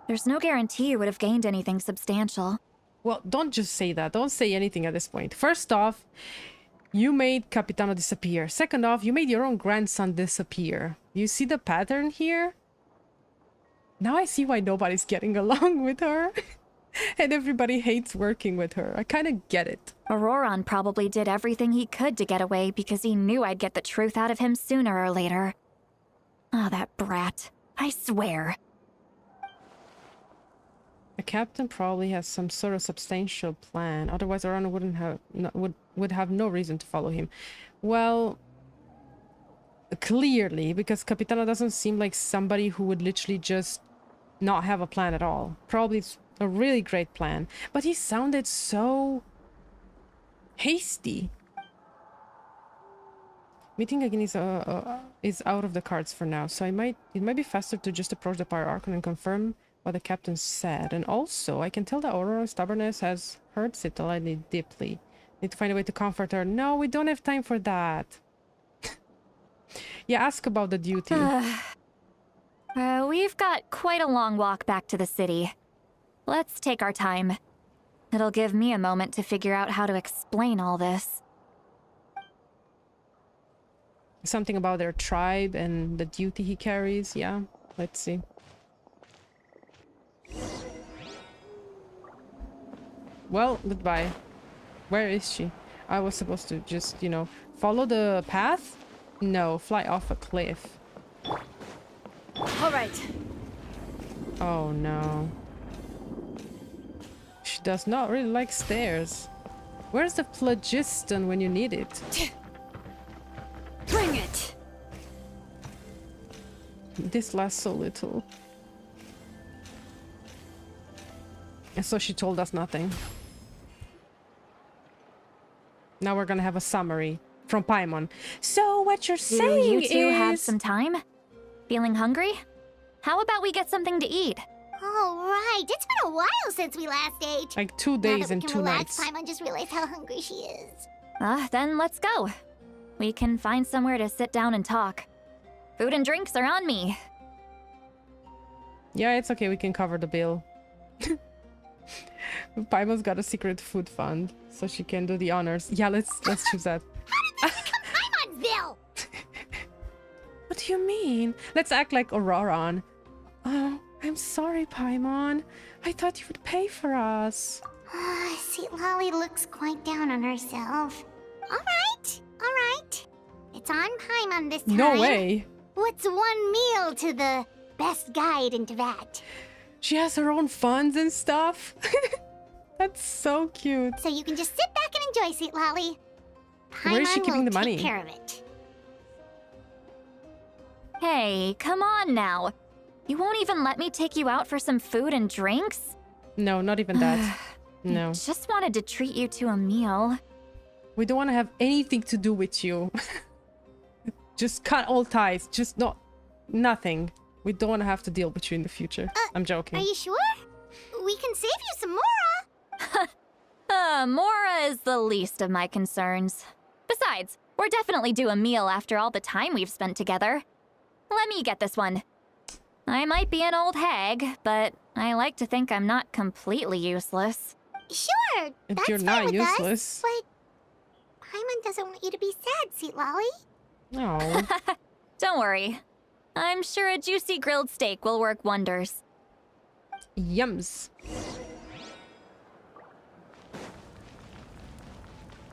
there's no guarantee you would have gained anything substantial. Well, don't just say that. Don't say anything at this point. First off, you made Capitano disappear. Second off, you made your own grandson disappear. You see the pattern here? Now I see why nobody's getting along with her. And everybody hates working with her. I kind of get it. ORORON probably did everything he could to get away because he knew I'd get the truth out of him sooner or later. Oh, that brat. I swear. The captain probably has some sort of substantial plan. Otherwise, ORORON would have no reason to follow him. Well, clearly, because Capitano doesn't seem like somebody who would literally just not have a plan at all. Probably it's a really great plan, but he sounded so hasty. Meeting again is out of the cards for now, so it might be faster to just approach the Pyro Archon and confirm what the captain said. And also, I can tell that ORORON's stubbornness has hurt Citlali deeply. Need to find a way to comfort her. No, we don't have time for that. Yeah, ask about the duty. We've got quite a long walk back to the city. Let's take our time. It'll give me a moment to figure out how to explain all this. Something about their tribe and the duty he carries. Yeah, let's see. Well, goodbye. Where is she? I was supposed to just, you know, follow the path? No, fly off a cliff. All right. Oh no. She does not really like stairs. Where's the phlogiston when you need it? Bring it. This lasts so little. And so she told us nothing. Now we're gonna have a summary from Paimon. So what you're saying you two is... have some time? Feeling hungry? How about we get something to eat? All right, it's been a while since we last ate. Like 2 days and 2 nights. Paimon just realized how hungry she is. Then let's go. We can find somewhere to sit down and talk. Food and drinks are on me. Yeah, it's okay. We can cover the bill. Paimon's got a secret food fund, so she can do the honors. Yeah, let's choose that. How did that become Paimon's bill? What do you mean? Let's act like ORORON. Oh, I'm sorry, Paimon. I thought you would pay for us. Citlali looks quite down on herself. All right. It's on Paimon this time. No way. What's one meal to the best guide into that? She has her own funds and stuff. That's so cute. So you can just sit back and enjoy, Citlali. Where is she keeping the money? Take care of it. Hey, come on now. You won't even let me take you out for some food and drinks? No, not even that. No. I just wanted to treat you to a meal. We don't want to have anything to do with you. Just cut all ties. Just nothing. We don't want to have to deal with you in the future. I'm joking. Are you sure? We can save you some Mora. Mora is the least of my concerns. Besides, we're definitely due a meal after all the time we've spent together. Let me get this one. I might be an old hag, but I like to think I'm not completely useless. Sure, that's You're fine not with useless. us, but Paimon doesn't want you to be sad, Citlali. No. Don't worry. I'm sure a juicy grilled steak will work wonders. Yums.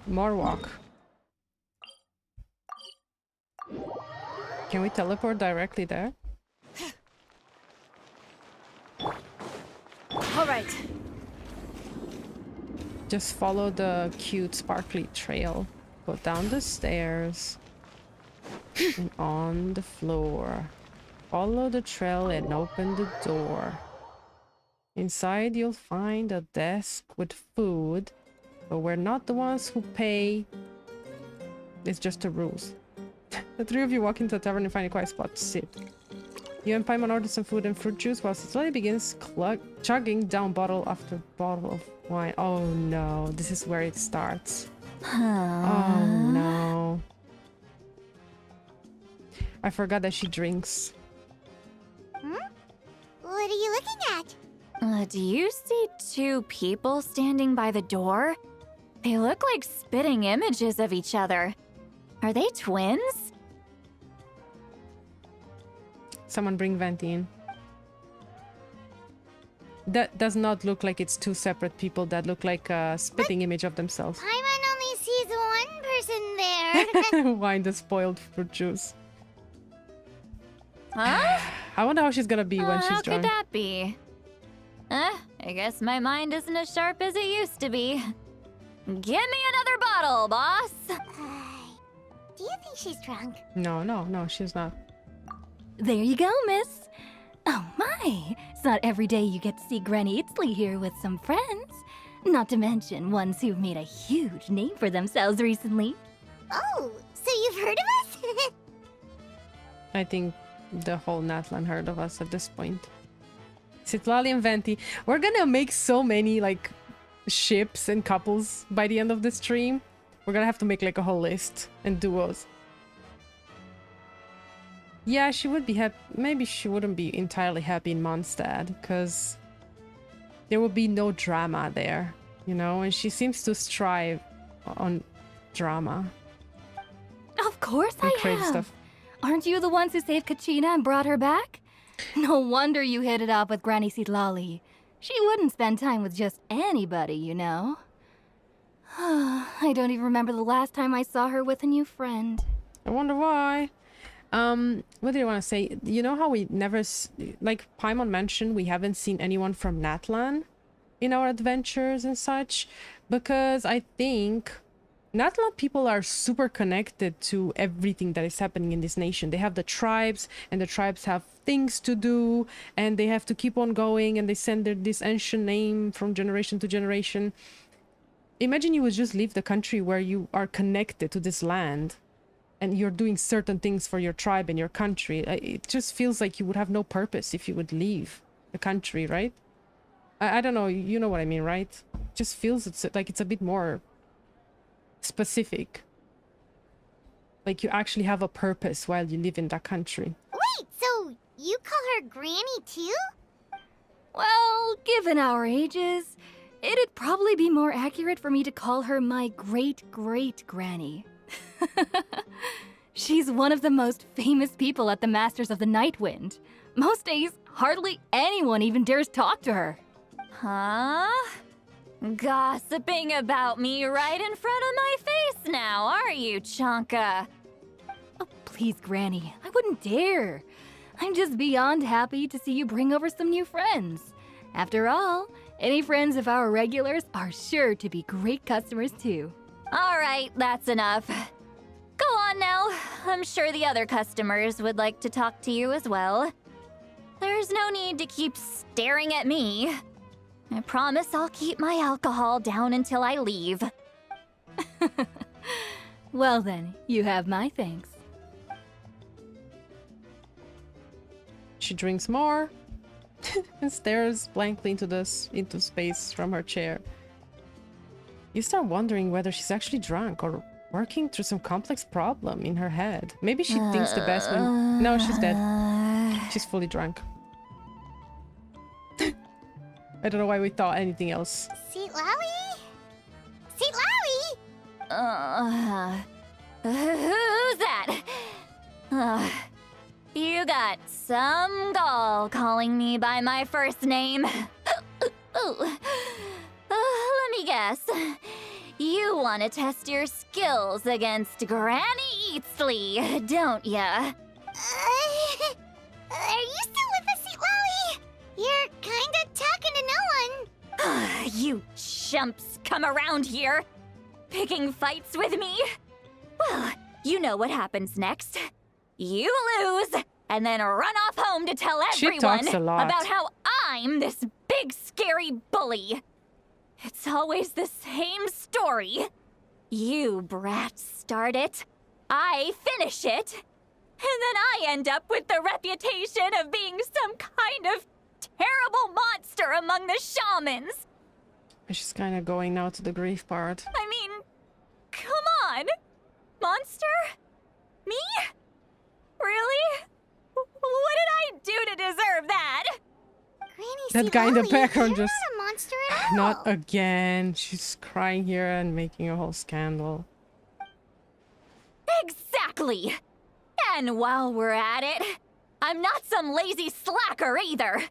More walk. Can we teleport directly there? All right. Just follow the cute sparkly trail. Go down the stairs. And on the floor. Follow the trail and open the door. Inside you'll find a desk with food. But we're not the ones who pay. It's just the rules. The three of you walk into the tavern and find a quiet spot to sit. You and Paimon order some food and fruit juice while Citlali begins chugging down bottle after bottle of wine. Oh no, this is where it starts. Oh no. I forgot that she drinks. What are you looking at? Do you see two people standing by the door? They look like spitting images of each other. Are they twins? Someone bring Venti in. that does not look like it's two separate people that look like a spitting image of themselves. Paimon only sees one person there. Wine the spoiled fruit juice. Huh? I wonder how she's gonna be when she's How drunk. could that be? I guess my mind isn't as sharp as it used to be. Give me another bottle, boss! Do you think she's drunk? No, she's not. There you go, miss. Oh my, it's not every day you get to see Granny Itzley here with some friends. Not to mention ones who've made a huge name for themselves recently. Oh, so you've heard of us? I think the whole Natlan heard of us at this point. Citlali and Venti. We're gonna make so many, like, ships and couples by the end of the stream. We're gonna have to make, like, a whole list and duos. Yeah, she would be happy. Maybe she wouldn't be entirely happy in Mondstadt, because there would be no drama there, you know? And she seems to strive on drama. Of course And I crave have. stuff. Aren't you the ones who saved Kachina and brought her back? No wonder you hit it off with Granny Citlali. She wouldn't spend time with just anybody, you know. I don't even remember the last time I saw her with a new friend. I wonder why. What do you want to say? You know how we never, like Paimon mentioned, we haven't seen anyone from Natlan in our adventures and such, because I think Natlan people are super connected to everything that is happening in this nation. They have the tribes, and the tribes have things to do, and they have to keep on going, and they send this ancient name from generation to generation. Imagine you would just leave the country where you are connected to this land, and you're doing certain things for your tribe and your country. It just feels like you would have no purpose if you would leave the country, right? I don't know, you know what I mean, right? Just feels like it's a bit more specific. Like you actually have a purpose while you live in that country. Wait, so you call her Granny too? Well, given our ages, it'd probably be more accurate for me to call her my great-great-granny. She's one of the most famous people at the Masters of the Nightwind. Most days, hardly anyone even dares talk to her. Huh? Gossiping about me right in front of my face now, are you, Chonka? Oh, please, Granny, I wouldn't dare. I'm just beyond happy to see you bring over some new friends. After all, any friends of our regulars are sure to be great customers too. All right, that's enough. Go on now. I'm sure the other customers would like to talk to you as well. There's no need to keep staring at me. I promise I'll keep my alcohol down until I leave. Well then, you have my thanks. She drinks more and stares blankly into space from her chair. You start wondering whether she's actually drunk or working through some complex problem in her head. Maybe she thinks the best when... No, she's dead. She's fully drunk. I don't know why we thought anything else. Citlali? Citlali? Who's that? You got some gall calling me by my first name. Let me guess. You want to test your skills against Granny Itzley, don't ya? Are you still with us, Citlali? You're kinda talking to no one. You chumps come around here, picking fights with me? Well, you know what happens next. You lose, and then run off home to tell everyone about how I'm this big scary bully. It's always the same story. You brats start it, I finish it, and then I end up with the reputation of being some kind of terrible monster among the shamans. She's kind of going now to the grief part. I mean, come on. Monster? Me? Really? What did I do to deserve that? Granny That guy in the Citlali, background you're just... not a monster at all. Not again. She's crying here and making a whole scandal. Exactly. And while we're at it, I'm not some lazy slacker either.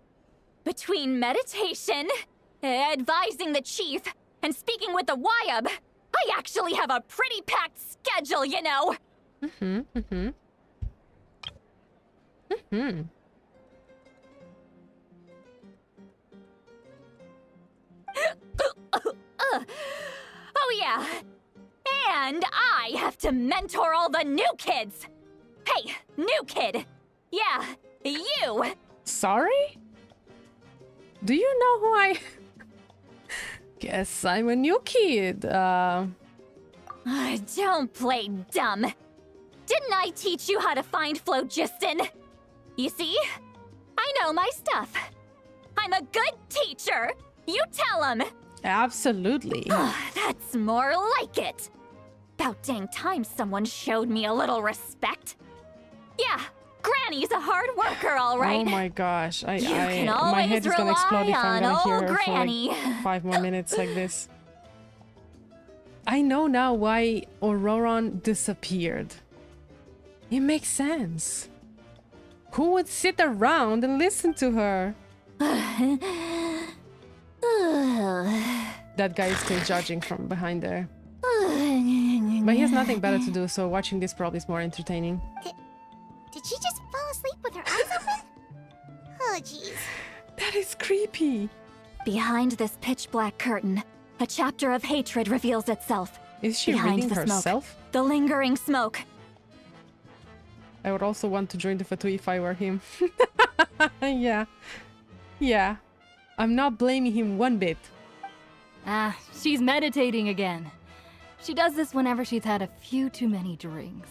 Between meditation, advising the chief, and speaking with the Wyab, I actually have a pretty packed schedule, you know. Oh yeah. And I have to mentor all the new kids. Hey, new kid. Yeah, you. Sorry? Do you know who I... Guess I'm a new kid. Don't play dumb. Didn't I teach you how to find phlogiston? You see? I know my stuff. I'm a good teacher. You tell him. Absolutely. That's more like it. About dang time someone showed me a little respect. Yeah, Granny's a hard worker, all right. Oh my gosh. You can always my head is gonna explode if I'm gonna hear her Granny. for like 5 more minutes like this. I know now why ORORON disappeared. It makes sense. Who would sit around and listen to her? That guy is still judging from behind there. But he has nothing better to do, so watching this probably is more entertaining. Did she just fall asleep with her eyes open? Oh, jeez. That is creepy. Behind this pitch black curtain, a chapter of hatred reveals itself. Is she Behind reading the herself? Smoke, the lingering smoke. I would also want to join the Fatui if I were him. Yeah. Yeah. I'm not blaming him one bit. She's meditating again. She does this whenever she's had a few too many drinks.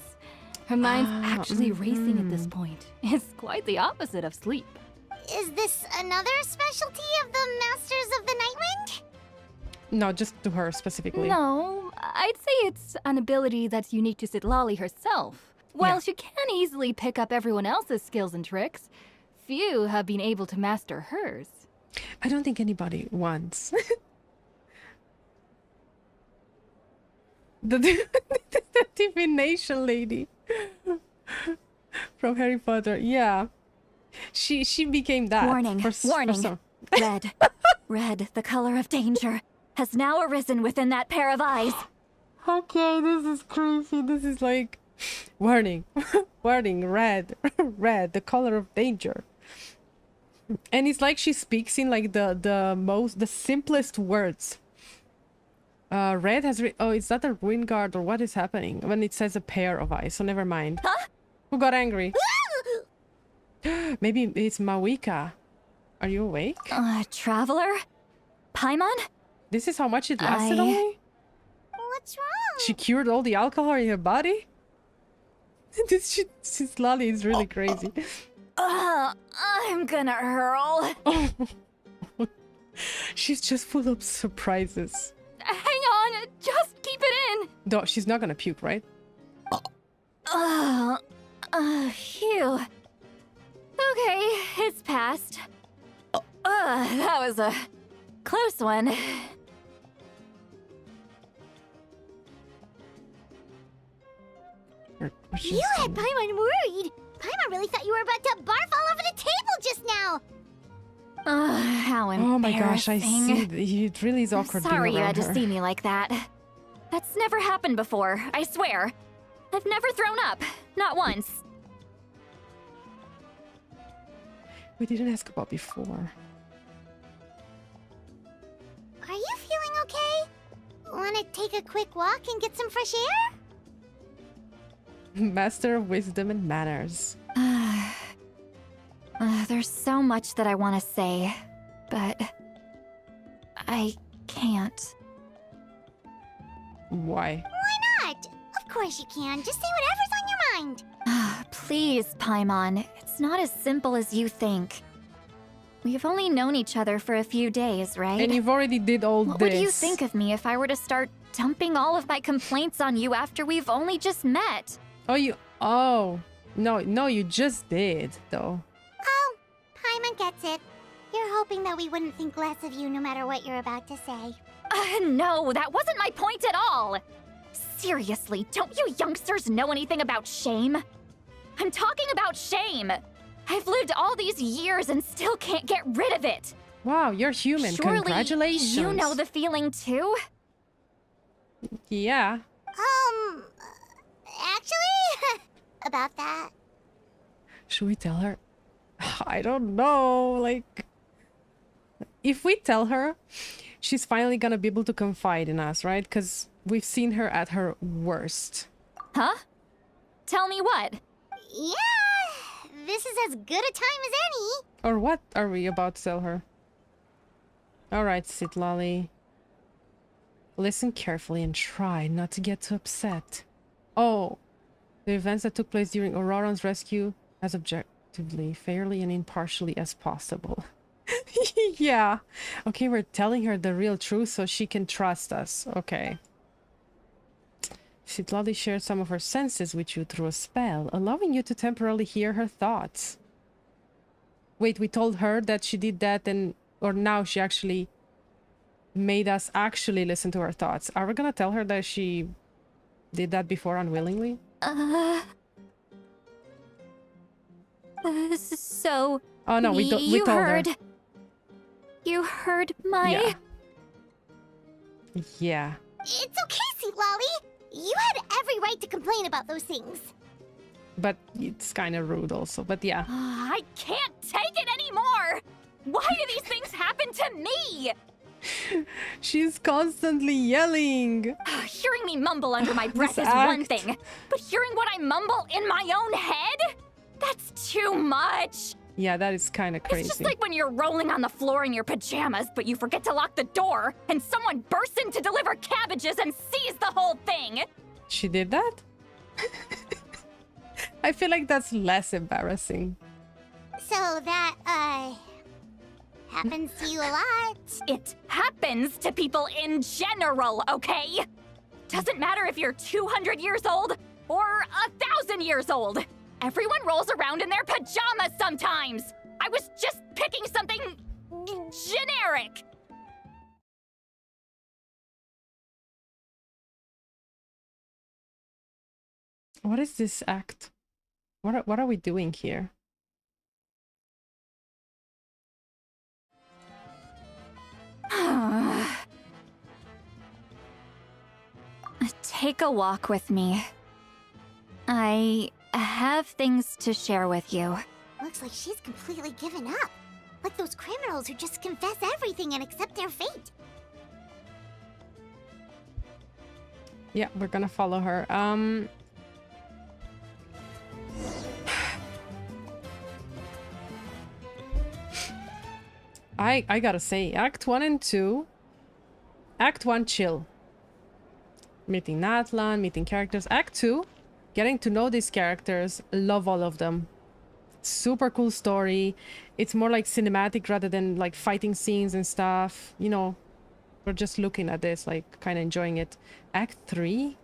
Her mind's actually racing at this point. It's quite the opposite of sleep. Is this another specialty of the Masters of the Nightwind? No, just to her specifically. No, I'd say it's an ability that's unique to Citlali herself. While she can easily pick up everyone else's skills and tricks, few have been able to master hers. I don't think anybody wants. The divination lady from Harry Potter. Yeah, she became that. Warning! Warning! Red, red, the color of danger, has now arisen within that pair of eyes. Okay, this is creepy. This is like, warning, warning, red, red, the color of danger. And it's like she speaks in like the simplest words. Red has oh, is that a ruin guard or what is happening when it says a pair of eyes? So never mind. Huh? Who got angry? Maybe it's Mawika. Are you awake? Traveler? Paimon? This is how much it lasted only? What's wrong? She cured all the alcohol in her body? This Citlali is really crazy. I'm gonna hurl. She's just full of surprises. Hang on, just keep it in. No, she's not gonna puke, right? Phew. Okay, it's passed. That was a close one. You had Paimon worried. Paimon really thought you were about to barf all over the table just now. How embarrassing. Oh my gosh, I see. It really is awkward being Sorry you had to around her. see me like that. That's never happened before, I swear. I've never thrown up. Not once. We didn't ask about before. Are you feeling okay? Want to take a quick walk and get some fresh air? Master of wisdom and manners. There's so much that I want to say, but I can't. Why? Why not? Of course you can. Just say whatever's on your mind. Please, Paimon. It's not as simple as you think. We've only known each other for a few days, right? And you've already did all What this. would you think of me if I were to start dumping all of my complaints on you after we've only just met? Oh, no, you just did, though. Oh, Paimon gets it. You're hoping that we wouldn't think less of you no matter what you're about to say. No, that wasn't my point at all. Seriously, don't you youngsters know anything about shame? I'm talking about shame. I've lived all these years and still can't get rid of it. Wow, you're human. Surely Congratulations. you know the feeling too? Yeah. Actually, about that. Should we tell her? I don't know. Like, if we tell her, she's finally gonna be able to confide in us, right? Because we've seen her at her worst. Huh? Tell me what? Yeah, this is as good a time as any. Or what are we about to tell her? Alright, Citlali. Listen carefully and try not to get too upset. Oh, the events that took place during ORORON's rescue as objectively, fairly, and impartially as possible. Yeah. Okay, we're telling her the real truth so she can trust us. Okay. Citlali shared some of her senses with you through a spell, allowing you to temporarily hear her thoughts. Wait, we told her that she did that and... Or now she actually made us actually listen to her thoughts. Are we gonna tell her that she did that before unwillingly? So... Oh no, we told her. You heard my... Yeah. It's okay, Citlali. You had every right to complain about those things. But it's kind of rude also, but yeah. I can't take it anymore! Why do these things happen to me? She's constantly yelling. Hearing me mumble under my breath is one thing, but hearing what I mumble in my own head? That's too much. Yeah, that is kind of crazy. It's just like when you're rolling on the floor in your pajamas, but you forget to lock the door, and someone bursts in to deliver cabbages and sees the whole thing. She did that? I feel like that's less embarrassing. So that, happens to you a lot. It happens to people in general, okay? Doesn't matter if you're 200 years old or 1,000 years old. Everyone rolls around in their pajamas sometimes. I was just picking something generic. What is this act? What are we doing here? Take a walk with me. I have things to share with you. Looks like she's completely given up. Like those criminals who just confess everything and accept their fate. Yeah, we're gonna follow her. I gotta say, Act 1 and 2. Act 1, chill. Meeting Natlan, meeting characters. Act 2, getting to know these characters. Love all of them. Super cool story. It's more like cinematic rather than like fighting scenes and stuff. You know, we're just looking at this, like kind of enjoying it. Act 3?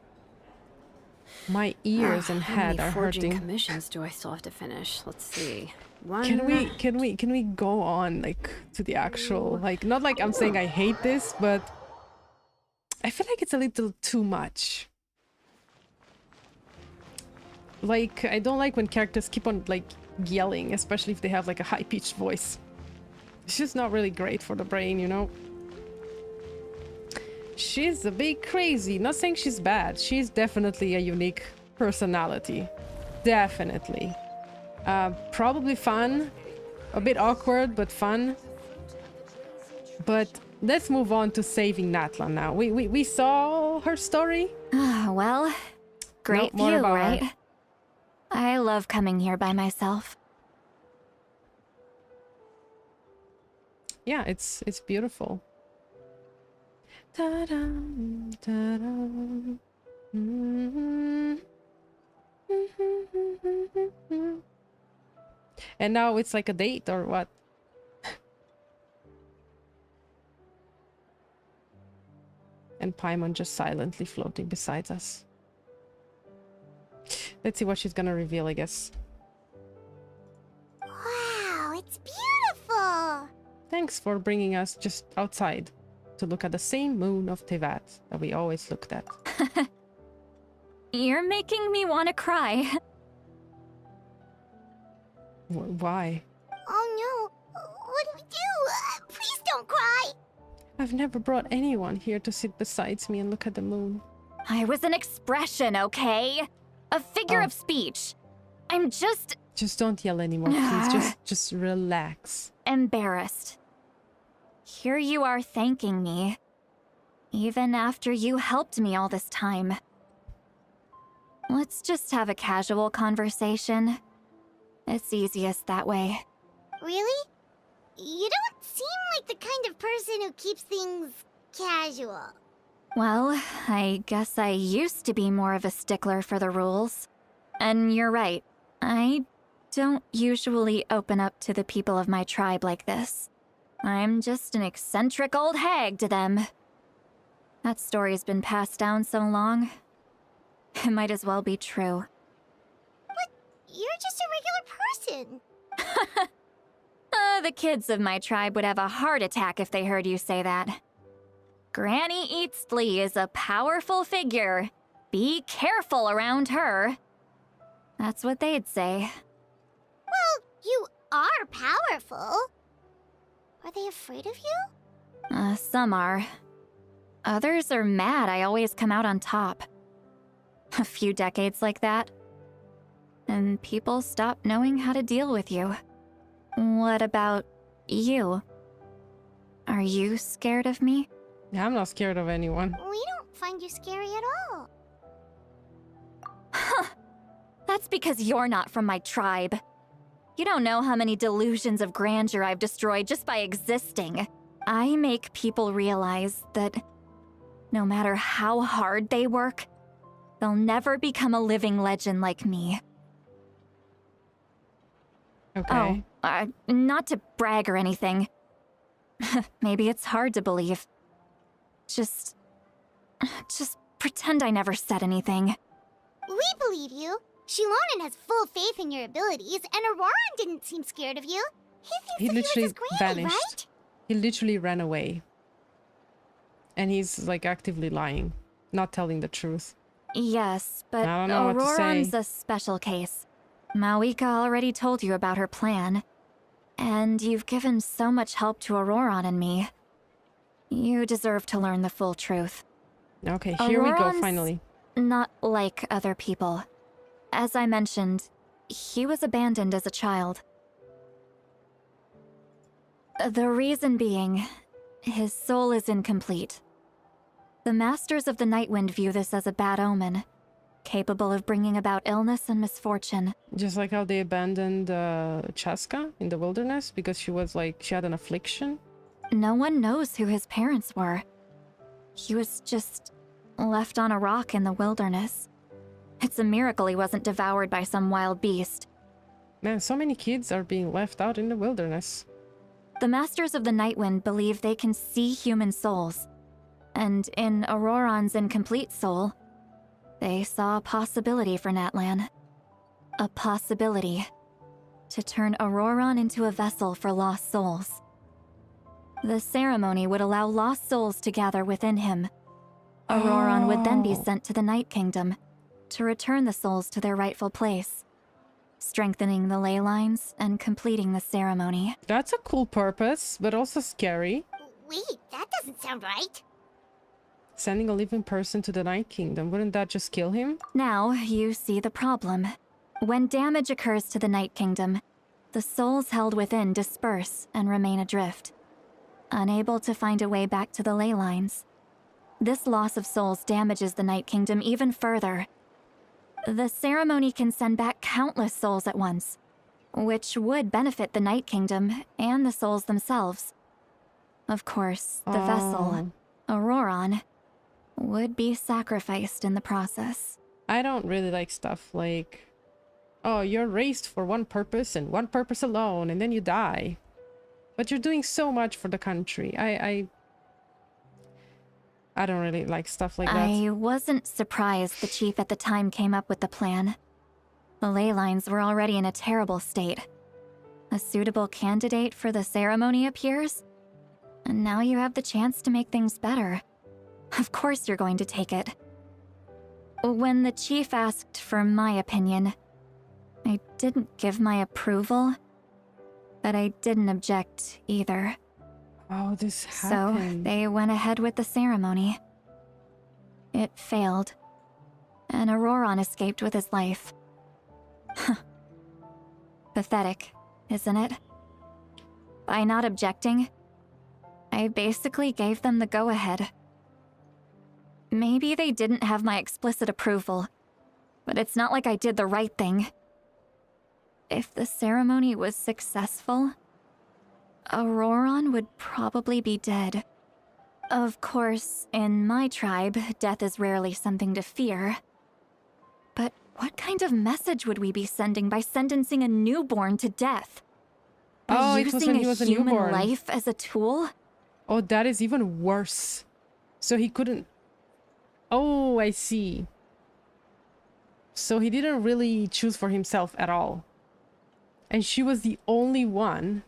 My ears and head are forging hurting. commissions do I still have to finish? Let's see. One. Can we go on like to the actual, like, not like I'm saying I hate this, but I feel like it's a little too much. Like, I don't like when characters keep on like yelling, especially if they have like a high-pitched voice. It's just not really great for the brain, you know? She's a bit crazy. Not saying she's bad. She's definitely a unique personality. Definitely. Probably fun. A bit awkward, but fun. But let's move on to saving Natlan now. We saw her story. Well, great more view, about her. right? I love coming here by myself. Yeah, it's beautiful. Ta-da, ta-da. And now it's like a date or what? And Paimon just silently floating beside us. Let's see what she's gonna reveal, I guess. Wow, it's beautiful. Thanks for bringing us just outside to look at the same moon of Tevat that we always looked at. You're making me want to cry. Why? Oh no, what do we do? Please don't cry! I've never brought anyone here to sit beside me and look at the moon. I was an expression, okay? A figure of speech. I'm just... Just don't yell anymore, please. Just relax. Embarrassed. Here you are thanking me. Even after you helped me all this time. Let's just have a casual conversation. It's easiest that way. Really? You don't seem like the kind of person who keeps things casual. Well, I guess I used to be more of a stickler for the rules. And you're right. I don't usually open up to the people of my tribe like this. I'm just an eccentric old hag to them. That story's been passed down so long. It might as well be true. But you're just a regular person. The kids of my tribe would have a heart attack if they heard you say that. Granny Eastly is a powerful figure. Be careful around her. That's what they'd say. Well, you are powerful. Are they afraid of you? Some are. Others are mad I always come out on top. A few decades like that, and people stop knowing how to deal with you. What about you? Are you scared of me? Yeah, I'm not scared of anyone. We don't find you scary at all. Huh. That's because you're not from my tribe. You don't know how many delusions of grandeur I've destroyed just by existing. I make people realize that no matter how hard they work, they'll never become a living legend like me. Okay. Oh, not to brag or anything. Maybe it's hard to believe. Just pretend I never said anything. We believe you. Shilonen has full faith in your abilities, and ORORON didn't seem scared of you. He thinks literally that you were just Granny, vanished. right? He literally ran away. And he's like actively lying, not telling the truth. Yes, but I don't know what to ORORON's say. a special case. Mawika already told you about her plan. And you've given so much help to ORORON and me. You deserve to learn the full truth. Okay, here we go, ORORON's finally. Not like other people. As I mentioned, he was abandoned as a child. The reason being, his soul is incomplete. The Masters of the Nightwind view this as a bad omen, capable of bringing about illness and misfortune. Just like how they abandoned Chaska in the wilderness because she had an affliction. No one knows who his parents were. He was just left on a rock in the wilderness. It's a miracle he wasn't devoured by some wild beast. Man, so many kids are being left out in the wilderness. The Masters of the Nightwind believe they can see human souls. And in ORORON's incomplete soul, they saw a possibility for Natlan. A possibility to turn ORORON into a vessel for lost souls. The ceremony would allow lost souls to gather within him. ORORON would then be sent to the Night Kingdom to return the souls to their rightful place, strengthening the ley lines and completing the ceremony. That's a cool purpose, but also scary. Wait, that doesn't sound right. Sending a living person to the Night Kingdom, wouldn't that just kill him? Now you see the problem. When damage occurs to the Night Kingdom, the souls held within disperse and remain adrift, unable to find a way back to the ley lines. This loss of souls damages the Night Kingdom even further. The ceremony can send back countless souls at once, which would benefit the Night Kingdom and the souls themselves. Of course, the vessel, ORORON, would be sacrificed in the process. I don't really like stuff like, oh, you're raised for one purpose and one purpose alone, and then you die. But you're doing so much for the country. I don't really like stuff like that. I wasn't surprised the chief at the time came up with the plan. The ley lines were already in a terrible state. A suitable candidate for the ceremony appears, and now you have the chance to make things better. Of course you're going to take it. When the chief asked for my opinion, I didn't give my approval, but I didn't object either. Oh, this So happened. they went ahead with the ceremony. It failed, and ORORON escaped with his life. Pathetic, isn't it? By not objecting, I basically gave them the go-ahead. Maybe they didn't have my explicit approval, but it's not like I did the right thing. If the ceremony was successful, ORORON would probably be dead. Of course, in my tribe, death is rarely something to fear. But what kind of message would we be sending by sentencing a newborn to death? By it was using when he was a human newborn. life as a tool? Oh, that is even worse. So he couldn't... Oh, I see. So he didn't really choose for himself at all. And she was the only one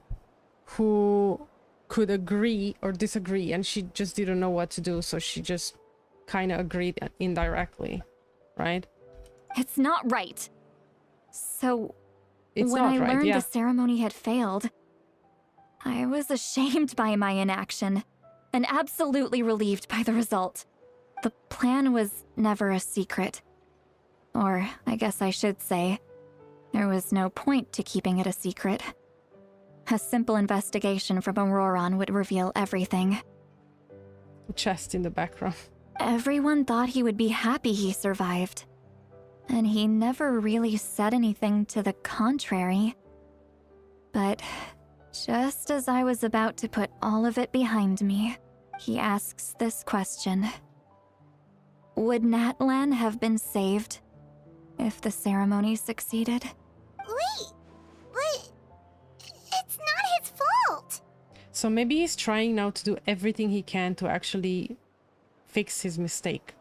who could agree or disagree, and she just didn't know what to do, so she just kind of agreed indirectly, right? It's not right. So, It's when not I right, learned yeah. the ceremony had failed, I was ashamed by my inaction and absolutely relieved by the result. The plan was never a secret. Or, I guess I should say, there was no point to keeping it a secret. A simple investigation from ORORON would reveal everything. Chest in the background. Everyone thought he would be happy he survived. And he never really said anything to the contrary. But just as I was about to put all of it behind me, he asks this question. Would Natlan have been saved if the ceremony succeeded? Wait, but it's not his fault. So maybe he's trying now to do everything he can to actually fix his mistake.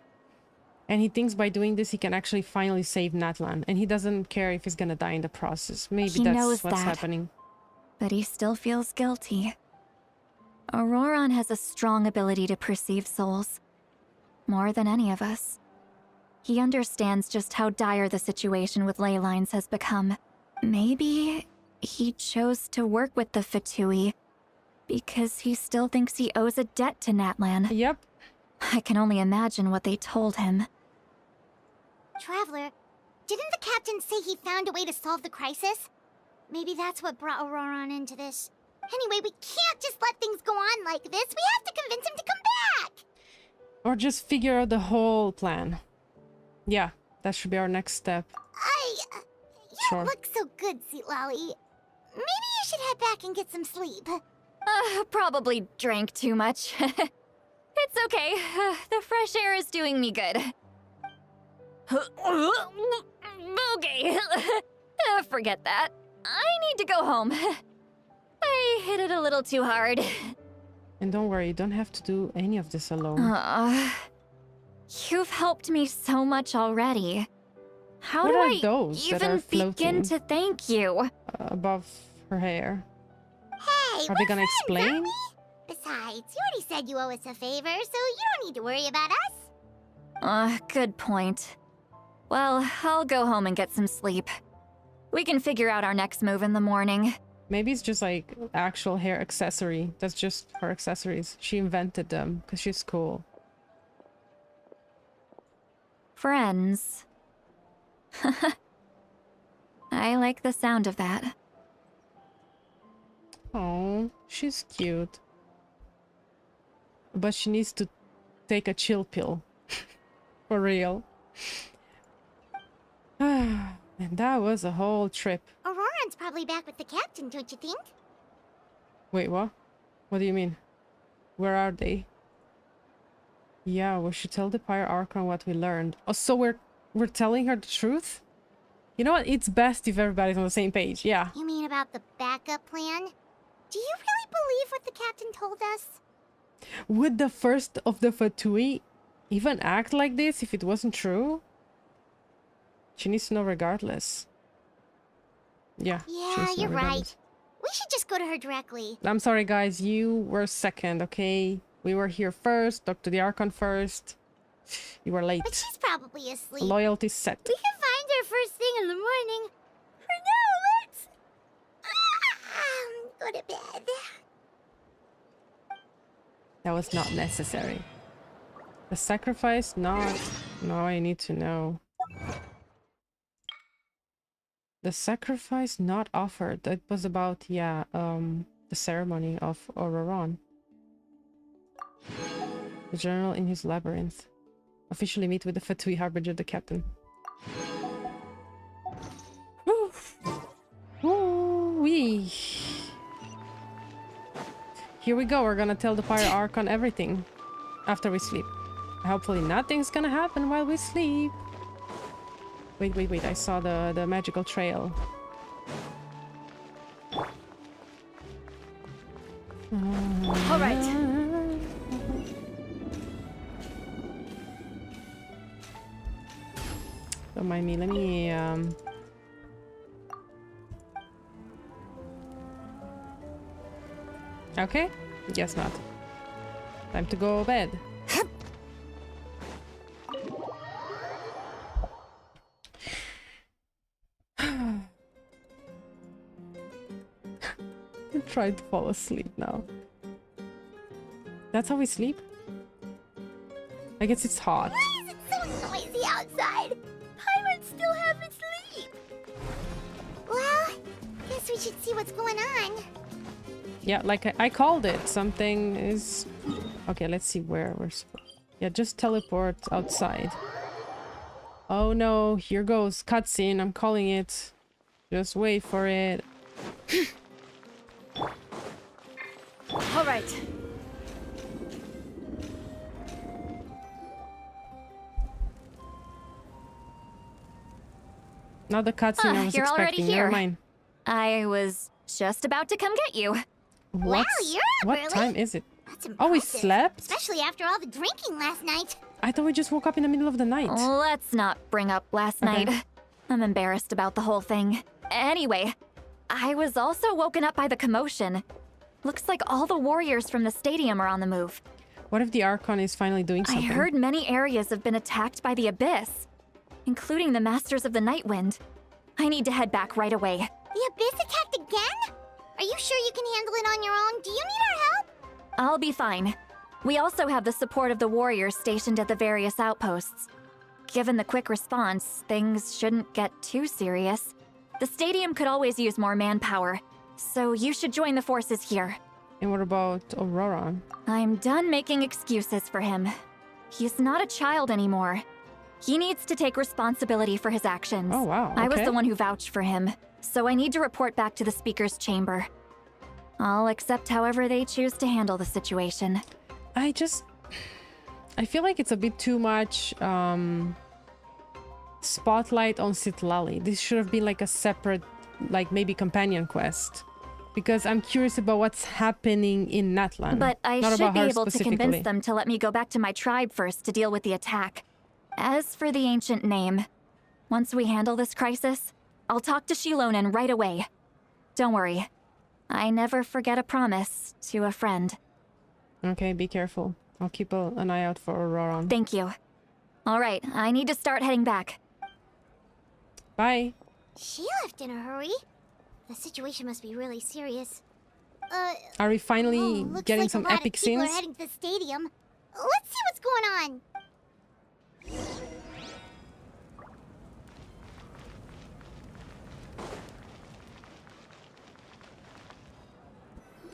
And he thinks by doing this he can actually finally save Natlan. And he doesn't care if he's gonna die in the process. Maybe He that's knows what's that. happening. But he still feels guilty. ORORON has a strong ability to perceive souls. More than any of us. He understands just how dire the situation with ley lines has become. Maybe he chose to work with the Fatui because he still thinks he owes a debt to Natlan. Yep. I can only imagine what they told him. Traveler, didn't the captain say he found a way to solve the crisis? Maybe that's what brought ORORON into this. Anyway, we can't just let things go on like this. We have to convince him to come back! Or just figure out the whole plan. Yeah, that should be our next step. You don't look so good, Citlali. Maybe you should head back and get some sleep. Probably drank too much. It's okay. The fresh air is doing me good. Okay. Forget that. I need to go home. I hit it a little too hard. And don't worry, you don't have to do any of this alone. You've helped me so much already. How What do are I those that even are begin floating? to thank you? Above her hair. Hey, Are they gonna explain? Besides, you already said you owe us a favor, so you don't need to worry about us. Good point. Well, I'll go home and get some sleep. We can figure out our next move in the morning. Maybe it's just like actual hair accessory. That's just her accessories. She invented them because she's cool. Friends. I like the sound of that. Oh, she's cute. But she needs to take a chill pill. For real. And that was a whole trip. ORORON's probably back with the captain, don't you think? Wait, what? What do you mean? Where are they? Yeah, we should tell the Pyre Archon what we learned. Oh, so we're telling her the truth? You know what? It's best if everybody's on the same page. Yeah. You mean about the backup plan? Do you really believe what the captain told us? Would the first of the Fatui even act like this if it wasn't true? She needs to know regardless. Yeah. she Yeah, needs to know you're right. regardless. We should just go to her directly. I'm sorry, guys. You were second, okay? We were here first. Talk to the Archon first. You were late. But she's probably asleep. Loyalty set. We can find her first thing in the morning. to bed. That was not necessary. The sacrifice not... No, I need to know. The sacrifice not offered. That was about, yeah, the ceremony of ORORON. The general in his labyrinth. Officially meet with the Fatui Harbinger, the captain. Woo! Woo-wee! Here we go, we're gonna tell the Pyro Archon everything after we sleep. Hopefully nothing's gonna happen while we sleep. Wait, wait, wait, I saw the magical trail. All right. Don't mind me, let me okay, guess not. Time to go to bed. I'm trying to fall asleep now. That's how we sleep? I guess it's hot. Why is it so noisy outside? Pirates still haven't sleep. Well, guess we should see what's going on. Yeah, like I called it. Something is... Okay, let's see where we're supposed... Yeah, just teleport outside. Oh no, here goes. Cutscene, I'm calling it. Just wait for it. All right. Not the cutscene I was you're already expecting. here. Never mind. I was just about to come get you. Wow, you're up What early. time is it? That's Oh, we impressive, slept? especially after all the drinking last night. I thought we just woke up in the middle of the night. Let's not bring up last Okay. night. I'm embarrassed about the whole thing. Anyway, I was also woken up by the commotion. Looks like all the warriors from the stadium are on the move. What if the Archon is finally doing something? I heard many areas have been attacked by the Abyss, including the Masters of the Nightwind. I need to head back right away. The Abyss attacked again? Are you sure you can handle it on your own? Do you need our help? I'll be fine. We also have the support of the warriors stationed at the various outposts. Given the quick response, things shouldn't get too serious. The stadium could always use more manpower, so you should join the forces here. And what about ORORON? I'm done making excuses for him. He's not a child anymore. He needs to take responsibility for his actions. Oh, wow. I was okay. the one who vouched for him, so I need to report back to the Speaker's chamber. I'll accept however they choose to handle the situation. I feel like it's a bit too much spotlight on Citlali. This should have been like a separate, like maybe companion quest. Because I'm curious about what's happening in Natlan. But I not should about be her able to specifically. convince them to let me go back to my tribe first to deal with the attack. As for the ancient name, once we handle this crisis, I'll talk to Shilonen right away. Don't worry. I never forget a promise to a friend. Okay, be careful. I'll keep an eye out for ORORON. Thank you. All right, I need to start heading back. Bye. She left in a hurry. The situation must be really serious. Are we finally looks getting like some a lot epic of people scenes? are heading to the stadium. Let's see what's going on.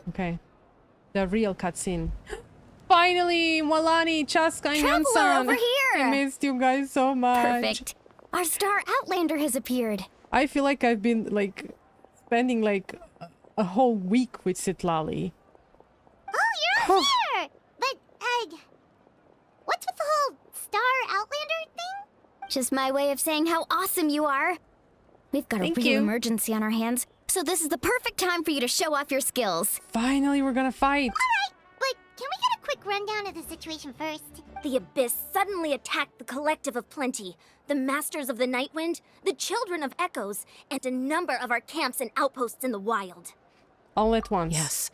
Okay. The real cutscene. Finally! Mwalani, Chaska, and Traveler, Yansan! over here! I missed you guys so much. Perfect. Our star Outlander has appeared. I feel like I've been, like, spending, like, a whole week with Citlali. Oh, you're here! But, what's with the whole star Outlander thing? Just my way of saying how awesome you are. We've got Thank a real you. emergency on our hands, so this is the perfect time for you to show off your skills. Finally, we're gonna fight. Alright, but can we get a quick rundown of the situation first? The Abyss suddenly attacked the Collective of Plenty, the Masters of the Nightwind, the Children of Echoes, and a number of our camps and outposts in the wild. All at once. Yes,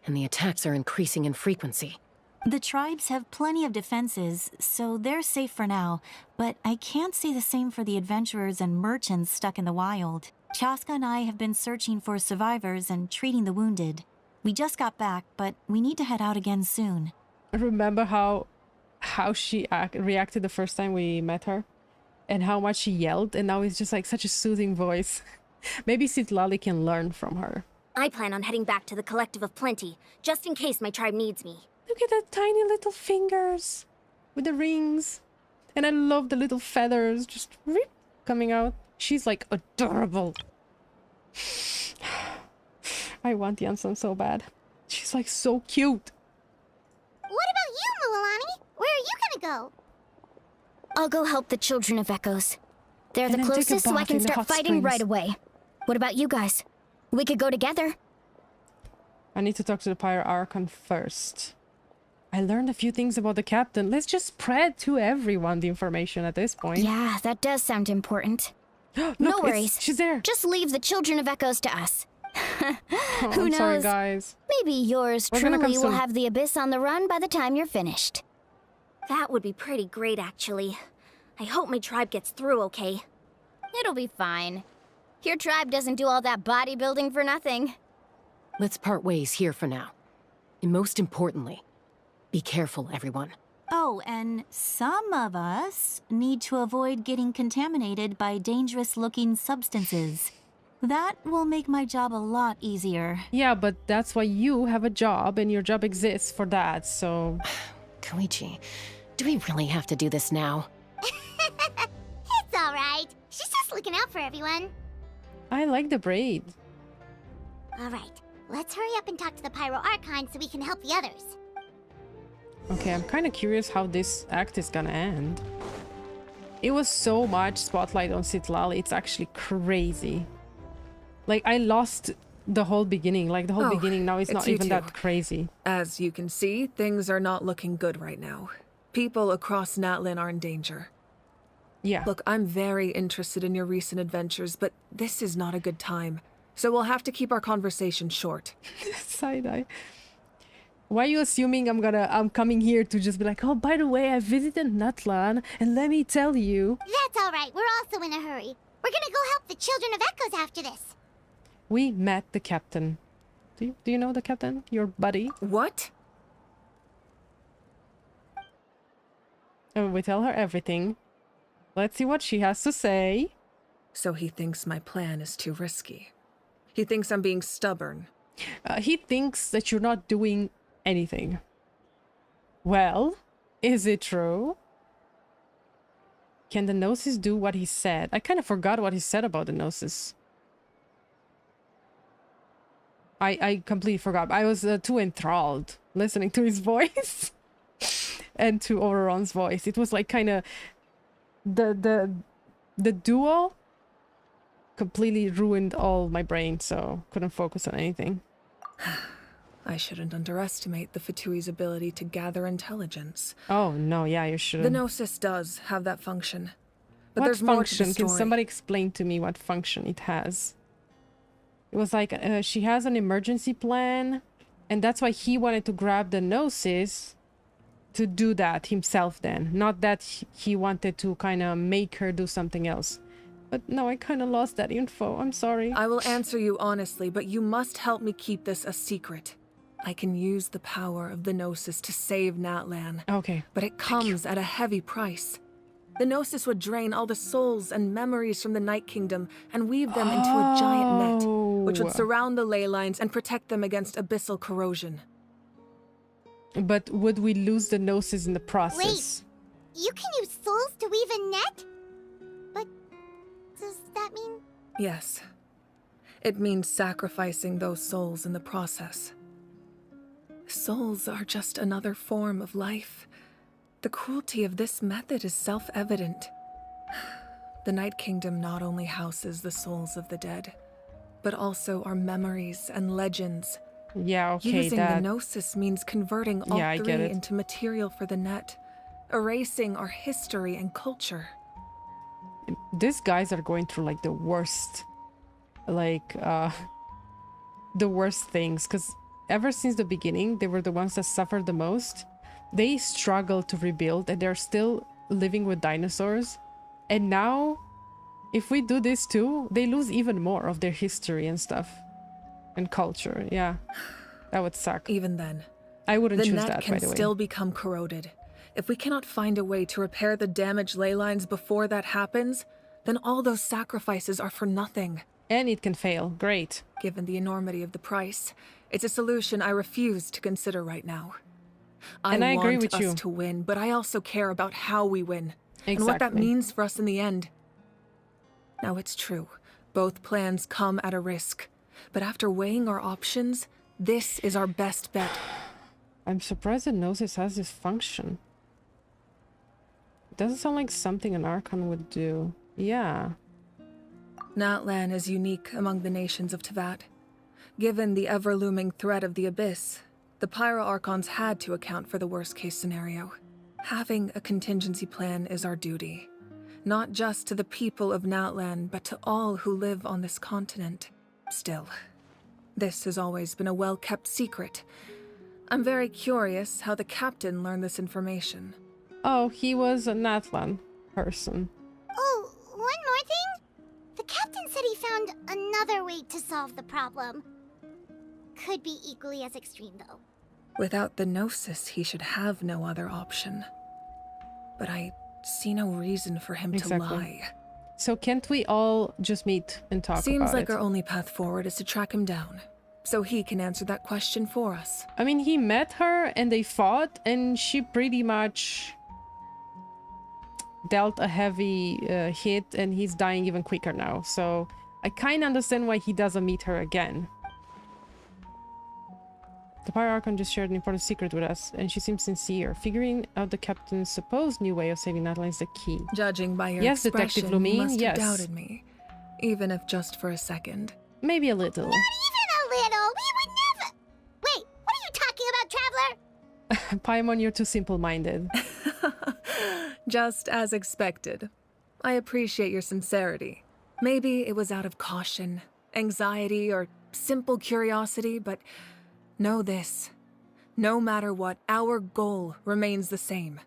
and the attacks are increasing in frequency. The tribes have plenty of defenses, so they're safe for now, but I can't say the same for the adventurers and merchants stuck in the wild. Chaska and I have been searching for survivors and treating the wounded. We just got back, but we need to head out again soon. Remember how she reacted the first time we met her? And how much she yelled, and now it's just like such a soothing voice. Maybe Citlali can learn from her. I plan on heading back to the Collective of Plenty, just in case my tribe needs me. Look at that tiny little fingers with the rings. And I love the little feathers just coming out. She's like adorable. I want Yansan so bad. She's like so cute. What about you, Mualani? Where are you gonna go? I'll go help the Children of Echoes. They're the closest, so I can start fighting right away. What about you guys? We could go together. I need to talk to the Pyro Archon first. I learned a few things about the captain. Let's just spread to everyone the information at this point. Yeah, that does sound important. Look, no worries. She's there. Just leave the Children of Echoes to us. Who I'm knows? sorry, guys. Maybe yours truly will have the Abyss on the run by the time you're finished. That would be pretty great, actually. I hope my tribe gets through okay. It'll be fine. Your tribe doesn't do all that bodybuilding for nothing. Let's part ways here for now. And most importantly, be careful, everyone. Oh, and some of us need to avoid getting contaminated by dangerous-looking substances. That will make my job a lot easier. Yeah, but that's why you have a job, and your job exists for that, so... Koichi, do we really have to do this now? It's alright. She's just looking out for everyone. I like the braid. Alright, let's hurry up and talk to the Pyro Archon so we can help the others. Okay, I'm kind of curious how this act is gonna end. It was so much spotlight on Citlali, it's actually crazy. Like, I lost the whole beginning. Like, the whole beginning now is not even that crazy. As you can see, things are not looking good right now. People across Natlan are in danger. Yeah. Look, I'm very interested in your recent adventures, but this is not a good time. So we'll have to keep our conversation short. Side-eye. Why are you assuming I'm coming here to just be like, oh, by the way, I visited Natlan, and let me tell you. That's alright, we're also in a hurry. We're gonna go help the Children of Echoes after this. We met the captain. Do you know the captain? Your buddy? What? And we tell her everything. Let's see what she has to say. So he thinks my plan is too risky. He thinks I'm being stubborn. He thinks that you're not doing anything. Well, is it true? Can the Gnosis do what he said? I kind of forgot what he said about the Gnosis. I completely forgot. I was too enthralled listening to his voice and to ORORON's voice. It was like kind of the duo completely ruined all my brain, so couldn't focus on anything. I shouldn't underestimate the Fatui's ability to gather intelligence. Oh no, yeah, you shouldn't. The Gnosis does have that function. But What there's more to function? the story. Can somebody explain to me what function it has? It was like she has an emergency plan, and that's why he wanted to grab the Gnosis to do that himself then. Not that he wanted to kind of make her do something else. But no, I kind of lost that info. I'm sorry. I will answer you honestly, but you must help me keep this a secret. I can use the power of the Gnosis to save Natlan. Okay. But it comes at a heavy price. The Gnosis would drain all the souls and memories from the Night Kingdom and weave them into a giant net, which would surround the ley lines and protect them against abyssal corrosion. But would we lose the Gnosis in the process? Wait, you can use souls to weave a net? But does that mean... Yes. It means sacrificing those souls in the process. Souls are just another form of life. The cruelty of this method is self-evident. The Night Kingdom not only houses the souls of the dead, but also our memories and legends. Yeah, okay, Using the Gnosis means converting all three get it. into material for the net, erasing our history and culture. These guys are going through like the worst, the worst things, because ever since the beginning, they were the ones that suffered the most. They struggled to rebuild, and they're still living with dinosaurs. And now, if we do this too, they lose even more of their history and stuff. And culture, yeah. That would suck. Even then, I wouldn't choose the that, net by can the way. still become corroded. If we cannot find a way to repair the damaged ley lines before that happens, then all those sacrifices are for nothing. And it can fail. Great. Given the enormity of the price, it's a solution I refuse to consider right now. And I agree with want you. us to win, but I also care about how we win. Exactly. And what that means for us in the end. Now it's true, both plans come at a risk. But after weighing our options, this is our best bet. I'm surprised that Gnosis has this function. It doesn't sound like something an Archon would do. Yeah. Natlan is unique among the nations of Teyvat. Given the ever-looming threat of the Abyss, the Pyro-Archons had to account for the worst-case scenario. Having a contingency plan is our duty. Not just to the people of Natlan, but to all who live on this continent. Still, this has always been a well-kept secret. I'm very curious how the captain learned this information. Oh, he was a Natlan person. Oh, one more thing? The captain said he found another way to solve the problem. Could be equally as extreme, though. Without the Gnosis, he should have no other option. But I see no reason for him to lie. So can't we all just meet and talk about it? Seems like our only path forward is to track him down, so he can answer that question for us. I mean, he met her and they fought, and she pretty much dealt a heavy hit, and he's dying even quicker now. So I kind of understand why he doesn't meet her again. The Pyro Archon just shared an important secret with us, and she seems sincere. Figuring out the captain's supposed new way of saving Natlan is the key. Judging by your yes, expression, Detective Lumine, you must yes. have doubted me, even if just for a second. Maybe a little. Not even a little! We would never— Wait, what are you talking about, Traveler? Paimon, you're too simple-minded. Just as expected. I appreciate your sincerity. Maybe it was out of caution, anxiety, or simple curiosity, but know this. No matter what, our goal remains the same.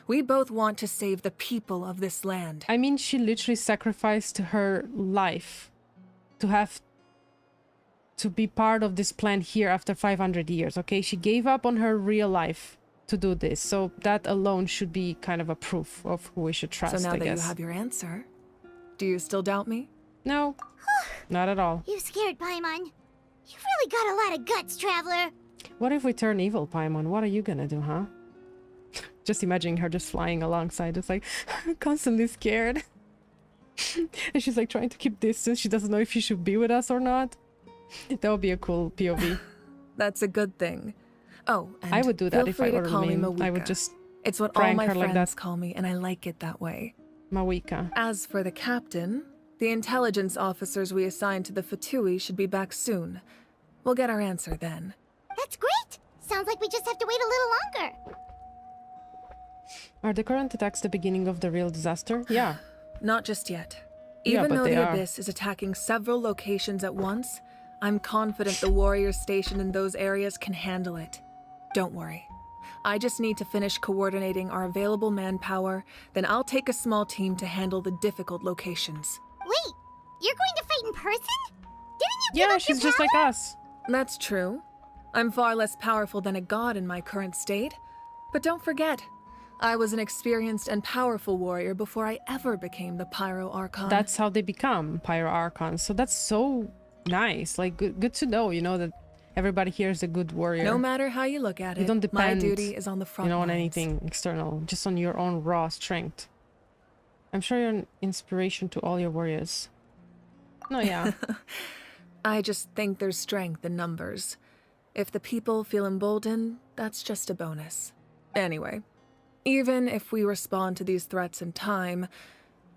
We both want to save the people of this land. I mean, she literally sacrificed her life to have to be part of this plan here after 500 years, okay? She gave up on her real life to do this, so that alone should be kind of a proof of who we should trust, So now I that guess. you have your answer, do you still doubt me? No, not at all. You scared, Paimon. You've really got a lot of guts, Traveler. What if we turn evil, Paimon? What are you gonna do, huh? Just imagining her just flying alongside, it's like, constantly scared. And she's like trying to keep distance. She doesn't know if she should be with us or not. That would be a cool POV. That's a good thing. Oh, and I would do that feel if I free were to call me Lumine. I would Mawika. just It's what all prank my her friends like that. call me, and I like it that way. Mawika. As for the captain, the intelligence officers we assigned to the Fatui should be back soon. We'll get our answer then. That's great! Sounds like we just have to wait a little longer. Are the current attacks the beginning of the real disaster? Yeah. Not just yet. Yeah, Even but though they the are. Abyss is attacking several locations at once, I'm confident the warriors stationed in those areas can handle it. Don't worry. I just need to finish coordinating our available manpower, then I'll take a small team to handle the difficult locations. Wait, you're going to fight in person? Didn't you give Yeah, up she's your just power? like us. That's true. I'm far less powerful than a god in my current state. But don't forget, I was an experienced and powerful warrior before I ever became the Pyro Archon. That's how they become Pyro Archons. So that's so nice. Like, good to know, you know, that everybody here is a good warrior. No matter how you look at You it, don't depend, my duty is on the front you know, on lines. anything external, just on your own raw strength. I'm sure you're an inspiration to all your warriors. No, yeah. I just think there's strength in numbers. If the people feel emboldened, that's just a bonus. Anyway, even if we respond to these threats in time,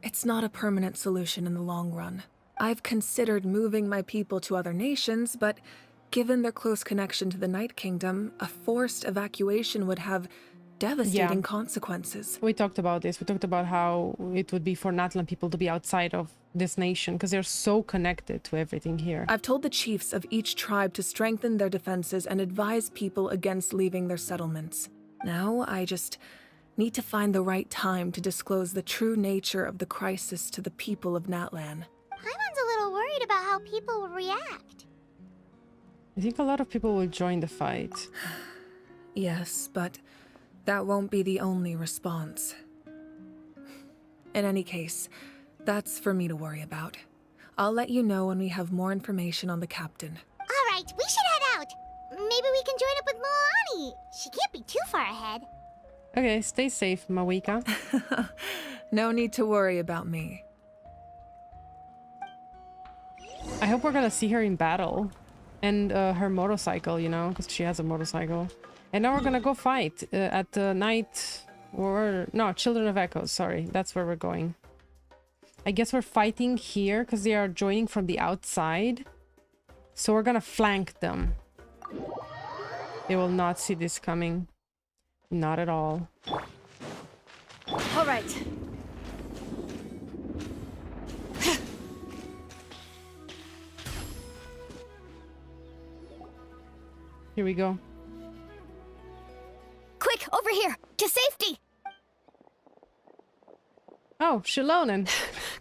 it's not a permanent solution in the long run. I've considered moving my people to other nations, but given their close connection to the Night Kingdom, a forced evacuation would have devastating consequences. We talked about this. We talked about how it would be for Natlan people to be outside of this nation because they're so connected to everything here. I've told the chiefs of each tribe to strengthen their defenses and advise people against leaving their settlements. Now, I just need to find the right time to disclose the true nature of the crisis to the people of Natlan. Paimon's a little worried about how people will react. I think a lot of people will join the fight. Yes, but that won't be the only response. In any case, that's for me to worry about. I'll let you know when we have more information on the captain. Alright, we should head out. Maybe we can join up with Moani. She can't be too far ahead. Okay, stay safe, Mawika. No need to worry about me. I hope we're gonna see her in battle. And her motorcycle, you know, because she has a motorcycle. And now we're gonna go fight at the night... Or... No, Children of Echoes, sorry. That's where we're going. I guess we're fighting here because they are joining from the outside. So we're gonna flank them. They will not see this coming. Not at all. All right. Here we go. Quick, over here! To safety! Oh, Shilonen.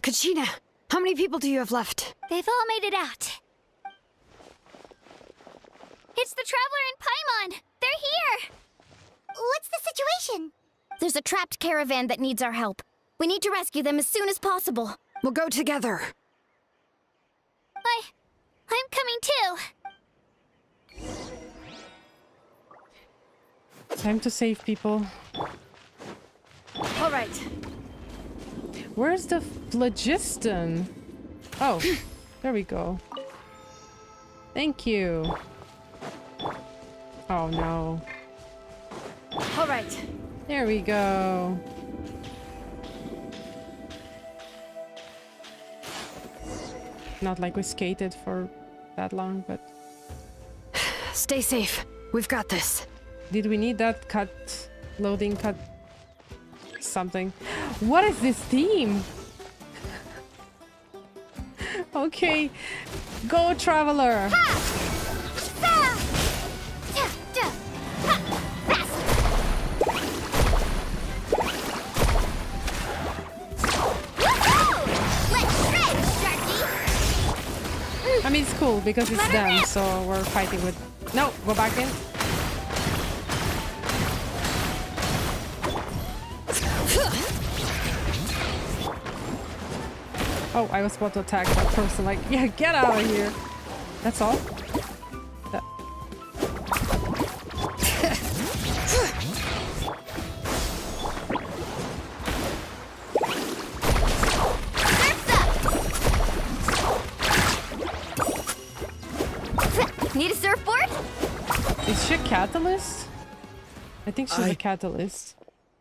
Kachina, how many people do you have left? They've all made it out. It's the Traveler and Paimon! They're here! What's the situation? There's a trapped caravan that needs our help. We need to rescue them as soon as possible. We'll go together. I'm coming too. Time to save people. All right. Where's the phlogiston? Oh, there we go. Thank you. Oh no. All right. There we go. Not like we skated for that long, but... Stay safe. We've got this. Did we need that cut? Loading cut? Something. What is this theme? Okay. Go, Traveler! I mean, it's cool because it's them, so we're fighting with... No, go back in. Oh, I was about to attack that person, like, yeah, get out of here. That's all. Need a surfboard? Is she a catalyst? I think she's a catalyst.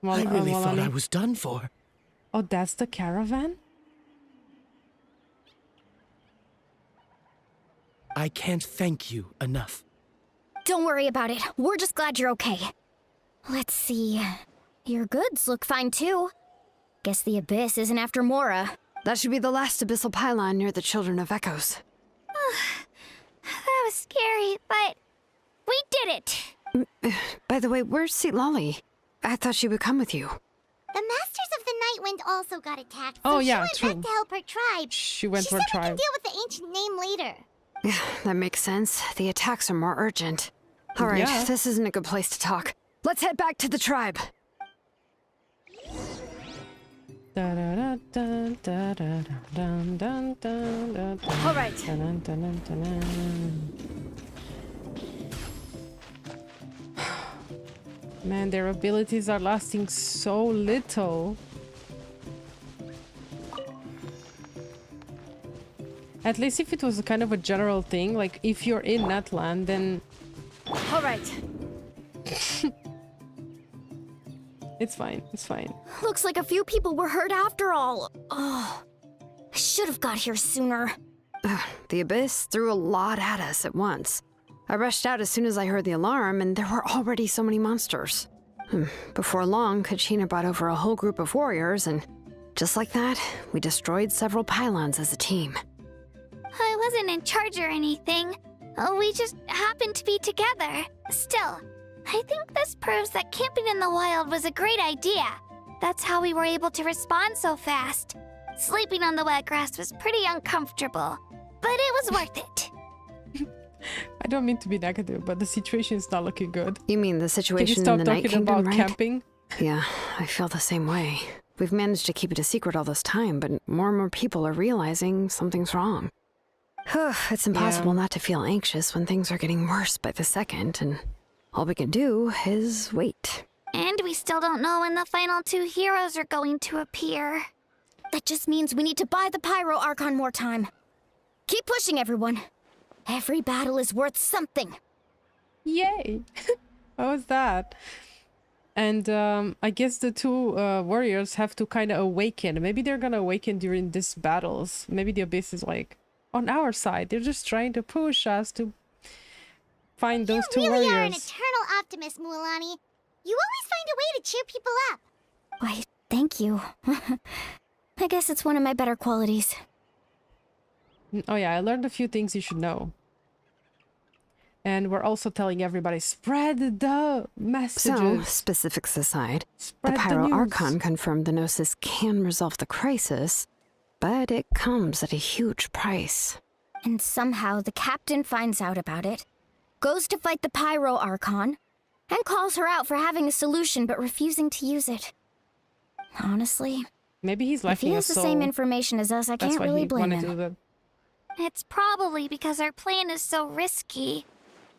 I really thought I was done for. Oh, that's the caravan? I can't thank you enough. Don't worry about it. We're just glad you're okay. Let's see. Your goods look fine too. Guess the Abyss isn't after Mora. That should be the last abyssal pylon near the Children of Echoes. That was scary, but we did it! By the way, where's Citlali? I thought she would come with you. The Masters of the Nightwind also got attacked, oh, so yeah, she went back to help her tribe. She went to her said we tribe. can deal with the ancient name later. That makes sense. The attacks are more urgent. All right, Yeah. this isn't a good place to talk. Let's head back to the tribe. All right. Man, their abilities are lasting so little. At least if it was a kind of a general thing, like if you're in Natlan, then... All right. It's fine, it's fine. Looks like a few people were hurt after all. Oh, I should have got here sooner. The Abyss threw a lot at us at once. I rushed out as soon as I heard the alarm, and there were already so many monsters. Before long, Kachina brought over a whole group of warriors, and just like that, we destroyed several pylons as a team. I wasn't in charge or anything. We just happened to be together. Still, I think this proves that camping in the wild was a great idea. That's how we were able to respond so fast. Sleeping on the wet grass was pretty uncomfortable, but it was worth it. don't mean to be negative, but the situation is not looking good. You mean the situation Can you in stop the Night talking Kingdom, about right? camping? Yeah, I feel the same way. We've managed to keep it a secret all this time, but more and more people are realizing something's wrong. It's impossible not to feel anxious when things are getting worse by the second, and all we can do is wait. And we still don't know when the final 2 heroes are going to appear. That just means we need to buy the Pyro Archon more time. Keep pushing, everyone. Every battle is worth something. Yay! What was that? And I guess the 2 warriors have to kind of awaken. Maybe they're gonna awaken during these battles. Maybe the Abyss is like on our side. They're just trying to push us to find those 2 warriors. You really are an eternal optimist, Mualani. You always find a way to cheer people up. Why, thank you. I guess it's one of my better qualities. Oh yeah, I learned a few things you should know. And we're also telling everybody, spread the messages. So, specifics aside, Spread the the Pyro news. Archon confirmed the Gnosis can resolve the crisis, but it comes at a huge price. And somehow the captain finds out about it, goes to fight the Pyro Archon, and calls her out for having a solution but refusing to use it. Honestly, maybe he's if lacking he a has the soul. same information as us, I That's can't why really he blame wanted to him. do that. It's probably because our plan is so risky.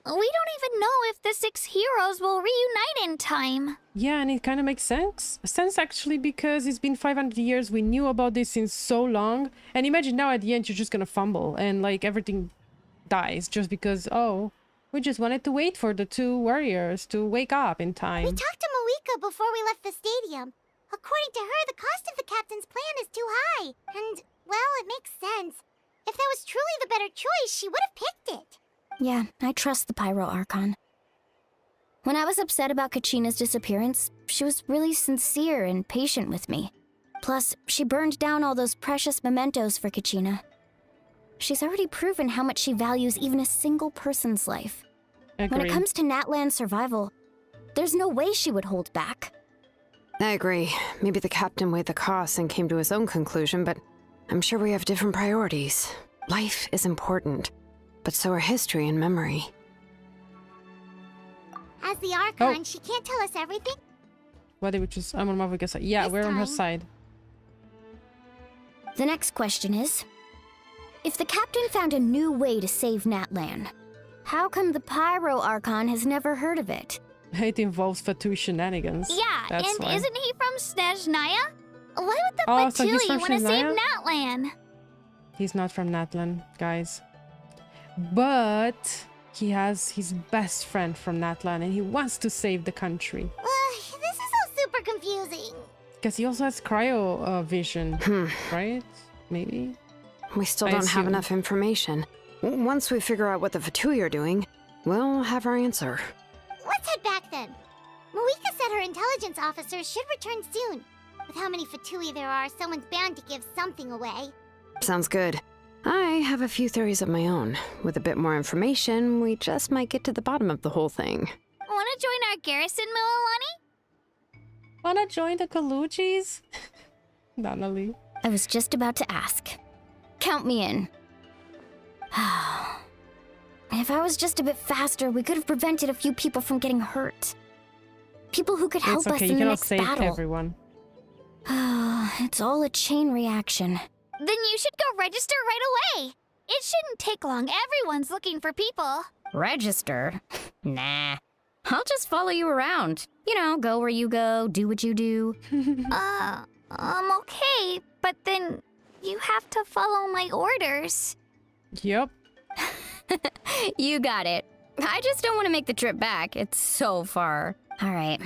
We don't even know if the 6 heroes will reunite in time. Yeah, and it kind of makes sense. Sense actually, because it's been 500 years. We knew about this since so long. And imagine now at the end you're just gonna fumble and like everything dies just because, oh, we just wanted to wait for the 2 warriors to wake up in time. We talked to Malika before we left the stadium. According to her, the cost of the captain's plan is too high. And, well, it makes sense. If that was truly the better choice, she would have picked it. Yeah, I trust the Pyro Archon. When I was upset about Kachina's disappearance, she was really sincere and patient with me. Plus, she burned down all those precious mementos for Kachina. She's already proven how much she values even a single person's life. When it Agreed. comes to Natlan's survival, there's no way she would hold back. I agree. Maybe the captain weighed the costs and came to his own conclusion, but I'm sure we have different priorities. Life is important, but so are history and memory. As the Archon, she can't tell us everything. What did we just... I'm on Mavika's side. Yeah, we're on her time. side. The next question is, if the captain found a new way to save Natlan, how come the Pyro Archon has never heard of it? It involves Fatui shenanigans. Yeah, That's and why. isn't he from Snezhnaya? Why would the Oh, so he's Fatui from want to save Snezhnaya? Natlan? He's not from Natlan, guys. But he has his best friend from Natlan and he wants to save the country. This is all super confusing. Because he also has cryo vision, right? Maybe? We still I don't have assume. enough information. Once we figure out what the Fatui are doing, we'll have our answer. Let's head back then. Malika said her intelligence officers should return soon. With how many Fatui there are, someone's bound to give something away. Sounds good. I have a few theories of my own. With a bit more information, we just might get to the bottom of the whole thing. Want to join our garrison, Mualani? Wanna join the Kaluchis? Donnelly. I was just about to ask. Count me in. If I was just a bit faster, we could have prevented a few people from getting hurt. People who could help It's us okay, in you the cannot next save battle. everyone. It's all a chain reaction. Then you should go register right away. It shouldn't take long. Everyone's looking for people. Register? Nah. I'll just follow you around. You know, go where you go, do what you do. Okay, but then you have to follow my orders. Yep. You got it. I just don't want to make the trip back. It's so far. All right.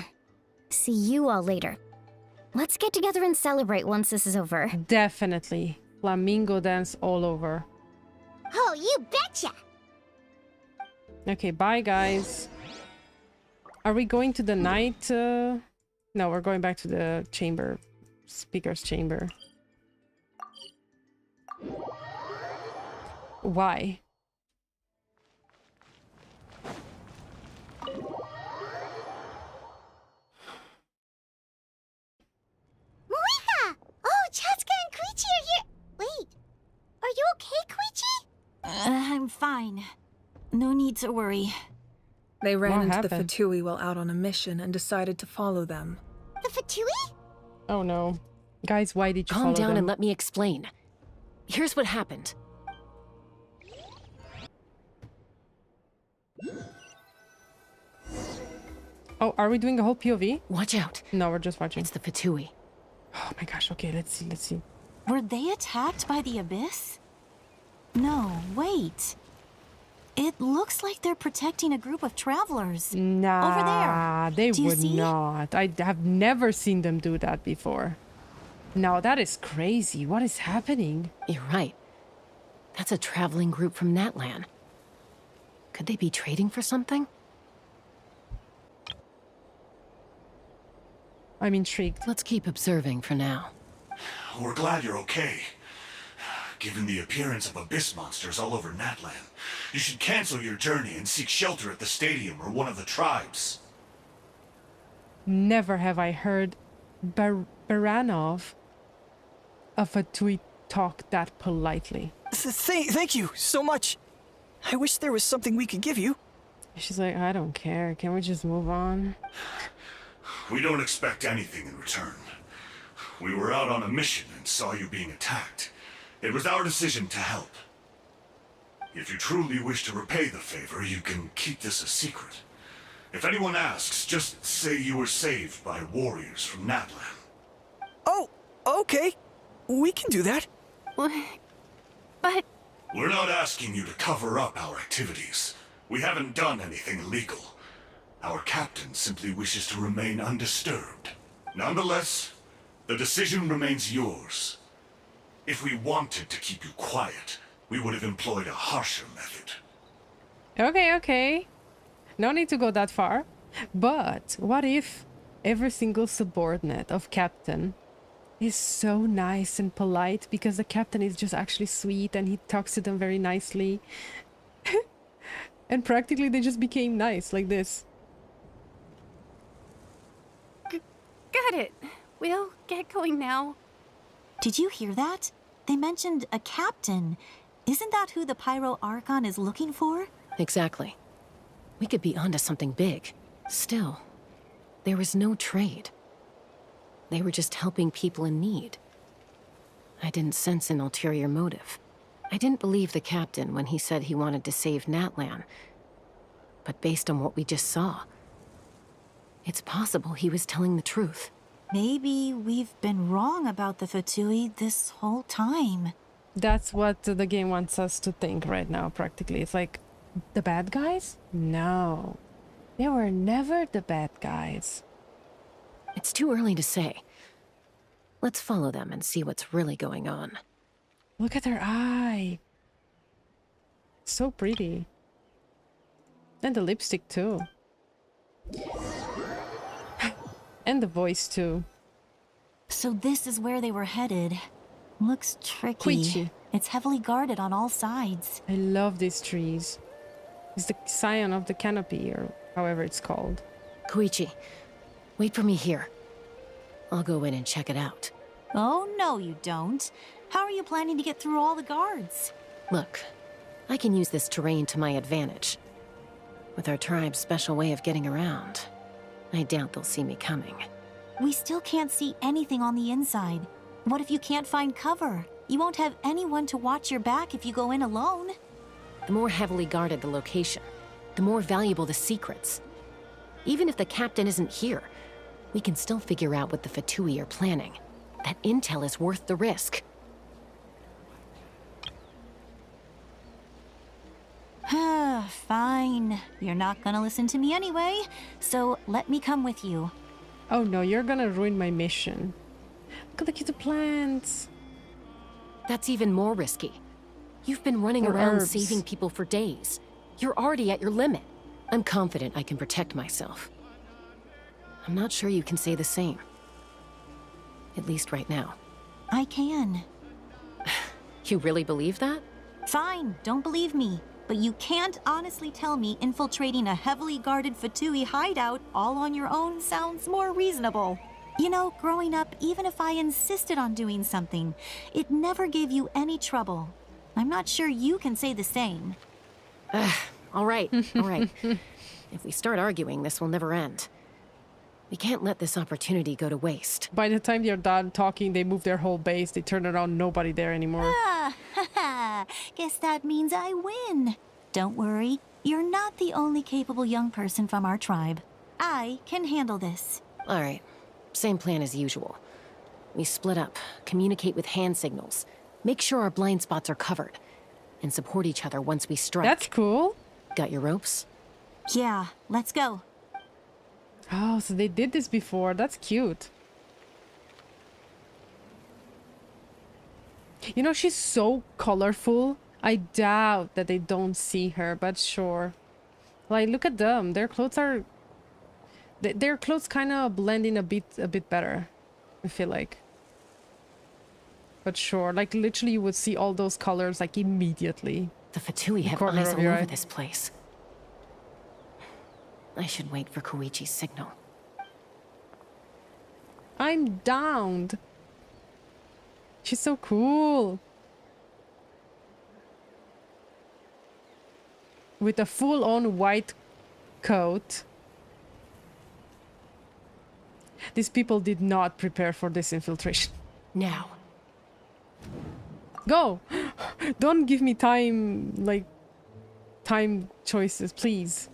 See you all later. Let's get together and celebrate once this is over. Definitely. Flamingo dance all over. Oh, you betcha! Okay, bye guys. Are we going to the night? No, we're going back to the chamber. Speaker's chamber. Why? Malika! Oh, Chatska and Koichi are here. Wait, are you okay, Koichi? I'm fine. No need to worry. They ran What into the happened? Fatui while out on a mission and decided to follow them. The Fatui? Oh no. Guys, why did you Calm follow down them? and let me explain. Here's what happened. Oh, are we doing a whole POV? Watch out. No, we're just watching. It's the Fatui. Oh my gosh, okay, let's see. Were they attacked by the Abyss? No, wait. It looks like they're protecting a group of travelers. Nah, Over there. they Do you would see? not. I have never seen them do that before. No, that is crazy. What is happening? You're right. That's a traveling group from Natlan. Could they be trading for something? I'm intrigued. Let's keep observing for now. We're glad you're okay. Given the appearance of abyss monsters all over Natlan, you should cancel your journey and seek shelter at the stadium or one of the tribes. Never have I heard Baranov of a tweet talk that politely. Thank you so much. I wish there was something we could give you. She's like, I don't care. Can we just move on? We don't expect anything in return. We were out on a mission and saw you being attacked. It was our decision to help. If you truly wish to repay the favor, you can keep this a secret. If anyone asks, just say you were saved by warriors from Natlan. Oh, okay. We can do that. But... We're not asking you to cover up our activities. We haven't done anything illegal. Our captain simply wishes to remain undisturbed. Nonetheless, the decision remains yours. If we wanted to keep you quiet, we would have employed a harsher method. Okay. No need to go that far. But what if every single subordinate of captain is so nice and polite because the captain is just actually sweet and he talks to them very nicely? And practically they just became nice like this. Got it. We'll get going now. Did you hear that? They mentioned a captain. Isn't that who the Pyro Archon is looking for? Exactly. We could be onto something big. Still, there was no trade. They were just helping people in need. I didn't sense an ulterior motive. I didn't believe the captain when he said he wanted to save Natlan. But based on what we just saw, it's possible he was telling the truth. Maybe we've been wrong about the Fatui this whole time. That's what the game wants us to think right now, practically. It's like, the bad guys? No. They were never the bad guys. It's too early to say. Let's follow them and see what's really going on. Look at her eye. So pretty. And the lipstick too. And the voice too. So this is where they were headed. Looks tricky. Queechy. It's heavily guarded on all sides. I love these trees. It's the scion of the canopy, or however it's called. Koichi, wait for me here. I'll go in and check it out. Oh, no, you don't. How are you planning to get through all the guards? Look, I can use this terrain to my advantage. With our tribe's special way of getting around, I doubt they'll see me coming. We still can't see anything on the inside. What if you can't find cover? You won't have anyone to watch your back if you go in alone. The more heavily guarded the location, the more valuable the secrets. Even if the captain isn't here, we can still figure out what the Fatui are planning. That intel is worth the risk. Fine. You're not gonna listen to me anyway, so let me come with you. Oh no, you're gonna ruin my mission. Look at the cute plants. That's even more risky. You've been running Or around herbs. saving people for days. You're already at your limit. I'm confident I can protect myself. I'm not sure you can say the same. At least right now. I can. You really believe that? Fine, don't believe me. But you can't honestly tell me infiltrating a heavily guarded Fatui hideout all on your own sounds more reasonable. You know, growing up, even if I insisted on doing something, it never gave you any trouble. I'm not sure you can say the same. All right, all right. If we start arguing, this will never end. We can't let this opportunity go to waste. By the time they're done talking, they move their whole base. They turn around, nobody there anymore. Ah, haha. Guess that means I win. Don't worry, you're not the only capable young person from our tribe. I can handle this. All right, same plan as usual. We split up, communicate with hand signals, make sure our blind spots are covered, and support each other once we strike. That's cool. Got your ropes? Yeah, let's go. Oh, so they did this before. That's cute. You know, she's so colorful. I doubt that they don't see her, but sure. Like, look at them. Their clothes are... Their clothes kind of blend in a bit better, I feel like. But sure, like literally you would see all those colors like immediately. The Fatui have eyes all over this place. I should wait for Koichi's signal. I'm downed. She's so cool. With a full-on white coat. These people did not prepare for this infiltration. Now. Go! Don't give me time, like, time choices, please.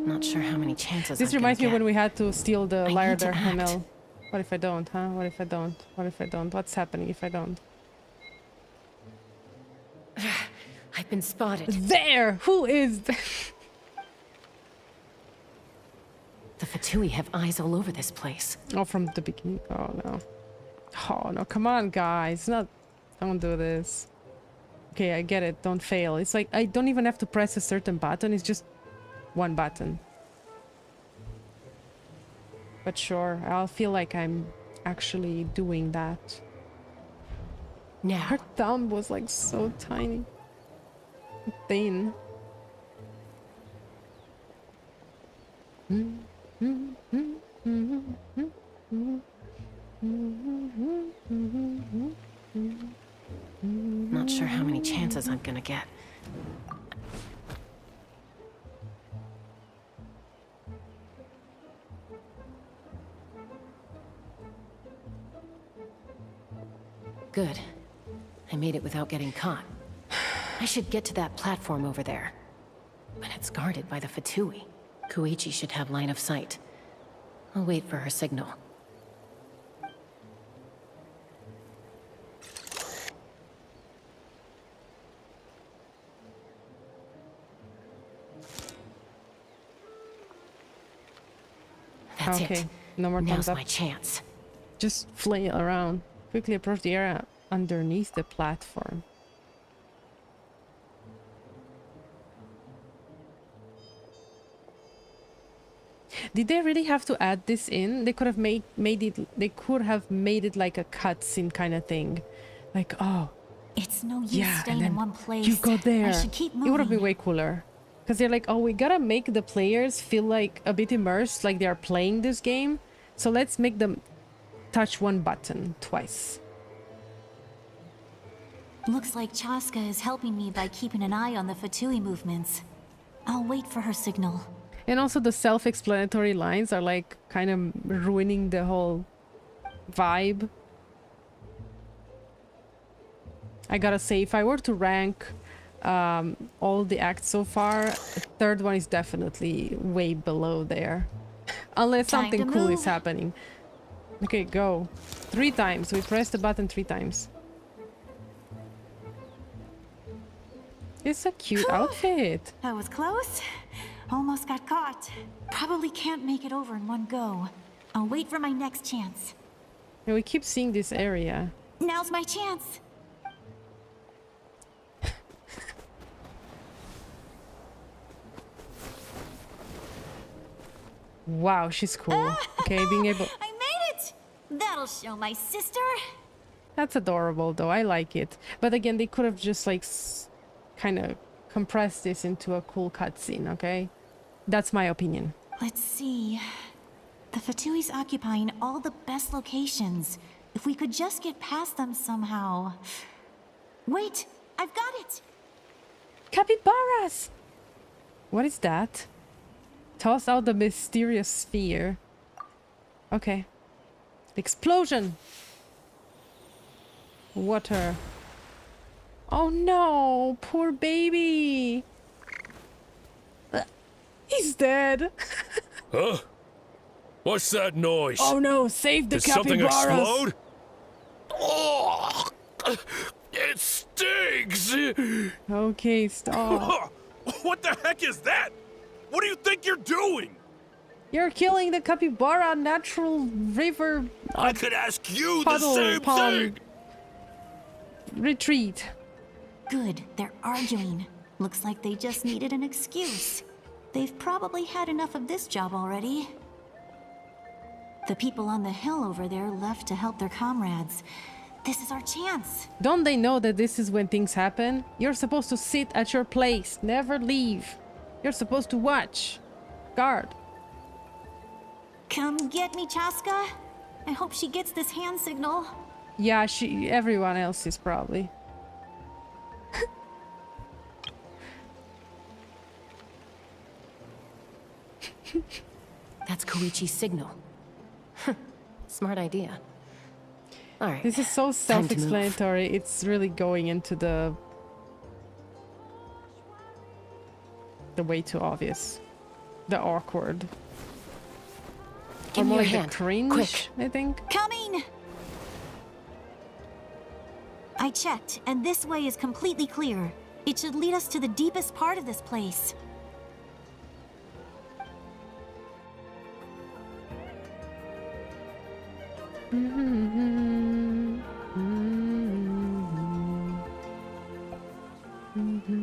Not sure how many chances This I'm reminds me gonna when we had to steal the I lyre need to there, act. Hamel. What if I don't, huh? What if I don't? What if I don't? What's happening if I don't? I've been spotted. There! Who is there? The Fatui have eyes all over this place. Oh, from the beginning. Oh, no. Oh, no. Come on, guys. Don't do this. Okay, I get it. Don't fail. It's like I don't even have to press a certain button. It's just one button. But sure, I'll feel like I'm actually doing that. Now. Her thumb was like so tiny. Thin. Not sure how many chances I'm gonna get. Good. I made it without getting caught. I should get to that platform over there. But it's guarded by the Fatui. Koichi should have line of sight. I'll wait for her signal. That's okay, it. no more thumbs Now's up. my chance. Just flail around. Quickly approach the area underneath the platform. Did they really have to add this in? They could have made it. They could have made it like a cutscene kind of thing, like It's no use yeah, staying and in then one place. you go there. I should keep moving. It would have been way cooler. Because they're like, oh, we gotta make the players feel like a bit immersed, like they are playing this game. So let's make them touch one button twice. Looks like Chaska is helping me by keeping an eye on the Fatui movements. I'll wait for her signal. And also the self-explanatory lines are like kind of ruining the whole vibe. I gotta say, if I were to rank all the acts so far, the third one is definitely way below there. Unless Time something to cool move. is happening. Okay, go. 3 times. We press the button 3 times. It's a cute outfit. That was close. Almost got caught. Probably can't make it over in one go. I'll wait for my next chance. And we keep seeing this area. Now's my chance. Wow, she's cool. Okay, being able... I made it! That'll show my sister. That's adorable, though. I like it. But again, they could have just, like, kind of compressed this into a cool cutscene, okay? That's my opinion. Let's see. The Fatui's occupying all the best locations. If we could just get past them somehow. Wait, I've got it! Capybaras! What is that? Toss out the mysterious sphere. Okay. Explosion! Water. Oh no! Poor baby! He's dead! Huh? What's that noise? Oh no! Save the Did something capybaras! explode? Oh! It stings! Okay, stop. What the heck is that? What do you think you're doing? You're killing the capybara natural river. I could ask you puddle, the same pond. thing! Retreat. Good, they're arguing. Looks like they just needed an excuse. They've probably had enough of this job already. The people on the hill over there left to help their comrades. This is our chance. Don't they know that this is when things happen? You're supposed to sit at your place, never leave. You're supposed to watch. Guard. Come get me, Chaska. I hope she gets this hand signal. Yeah, everyone else is probably. That's Koichi's signal. Smart idea. All right. This is so self-explanatory. It's really going into the way too obvious, the awkward, Give or me more your like hand. the cringe. Quick. I think. Coming! I checked, and this way is completely clear. It should lead us to the deepest part of this place.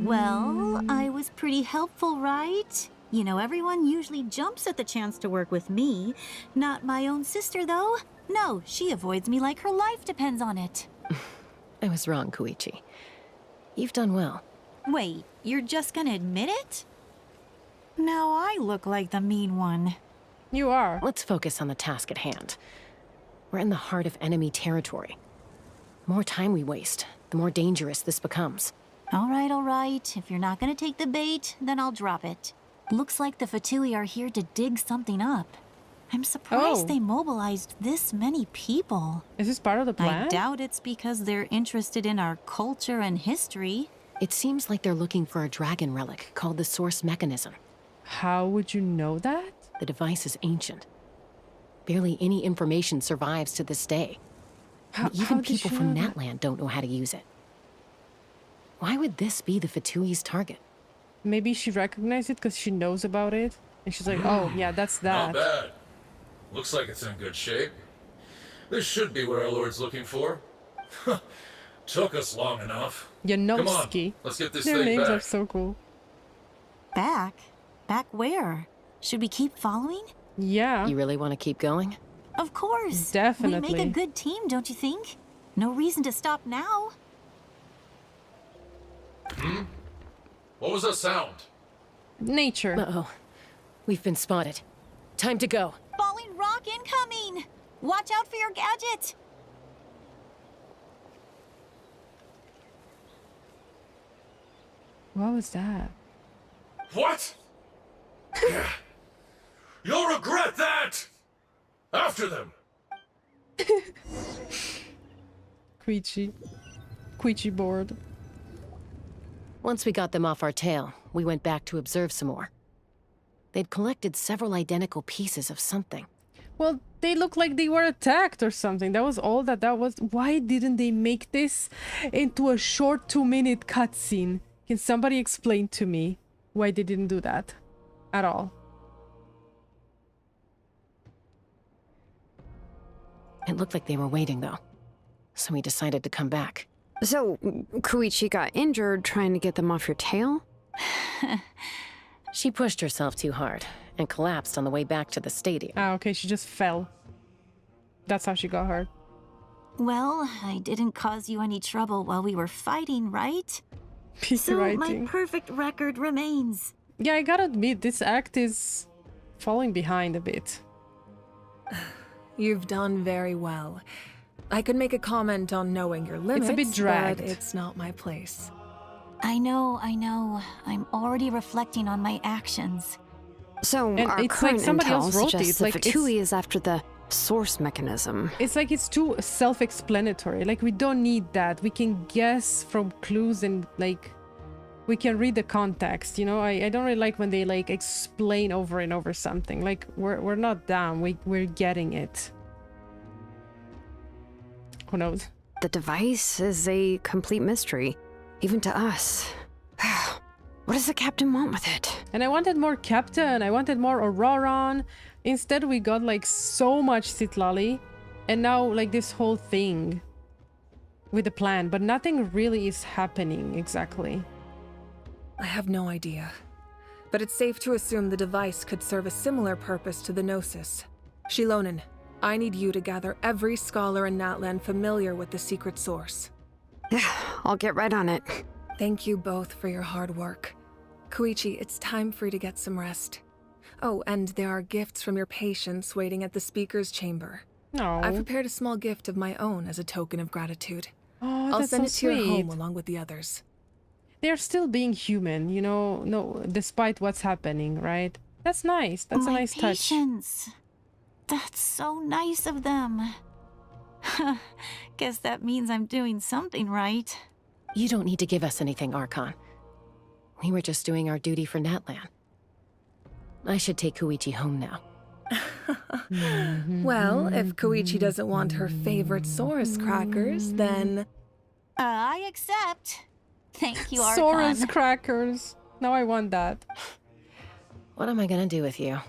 Well, I was pretty helpful, right? You know, everyone usually jumps at the chance to work with me. Not my own sister, though. No, she avoids me like her life depends on it. I was wrong, Koichi. You've done well. Wait, you're just gonna admit it? Now I look like the mean one. You are. Let's focus on the task at hand. We're in the heart of enemy territory. The more time we waste, the more dangerous this becomes. All right. If you're not gonna take the bait, then I'll drop it. Looks like the Fatui are here to dig something up. I'm surprised they mobilized this many people. Is this part of the plan? I doubt it's because they're interested in our culture and history. It seems like they're looking for a dragon relic called the Source Mechanism. How would you know that? The device is ancient. Barely any information survives to this day. Even people from Natlan don't know how to use it. Why would this be the Fatui's target? Maybe she recognized it because she knows about it. And she's like, oh, yeah, that's that. Not bad. Looks like it's in good shape. This should be what our Lord's looking for. Took us long enough. Come on, Yanovsky. let's get this Their thing names back. are so cool. Back? Back where? Should we keep following? Yeah. You really want to keep going? Of course. Definitely. We make a good team, don't you think? No reason to stop now. What was that sound? Nature. Uh-oh. We've been spotted. Time to go. Falling rock incoming! Watch out for your gadget! What was that? What? Yeah. You'll regret that! After them! Queechy board. Once we got them off our tail, we went back to observe some more. They'd collected several identical pieces of something. Well, they looked like they were attacked or something. That was all that was. Why didn't they make this into a short 2-minute cutscene? Can somebody explain to me why they didn't do that at all? It looked like they were waiting, though. So we decided to come back. So, Koichi got injured trying to get them off your tail? She pushed herself too hard and collapsed on the way back to the stadium. Ah, okay, she just fell. That's how she got hurt. Well, I didn't cause you any trouble while we were fighting, right? So my perfect record remains. Yeah, I gotta admit, this act is falling behind a bit. You've done very well. I could make a comment on knowing your limits, It's a bit dragged. but it's not my place. I know. I'm already reflecting on my actions. So And our it's current like somebody intel else wrote suggests these, the like, Fatui is after the source mechanism. It's like it's too self-explanatory. Like, we don't need that. We can guess from clues and, like, we can read the context, you know? I don't really like when they, like, explain over and over something. Like, we're not dumb. We're getting it. Who knows? The device is a complete mystery, even to us. What does the captain want with it? And I wanted more Captain. I wanted more ORORON. Instead, we got, like, so much Citlali. And now, like, this whole thing with the plan. But nothing really is happening exactly. I have no idea. But it's safe to assume the device could serve a similar purpose to the Gnosis. Shilonen, I need you to gather every scholar in Natlan familiar with the secret source. Yeah, I'll get right on it. Thank you both for your hard work. Koichi, it's time for you to get some rest. Oh, and there are gifts from your patients waiting at the speaker's chamber. No. I've prepared a small gift of my own as a token of gratitude. Oh, I'll that's send so it to your home sweet. along with the others. They're still being human, you know, no, despite what's happening, right? That's nice. That's a nice touch. Patience. That's so nice of them. Guess that means I'm doing something right. You don't need to give us anything, Archon. We were just doing our duty for Natlan. I should take Koichi home now. Well, if Koichi doesn't want her favorite Saurus crackers, then... I accept. Thank you, Archon. Saurus crackers. Now I want that. What am I gonna do with you?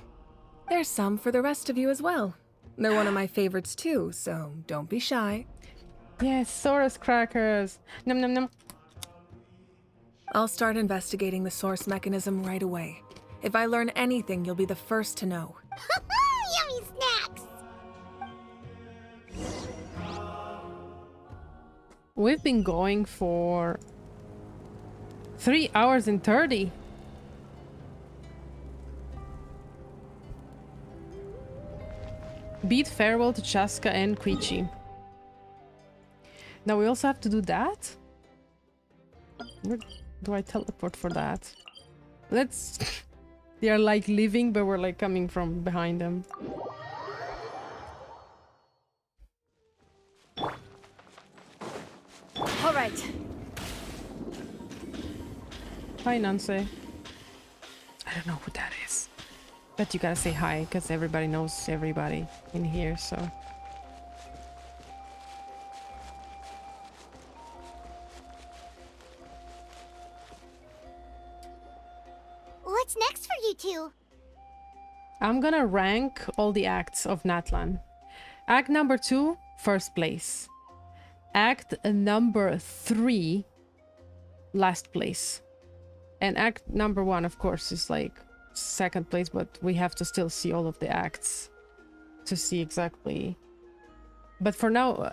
There's some for the rest of you as well. They're one of my favorites too, so don't be shy. Yes, Saurus crackers. Num num num. I'll start investigating the source mechanism right away. If I learn anything, you'll be the first to know. Yummy snacks! We've been going for 3 hours and 30. Bid farewell to Chaska and Koichi. Now we also have to do that? Where do I teleport for that? Let's... They are like leaving, but we're like coming from behind them. All right. Hi, Nancy. I don't know who that is. But you gotta say hi, because everybody knows everybody in here, so... What's next for you two? I'm gonna rank all the acts of Natlan. Act number 2, first place. Act number 3, last place. And act number 1, of course, is like second place, but we have to still see all of the acts to see exactly. But for now,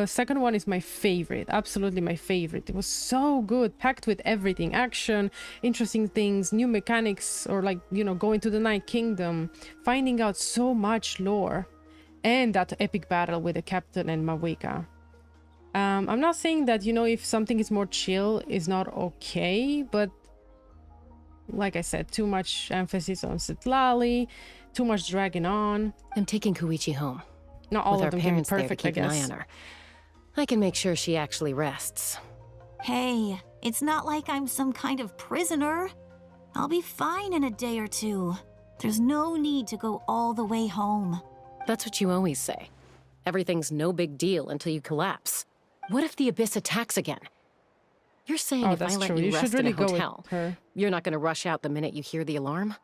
second one is my favorite, absolutely my favorite. It was so good, packed with everything, action, interesting things, new mechanics, or like, you know, going to the Night Kingdom, finding out so much lore, and that epic battle with the captain and Mawika. I'm not saying that, you know, if something is more chill is not okay, but like I said, too much emphasis on Citlali, too much dragging on. I'm taking Koichi home. Not all with of our them can be parents there to perfect, I keep an eye guess. on her. I can make sure she actually rests. Hey, it's not like I'm some kind of prisoner. I'll be fine in a day or two. There's no need to go all the way home. That's what you always say. Everything's no big deal until you collapse. What if the Abyss attacks again? You're saying Oh, if I that's let true. you You rest should really in a go with hotel, her. you're not going to rush out the minute you hear the alarm?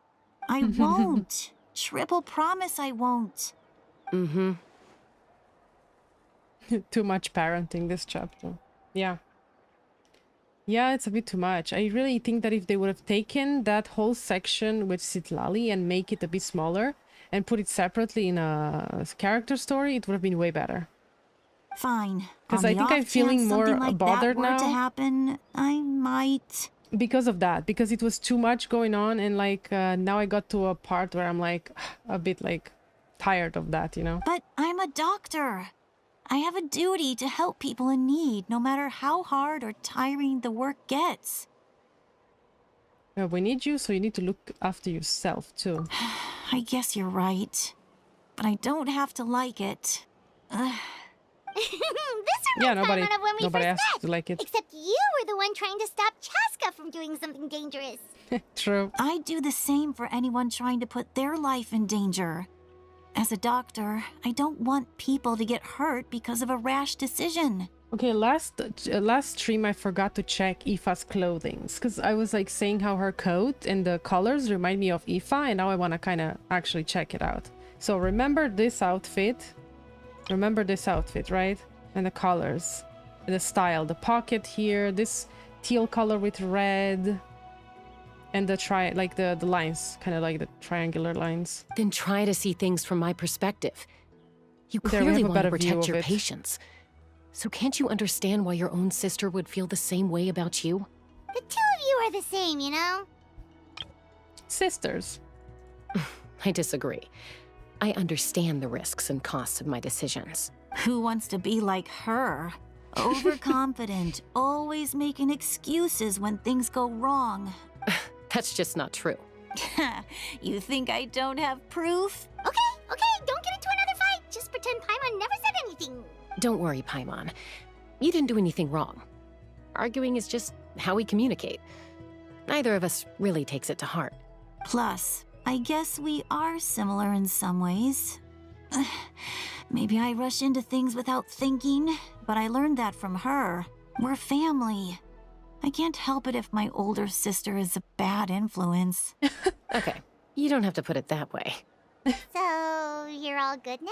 I won't. Triple promise I won't. Mm-hmm. Too much parenting this chapter. Yeah. Yeah, it's a bit too much. I really think that if they would have taken that whole section with Citlali and make it a bit smaller and put it separately in a character story, it would have been way better. Fine. Because On I the think off I'm feeling chance more something like bothered that were now. to happen, I might. Because of that, because it was too much going on, and like now I got to a part where I'm like a bit like tired of that, you know. But I'm a doctor. I have a duty to help people in need, no matter how hard or tiring the work gets. Yeah, we need you, so you need to look after yourself, too. I guess you're right. But I don't have to like it. This reminds me of when we nobody first asked met. to like it. Except you were the one trying to stop Chaska from doing something dangerous. True. I'd do the same for anyone trying to put their life in danger. As a doctor, I don't want people to get hurt because of a rash decision. Okay, last stream I forgot to check Aoife's clothing, because I was like saying how her coat and the colors remind me of Aoife, and now I want to kind of actually check it out. So remember this outfit, right? And the colors, and the style, the pocket here, this teal color with red, and the lines, kind of like the triangular lines. Then try to see things from my perspective. You There, we clearly have a want to better view protect of your it. patients. So can't you understand why your own sister would feel the same way about you? The two of you are the same, you know? Sisters. I disagree. I understand the risks and costs of my decisions. Who wants to be like her? Overconfident, always making excuses when things go wrong. That's just not true. You think I don't have proof? Okay, don't get into another fight. Just pretend Paimon never said anything. Don't worry, Paimon. You didn't do anything wrong. Arguing is just how we communicate. Neither of us really takes it to heart. Plus, I guess we are similar in some ways. Maybe I rush into things without thinking, but I learned that from her. We're family. I can't help it if my older sister is a bad influence. Okay, you don't have to put it that way. So, you're all good now?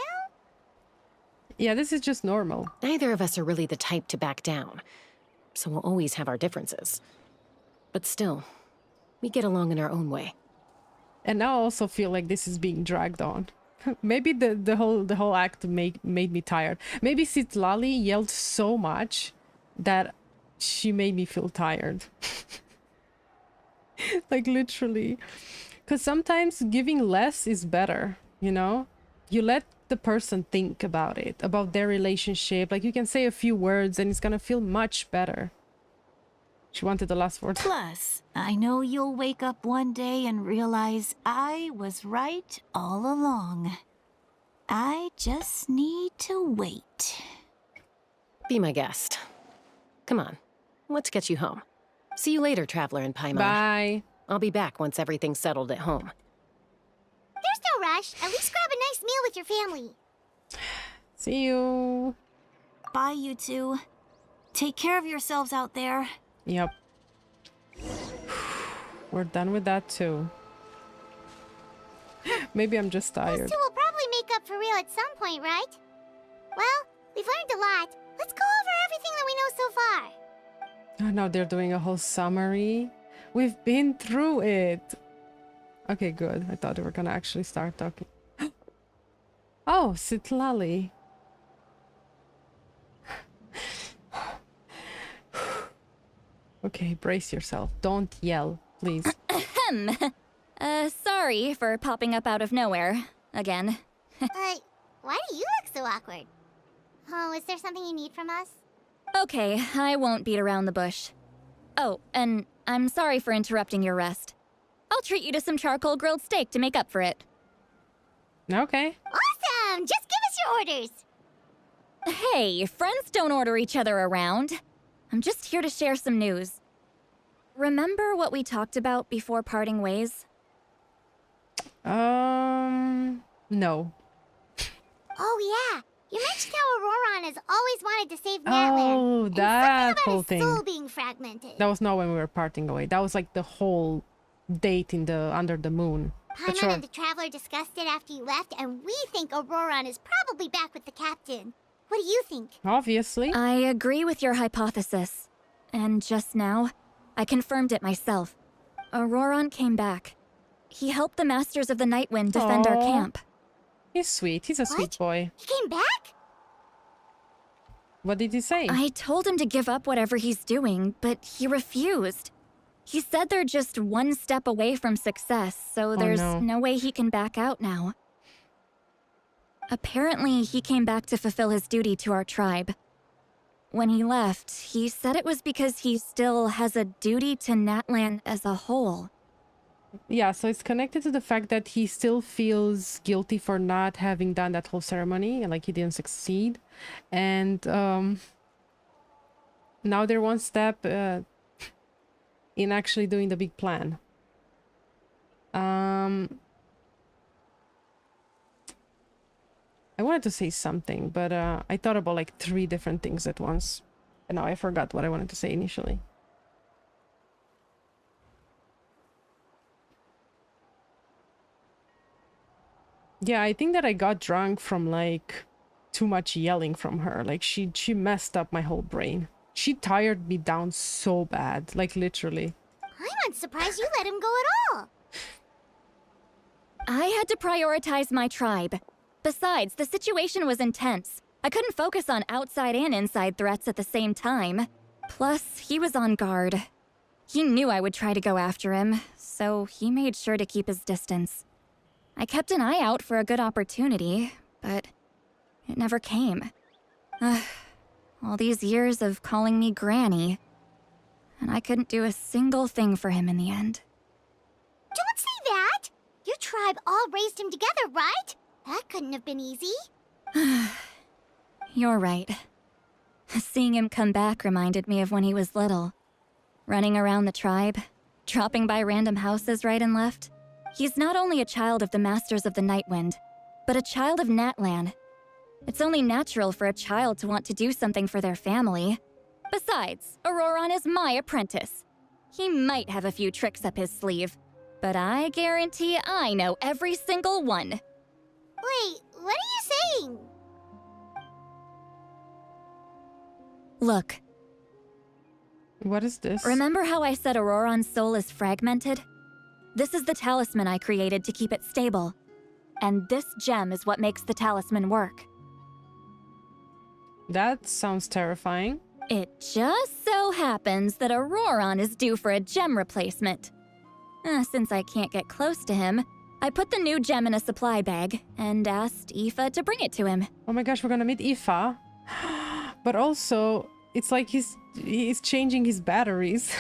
Yeah, this is just normal. Neither of us are really the type to back down, so we'll always have our differences. But still, we get along in our own way. And now I also feel like this is being dragged on. Maybe the whole act made me tired. Maybe Citlali yelled so much that she made me feel tired. Like literally. Because sometimes giving less is better, you know? You let the person think about it, about their relationship. Like you can say a few words and it's gonna feel much better. She wanted the last word. Plus, I know you'll wake up one day and realize I was right all along. I just need to wait. Be my guest. Come on, let's get you home. See you later, Traveler and Paimon. Bye. I'll be back once everything's settled at home. There's no rush. At least grab a nice meal with your family. See you. Bye, you two. Take care of yourselves out there. Yep. We're done with that too. Maybe I'm just tired. Those two will probably make up for real at some point, right? Well, we've learned a lot. Let's go over everything that we know so far. Oh, now they're doing a whole summary. We've been through it. Okay, good. I thought they were gonna actually start talking. Oh, Citlali. Okay, brace yourself. Don't yell, please. Sorry for popping up out of nowhere. Again. Why do you look so awkward? Oh, is there something you need from us? Okay, I won't beat around the bush. Oh, and I'm sorry for interrupting your rest. I'll treat you to some charcoal grilled steak to make up for it. Okay. Awesome! Just give us your orders! Hey, friends don't order each other around. I'm just here to share some news. Remember what we talked about before parting ways? No. Oh yeah, you mentioned how ORORON has always wanted to save Natlan. Oh, and that something about whole his thing. soul being fragmented. That was not when we were parting away. That was like the whole date in the under the moon. But Paimon sure. and the Traveler discussed it after you left, and we think ORORON is probably back with the captain. What do you think? Obviously. I agree with your hypothesis. And just now, I confirmed it myself. ORORON came back. He helped the Masters of the Nightwind defend our Aw. camp. He's sweet. He's a sweet boy. He came back? What did he say? I told him to give up whatever he's doing, but he refused. He said they're just one step away from success, so there's no. no way he can back out now. Apparently, he came back to fulfill his duty to our tribe. When he left, he said it was because he still has a duty to Natlan as a whole. Yeah, so it's connected to the fact that he still feels guilty for not having done that whole ceremony, and like he didn't succeed. And now they're one step in actually doing the big plan. I wanted to say something, but I thought about like 3 different things at once. And now I forgot what I wanted to say initially. Yeah, I think that I got drunk from like too much yelling from her. Like she messed up my whole brain. She tired me down so bad, like literally. I'm not surprised you let him go at all. I had to prioritize my tribe. Besides, the situation was intense. I couldn't focus on outside and inside threats at the same time. Plus, he was on guard. He knew I would try to go after him, so he made sure to keep his distance. I kept an eye out for a good opportunity, but it never came. All these years of calling me Granny, and I couldn't do a single thing for him in the end. Don't say that! Your tribe all raised him together, right? That couldn't have been easy. You're right. Seeing him come back reminded me of when he was little. Running around the tribe, dropping by random houses right and left. He's not only a child of the Masters of the Nightwind, but a child of Natlan. It's only natural for a child to want to do something for their family. Besides, ORORON is my apprentice. He might have a few tricks up his sleeve, but I guarantee I know every single one. Wait, what are you saying? Look. What is this? Remember how I said ORORON's soul is fragmented? This is the talisman I created to keep it stable. And this gem is what makes the talisman work. That sounds terrifying. It just so happens that ORORON is due for a gem replacement. Since I can't get close to him, I put the new gem in a supply bag and asked Aoife to bring it to him. Oh my gosh, we're gonna meet Aoife. But also, it's like he's changing his batteries.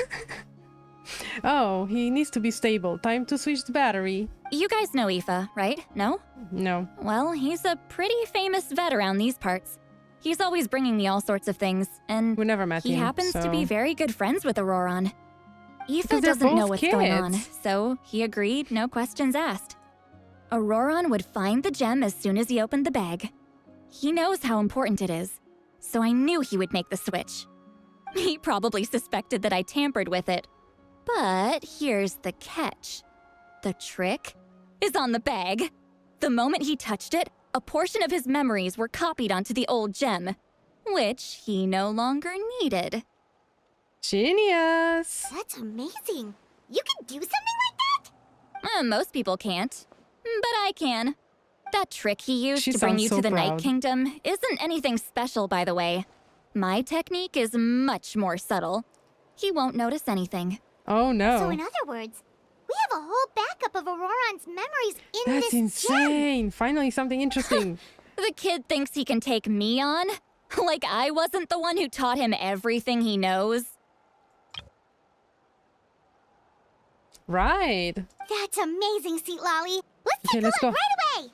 Oh, he needs to be stable. Time to switch the battery. You guys know Aoife, right? No? No. Well, he's a pretty famous vet around these parts. He's always bringing me all sorts of things, and we never met him, he happens to be very good friends with ORORON. Aoife They're doesn't know both what's kids. going on, so he agreed, no questions asked. ORORON would find the gem as soon as he opened the bag. He knows how important it is, so I knew he would make the switch. He probably suspected that I tampered with it. But here's the catch. The trick is on the bag. The moment he touched it, a portion of his memories were copied onto the old gem, which he no longer needed. Genius! That's amazing. You can do something like that? Most people can't, but I can. That trick he used to bring you sounds to so the Night proud. Kingdom isn't anything special, by the way. My technique is much more subtle. He won't notice anything. Oh no. So in other words, we have a whole backup of ORORON's memories in That's this insane! gem. Finally, something interesting. The kid thinks he can take me on? Like I wasn't the one who taught him everything he knows? Right. That's amazing, Citlali. Let's Okay, take let's a go. look right away.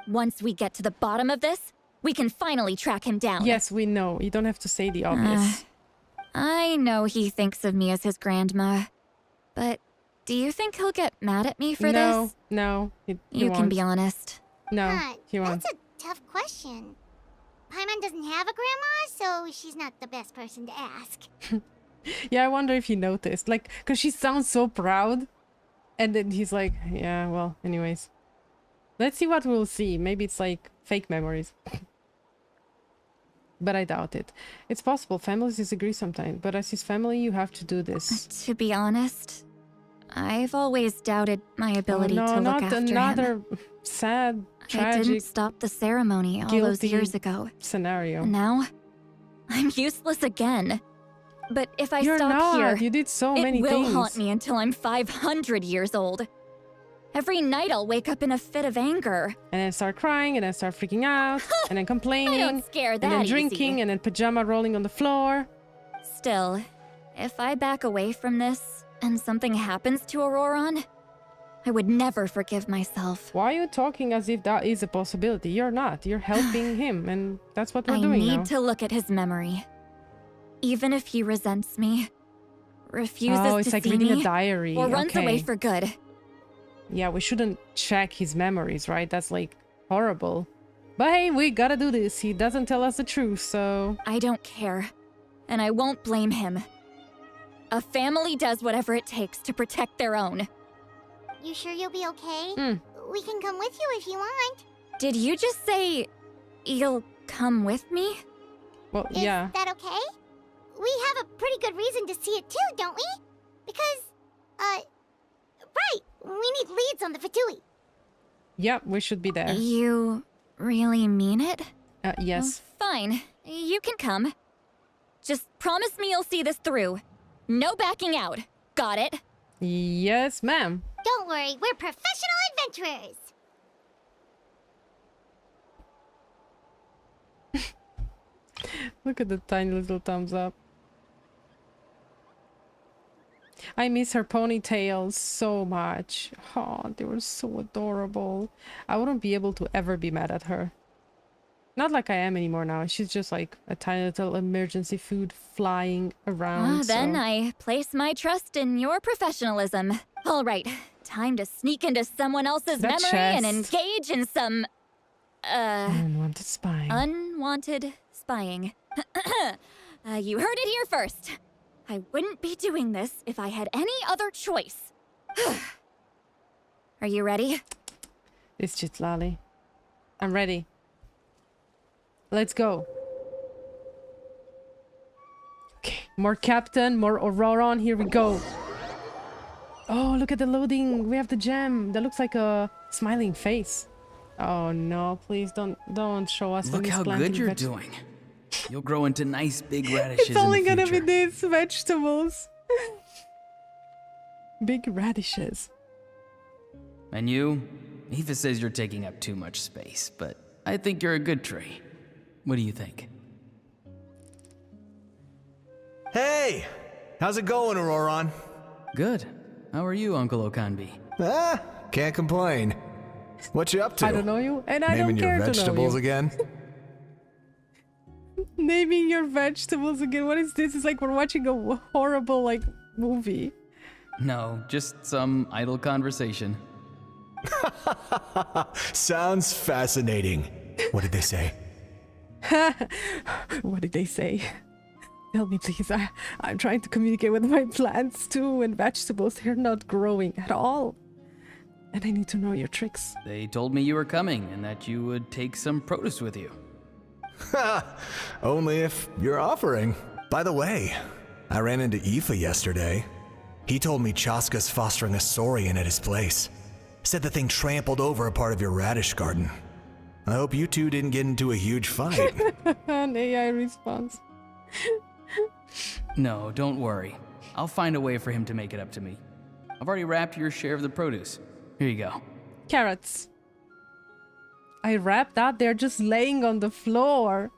Once we get to the bottom of this, we can finally track him down. Yes, we know. You don't have to say the obvious. I know he thinks of me as his grandma, but do you think he'll get mad at me for this? No, he You can won't. be honest. No, Huh, he won't. that's a tough question. Paimon doesn't have a grandma, so she's not the best person to ask. Yeah, I wonder if he noticed. Like, because she sounds so proud. And then he's like, yeah, well, anyways. Let's see what we'll see. Maybe it's like fake memories. But I doubt it. It's possible. Families disagree sometimes. But as his family, you have to do this. To be honest, I've always doubted my ability oh, no, to look not after another him. sad, I tragic, didn't stop the ceremony all those guilty years ago. scenario. And now, I'm useless again. But if I You're stop not. here, You did so it many will things. haunt me until I'm 500 years old. Every night I'll wake up in a fit of anger. And then start crying, and then start freaking out, and then complaining, I don't scare that and then easy. drinking, and then pajama rolling on the floor. Still, if I back away from this and something happens to ORORON, I would never forgive myself. Why are you talking as if that is a possibility? You're not. You're helping him, and that's what we're doing now. I need to look at his memory. Even if he resents me, refuses to like see reading me, a diary. or runs Okay. away for good. Yeah, we shouldn't check his memories, right? That's like horrible. But hey, we gotta do this. He doesn't tell us the truth, so... I don't care, and I won't blame him. A family does whatever it takes to protect their own. You sure you'll be okay? Mm. We can come with you if you want. Did you just say you'll come with me? Well, Is that okay? We have a pretty good reason to see it too, don't we? Because, right, we need leads on the Fatui. Yep, we should be there. You really mean it? Yes. Fine, you can come. Just promise me you'll see this through. No backing out. Got it? Yes, ma'am. Don't worry, we're professional adventurers. Look at the tiny little thumbs up. I miss her ponytails so much. Oh, they were so adorable. I wouldn't be able to ever be mad at her. Not like I am anymore now. She's just like a tiny little emergency food flying around. Then so. I place my trust in your professionalism. All right, time to sneak into someone else's That memory and chest. engage in some... Unwanted spying. Unwanted spying. You heard it here first. I wouldn't be doing this if I had any other choice. Are you ready? It's Citlali. I'm ready. Let's go. Okay, more Captain, more ORORON. Here we go. Oh, look at the loading. We have the gem. That looks like a smiling face. Oh no! Please don't show us. Look how good you're doing. You'll grow into nice big radishes. It's only in the gonna future. be these vegetables. Big radishes. And you? Aoife says you're taking up too much space, but I think you're a good tree. What do you think? Hey! How's it going, ORORON? Good. How are you, Uncle Okanbi? Can't complain. What you up to? I don't know you, and I Naming don't care your to know vegetables you. again? Naming your vegetables again. What is this? It's like we're watching a horrible like movie. No, just some idle conversation. Sounds fascinating. What did they say? What did they say? Tell me, please. I'm trying to communicate with my plants too, and vegetables. They're not growing at all. And I need to know your tricks. They told me you were coming and that you would take some produce with you. Only if you're offering. By the way, I ran into Aoife yesterday. He told me Chaska's fostering a saurian at his place. Said the thing trampled over a part of your radish garden. I hope you two didn't get into a huge fight. An AI response. No, don't worry. I'll find a way for him to make it up to me. I've already wrapped your share of the produce. Here you go. Carrots. I wrapped that. They're just laying on the floor.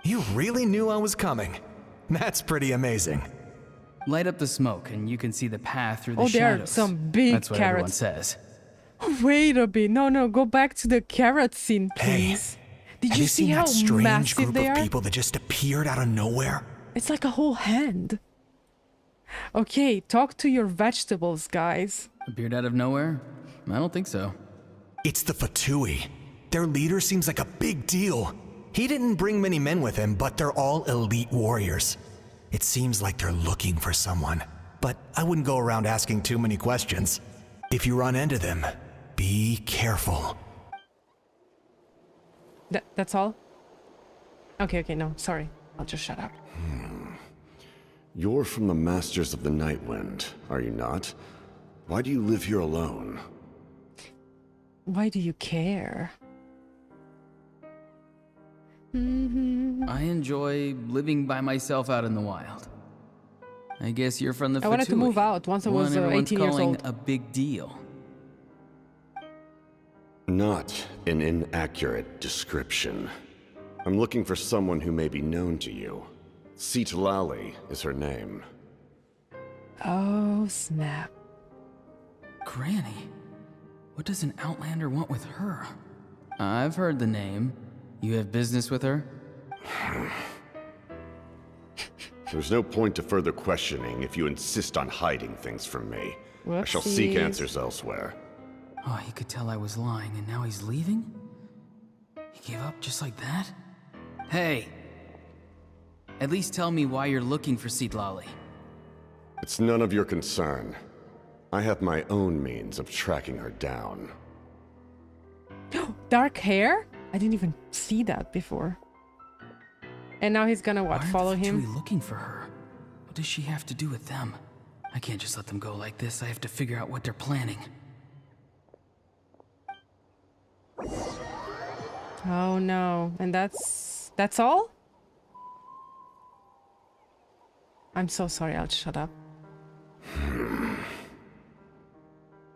You really knew I was coming. That's pretty amazing. Light up the smoke and you can see the path through the Oh, shadows. there are some big That's what everyone carrots. says. Wait a bit. No, go back to the carrot scene, please. Did Have you you see seen how that strange massive group they of are? people that just appeared out of nowhere? It's like a whole hand. Okay, talk to your vegetables, guys. Appeared out of nowhere? I don't think so. It's the Fatui. Their leader seems like a big deal. He didn't bring many men with him, but they're all elite warriors. It seems like they're looking for someone, but I wouldn't go around asking too many questions. If you run into them, be careful. That's all? Okay, no, sorry. I'll just shut up. You're from the Masters of the Nightwind, are you not? Why do you live here alone? Why do you care? I enjoy living by myself out in the wild. I guess you're from the I wanted to Fatui. move out once I was One everyone's 18 years calling old. a big deal. Not an inaccurate description. I'm looking for someone who may be known to you. Citlali is her name. Oh, snap. Granny? What does an Outlander want with her? I've heard the name. You have business with her? There's no point to further questioning if you insist on hiding things from me. I shall seek answers elsewhere. Oh, he could tell I was lying, and now he's leaving? He gave up just like that? Hey! At least tell me why you're looking for Citlali. It's none of your concern. I have my own means of tracking her down. Dark hair? I didn't even see that before. And now he's gonna what? Follow him? Why are the Fatui looking for her? What does she have to do with them? I can't just let them go like this. I have to figure out what they're planning. Oh no. And that's all? I'm so sorry, I'll shut up.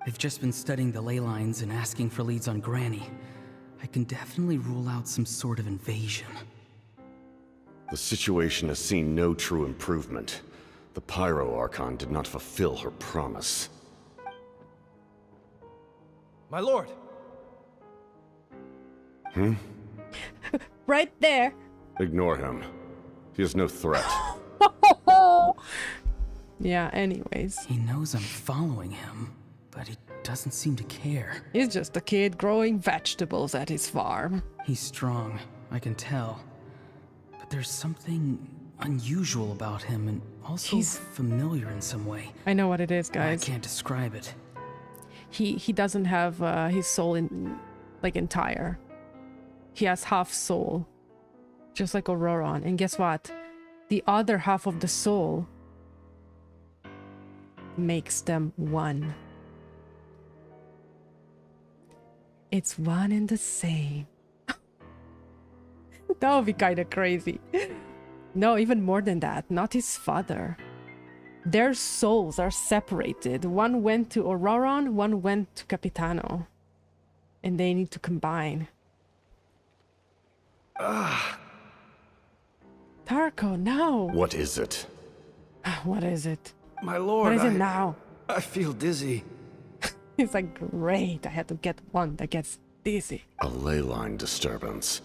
They've just been studying the ley lines and asking for leads on Granny. I can definitely rule out some sort of invasion. The situation has seen no true improvement. The Pyro Archon did not fulfill her promise. My lord! Right there! Ignore him. He is no threat. Yeah, anyways. He knows I'm following him, but he doesn't seem to care. He's just a kid growing vegetables at his farm. He's strong, I can tell. But there's something unusual about him and also familiar in some way. I know what it is, guys. I can't describe it. He doesn't have his soul entire. He has half soul. Just like ORORON. And guess what? The other half of the soul makes them one. It's one and the same. That would be kind of crazy. No, even more than that. Not his father. Their souls are separated. One went to ORORON, one went to Capitano. And they need to combine. Tarko, no! What is it? What is it? My lord, What is it now? I feel dizzy. He's like, great, I had to get one that gets dizzy. A ley line disturbance.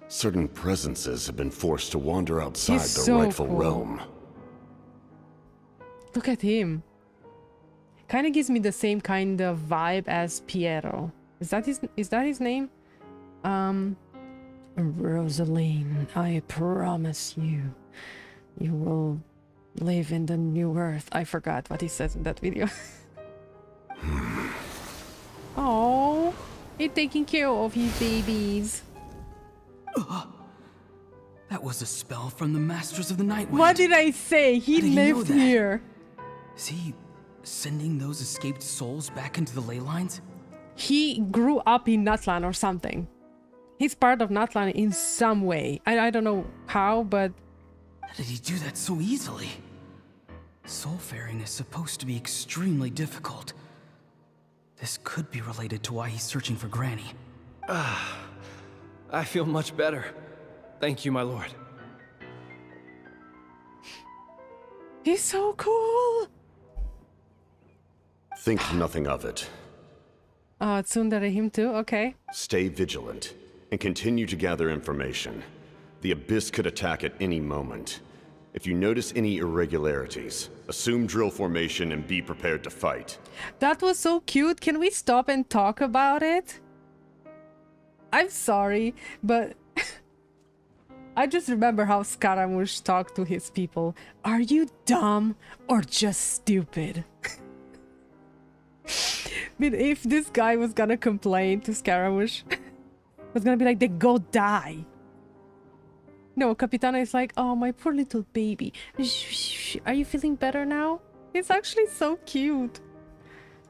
Certain presences have been forced to wander outside He's their so rightful cool. realm. Look at him. Kind of gives me the same kind of vibe as Piero. Is that his name? Rosaline, I promise you, you will live in the new earth. I forgot what he says in that video. Oh, he's taking care of his babies. That was a spell from the Masters of the Night Wind. What did I say? He How did he know lived that? here. Is he sending those escaped souls back into the ley lines? He grew up in Natlan or something. He's part of Natlan in some way. I don't know how, but... How did he do that so easily? Soulfaring is supposed to be extremely difficult. This could be related to why he's searching for Granny. I feel much better. Thank you, my lord. He's so cool! Think nothing of it. Tsundere him too? Okay. Stay vigilant and continue to gather information. The Abyss could attack at any moment. If you notice any irregularities, assume drill formation and be prepared to fight. That was so cute. Can we stop and talk about it? I'm sorry, but I just remember how Scaramouche talked to his people. Are you dumb or just stupid? I mean, if this guy was gonna complain to Scaramouche, was gonna be like, then go die. No, Capitano is like, oh, my poor little baby. Are you feeling better now? It's actually so cute.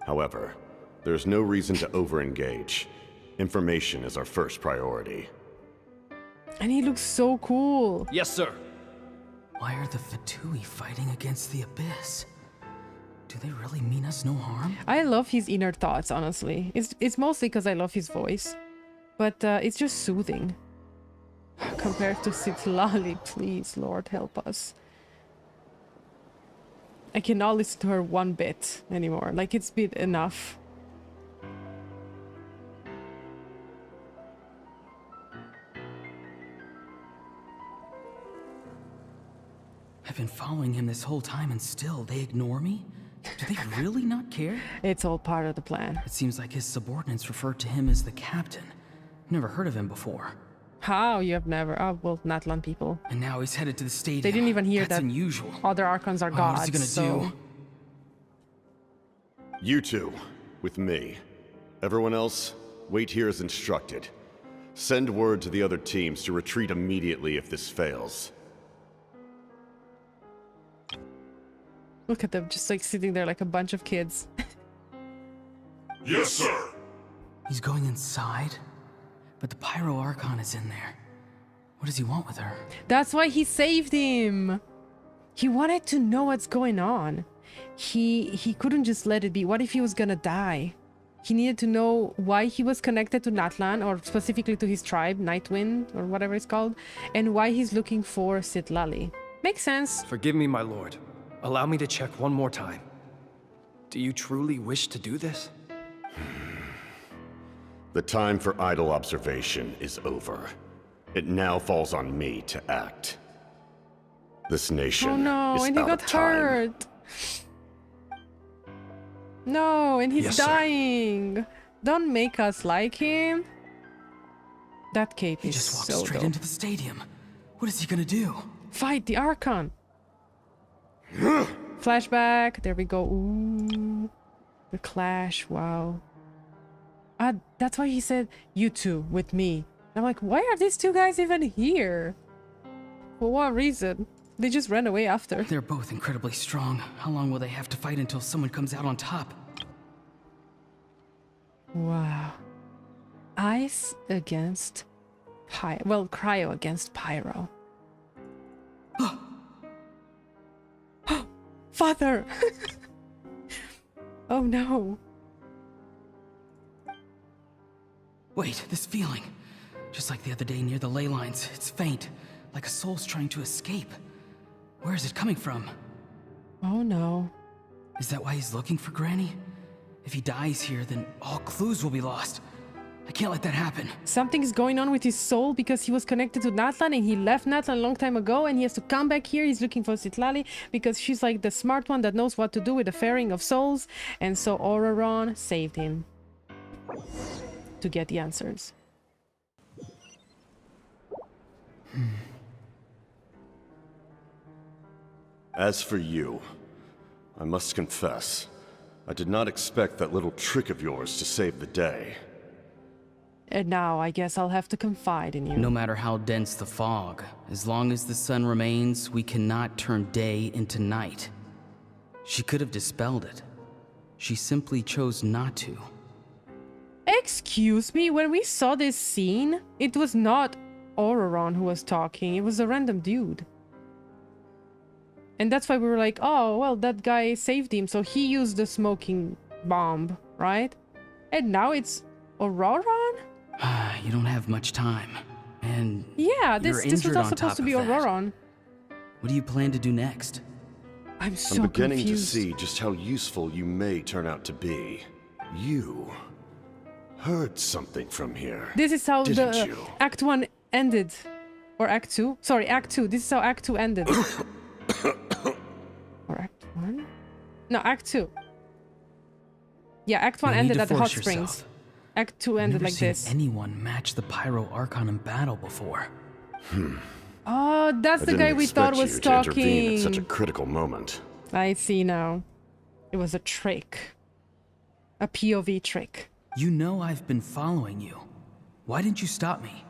However, there's no reason to over-engage. Information is our first priority. And he looks so cool. Yes, sir. Why are the Fatui fighting against the Abyss? Do they really mean us no harm? I love his inner thoughts, honestly. It's mostly because I love his voice. But it's just soothing. Compared to Citlali, please, Lord, help us. I cannot listen to her one bit anymore. Like, it's been enough. I've been following him this whole time and still they ignore me? Do they really not care? It's all part of the plan. It seems like his subordinates refer to him as the captain. Never heard of him before. How? You have never? Oh, well, Natlan people. And now he's headed to the stadium. They didn't even hear That's that unusual. Other Archons are gods. What is he gonna do? You two, with me. Everyone else, wait here as instructed. Send word to the other teams to retreat immediately if this fails. Look at them, just like sitting there like a bunch of kids. Yes, sir. He's going inside? But the Pyro Archon is in there. What does he want with her? That's why he saved him. He wanted to know what's going on. He couldn't just let it be. What if he was gonna die? He needed to know why he was connected to Natlan, or specifically to his tribe, Nightwind, or whatever it's called, and why he's looking for Citlali. Makes sense. Forgive me, my lord. Allow me to check one more time. Do you truly wish to do this? The time for idle observation is over. It now falls on me to act. This nation Oh no, is and he out got of time. hurt. No, and he's Yes, sir. dying. Don't make us like him. That cape He is just walked so straight dope. into the stadium. What is he gonna do? Fight the Archon. Flashback. There we go. Ooh, the clash. Wow. That's why he said, "You two with me." And I'm like, why are these two guys even here? For what reason? They just ran away after. They're both incredibly strong. How long will they have to fight until someone comes out on top? Wow. Ice against Cryo against Pyro. Father! Oh no. Wait, this feeling. Just like the other day near the ley lines. It's faint, like a soul's trying to escape. Where is it coming from? Oh no. Is that why he's looking for Granny? If he dies here, then all clues will be lost. I can't let that happen. Something's going on with his soul because he was connected to Natlan and he left Natlan a long time ago and he has to come back here. He's looking for Citlali because she's like the smart one that knows what to do with the fairing of souls. And so ORORON saved him to get the answers. As for you, I must confess, I did not expect that little trick of yours to save the day. And now I guess I'll have to confide in you. No matter how dense the fog, as long as the sun remains, we cannot turn day into night. She could have dispelled it. She simply chose not to. Excuse me, when we saw this scene, it was not ORORON who was talking, it was a random dude. And that's why we were like, oh, well, that guy saved him, so he used the smoking bomb, right? And now it's ORORON? You don't have much time. And Yeah, you're this was injured not on supposed top to be of that. ORORON. What do you plan to do next? I'm so I'm beginning confused. to see just how useful you may turn out to be. You heard something from here. This is how didn't the you? Act 1 ended. Or Act 2. Sorry, Act 2. This is how Act 2 ended. Or Act 1? No, Act 2. Yeah, Act 1 You need ended to at the hot force springs. yourself. Act 2 ended I've never like seen this. anyone match the Pyro Archon in battle before. Oh, that's I the didn't guy we thought expect was you to intervene talking. at such a critical moment. I see now. It was a trick. A POV trick. You know I've been following you. Why didn't you stop me?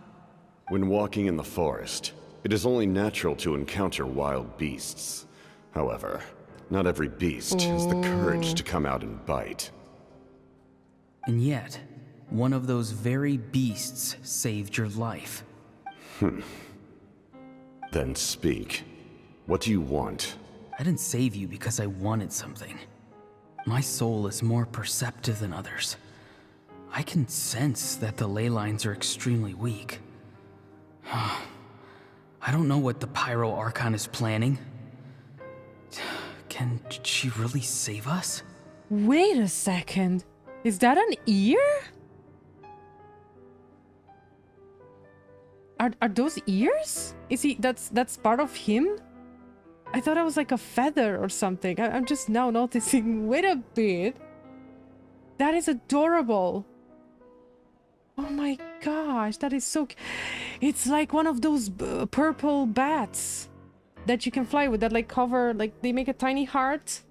When walking in the forest, it is only natural to encounter wild beasts. However, not every beast has the courage to come out and bite. And yet, one of those very beasts saved your life. Then speak. What do you want? I didn't save you because I wanted something. My soul is more perceptive than others. I can sense that the ley lines are extremely weak. I don't know what the Pyro Archon is planning. Can she really save us? Wait a second. Is that an ear? Are those ears? Is he that's part of him? I thought it was like a feather or something. I'm just now noticing. Wait a bit. That is adorable. Oh my gosh, that is so... It's like one of those purple bats that you can fly with, that like cover, like they make a tiny heart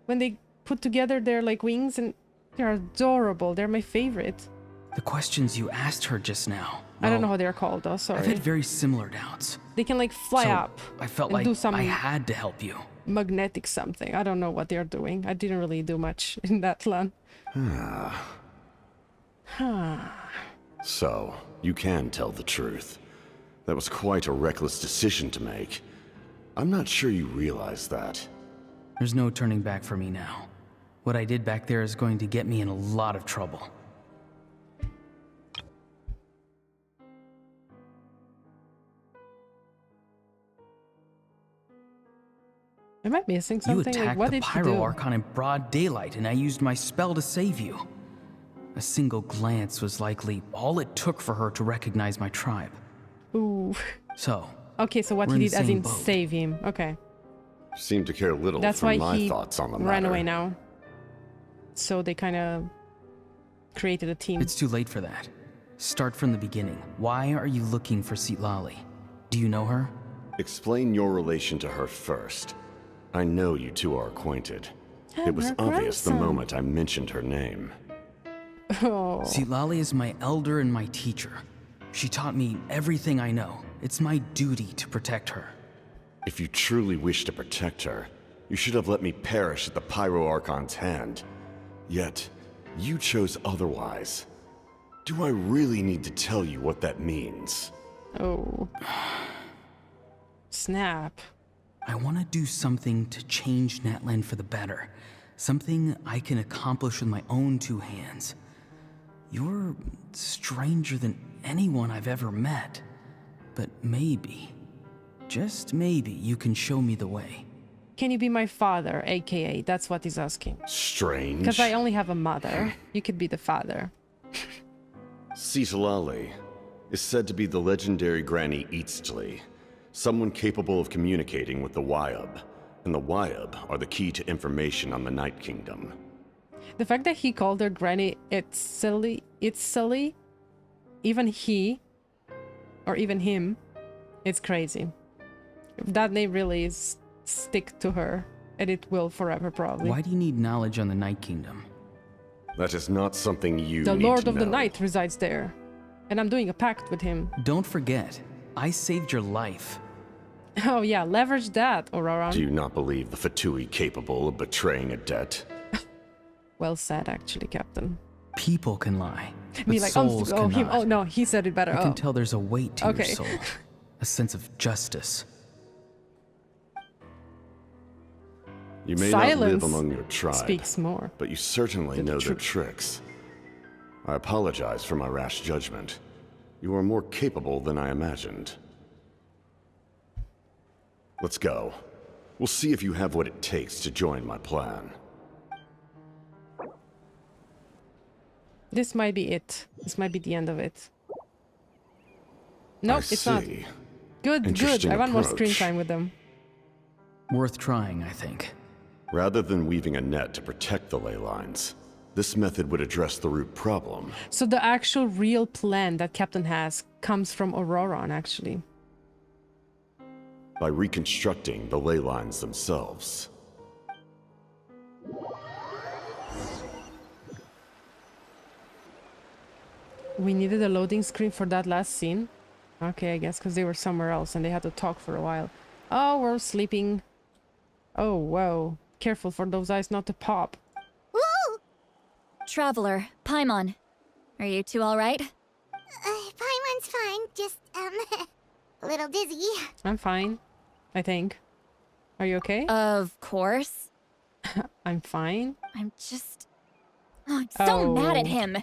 when they put together their like wings, and they're adorable. They're my favorite. The questions you asked her just now. I don't know how they're called though, sorry. I've had very similar doubts. They can like fly up. I felt and like do some I had to help you. Magnetic something. I don't know what they're doing. I didn't really do much in Natlan. So, you can tell the truth. That was quite a reckless decision to make. I'm not sure you realize that. There's no turning back for me now. What I did back there is going to get me in a lot of trouble. Am I missing something? You attacked like, what the did Pyro you do? Archon in broad daylight, and I used my spell to save you. A single glance was likely all it took for her to recognize my tribe. Ooh. So. Okay, so what we're he in did the as same in boat. save him. Okay. Seem to care little That's for why my he thoughts on the matter. ran away now. So they kind of created a team. It's too late for that. Start from the beginning. Why are you looking for Citlali? Do you know her? Explain your relation to her first. I know you two are acquainted. It was obvious the moment I mentioned her name. Oh. Citlali is my elder and my teacher. She taught me everything I know. It's my duty to protect her. If you truly wish to protect her, you should have let me perish at the Pyro Archon's hand. Yet, you chose otherwise. Do I really need to tell you what that means? Oh. Snap. I want to do something to change Natlan for the better. Something I can accomplish with my own two hands. You're stranger than anyone I've ever met. But maybe, just maybe, you can show me the way. Can you be my father, aka? That's what he's asking. Strange. Because I only have a mother. You could be the father. Citlali is said to be the legendary Granny Citlali, someone capable of communicating with the Wyab, and the Wyab are the key to information on the Night Kingdom. The fact that he called her Granny Citlali, even he, or even him, it's crazy. That name really is stick to her, and it will forever probably. Why do you need knowledge on the Night Kingdom? That is not something you The need Lord to of the know. Night resides there, and I'm doing a pact with him. Don't forget, I saved your life. Oh yeah, leverage that, Auroron. Do you not believe the Fatui capable of betraying a debt? Well said, actually, Captain. People can lie, but Me like, souls oh, him. cannot. Oh no, he said it better. I Oh. can tell there's a weight to Okay. your soul, a sense of justice. You may not Silence live among your tribe, speaks more. but you certainly than the know their truth. tricks. I apologize for my rash judgment. You are more capable than I imagined. Let's go. We'll see if you have what it takes to join my plan. This might be it. This might be the end of it. Nope, it's not. Good, good. Interesting I want more screen approach. time with them. Worth trying, I think. Rather than weaving a net to protect the ley lines, this method would address the root problem. So the actual real plan that Captain has comes from ORORON, actually. By reconstructing the ley lines themselves. We needed a loading screen for that last scene. Okay, I guess because they were somewhere else and they had to talk for a while. Oh, we're sleeping. Oh, whoa. Careful for those eyes not to pop. Woo! Traveler, Paimon. Are you two alright? Paimon's fine, just, a little dizzy. I'm fine, I think. Are you okay? Of course. I'm fine. I'm just... Oh, I'm so mad at him.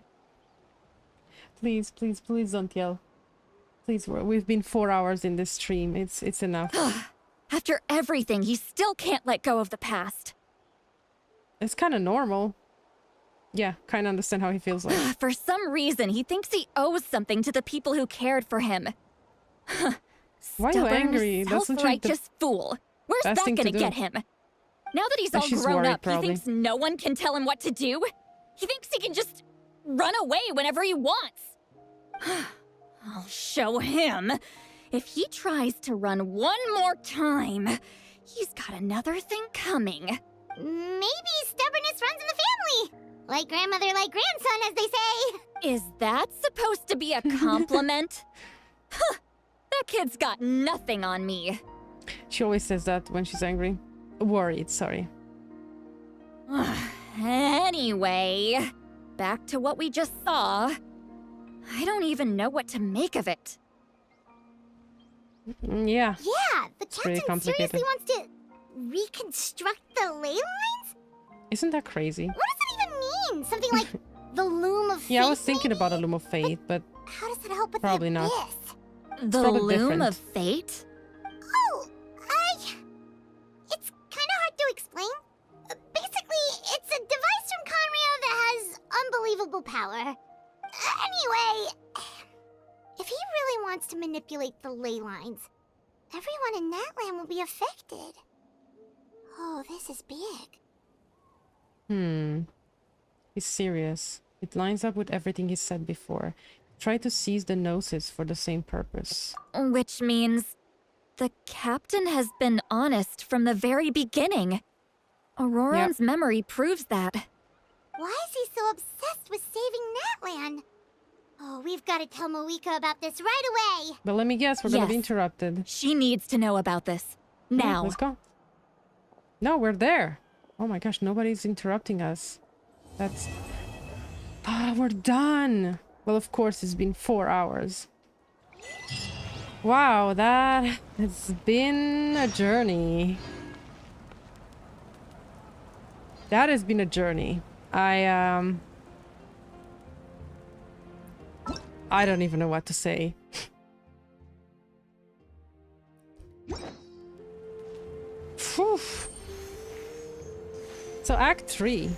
Please, please, please don't yell. Please, we've been 4 hours in this stream. It's enough. After everything, he still can't let go of the past. It's kind of normal. Yeah, kind of understand how he feels like. For some reason, he thinks he owes something to the people who cared for him. Why are you angry? That's self-righteous fool. Where's that gonna get him? Now that he's all grown up, he thinks no one can tell him what to do? He thinks he can just run away whenever he wants. I'll show him. If he tries to run one more time, he's got another thing coming. Maybe stubbornness runs in the family. Like grandmother, like grandson, as they say. Is that supposed to be a compliment? Huh, that kid's got nothing on me. She always says that when she's angry. Worried, sorry. Anyway, back to what we just saw. I don't even know what to make of it. Yeah. Yeah, the captain seriously wants to reconstruct the ley lines? Isn't that crazy? What does that even mean? Something like the Loom of Fate? Yeah, I was thinking about a Loom of Fate, but how does that help with probably the not. The Loom of Fate? Oh, it's kind of hard to explain. Basically, it's a device from Conrio that has unbelievable power. Anyway, if he really wants to manipulate the ley lines, everyone in Natlan will be affected. Oh, this is big. He's serious. It lines up with everything he said before. Try to seize the Gnosis for the same purpose. Which means the captain has been honest from the very beginning. Auroron's memory proves that. Why is he so obsessed with saving Natlan? Oh, we've got to tell Moeka about this right away. But let me guess, we're gonna be interrupted. She needs to know about this. Now. Let's go. No, we're there. Oh my gosh, nobody's interrupting us. That's... Ah, we're done. Well, of course, it's been 4 hours. Wow, that has been a journey. That has been a journey. I don't even know what to say. Phew. So Act 3.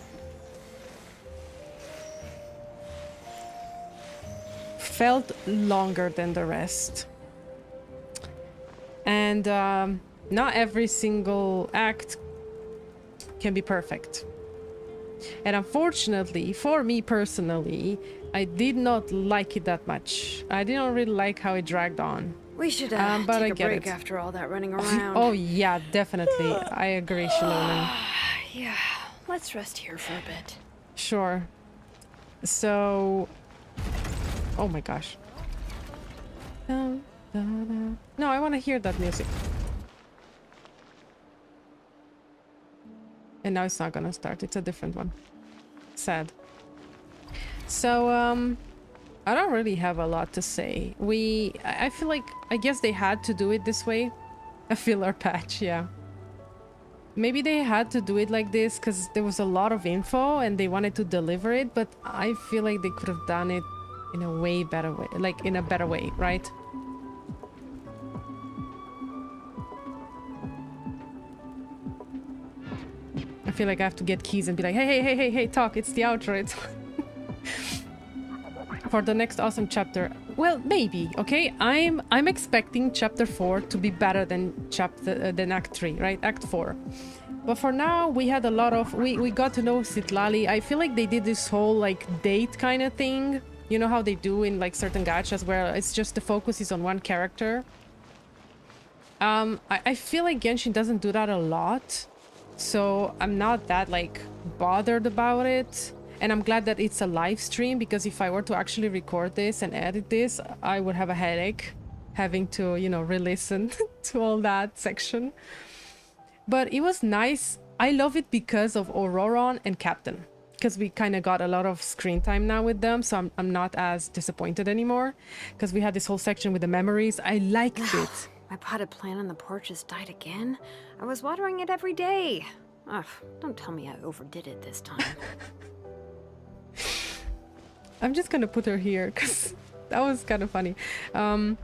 Felt longer than the rest. And not every single act can be perfect. And unfortunately, for me personally, I did not like it that much. I didn't really like how it dragged on. We should but take I a get break it. after all that running around. Oh yeah, definitely. I agree, Shalom. Yeah, let's rest here for a bit. Sure. So... Oh my gosh. No, I want to hear that music. And now it's not gonna start. It's a different one. Sad. So, I don't really have a lot to say. I feel like, I guess they had to do it this way. A filler patch, yeah. Maybe they had to do it like this because there was a lot of info and they wanted to deliver it, but I feel like they could have done it in a way better way, like in a better way, right? I feel like I have to get keys and be like, hey, talk, it's the outro, it's for the next awesome chapter. Well, maybe, okay? I'm expecting chapter 4 to be better than than Act 3, right? Act 4. But for now, we had a lot of... We got to know Citlali. I feel like they did this whole, like, date kind of thing. You know how they do in, like, certain gachas where it's just the focus is on one character? I feel like Genshin doesn't do that a lot. So I'm not that, like, bothered about it. And I'm glad that it's a live stream, because if I were to actually record this and edit this, I would have a headache having to, you know, re-listen to all that section. But it was nice. I love it because of ORORON and Captain, because we kind of got a lot of screen time now with them, so I'm not as disappointed anymore, because we had this whole section with the memories. I liked it. My potted plant on the porch has died again. I was watering it every day. Ugh, don't tell me I overdid it this time. I'm just gonna put her here because that was kind of funny. I'm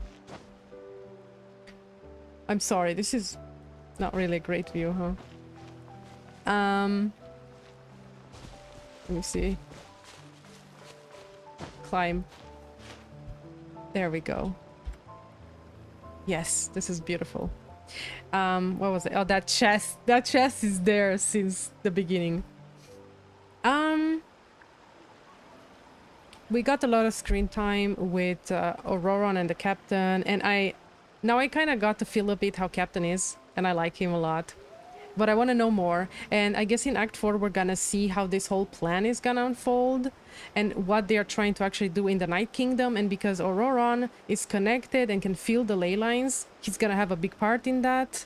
sorry, this is not really a great view, huh? Let me see. Climb. There we go. Yes, this is beautiful. What was it? Oh, that chest. That chest is there since the beginning. We got a lot of screen time with ORORON and the captain, and now I kind of got to feel a bit how Captain is, and I like him a lot. But I want to know more, and I guess in Act 4 we're gonna see how this whole plan is gonna unfold and what they are trying to actually do in the Night Kingdom. And because ORORON is connected and can feel the ley lines, he's gonna have a big part in that.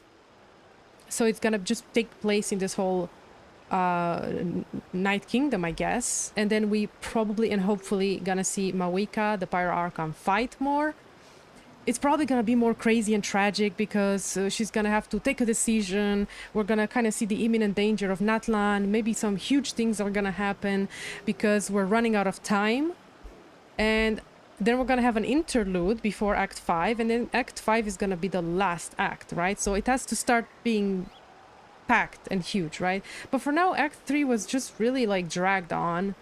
So it's gonna just take place in this whole Night Kingdom, I guess. And then we probably and hopefully gonna see Mawika, the Pyro Archon, fight more. It's probably gonna be more crazy and tragic because she's gonna have to take a decision. We're gonna kind of see the imminent danger of Natlan. Maybe some huge things are gonna happen because we're running out of time. And then we're gonna have an interlude before Act 5, and then Act 5 is gonna be the last act, right? So it has to start being packed and huge, right? But for now, Act 3 was just really like dragged on,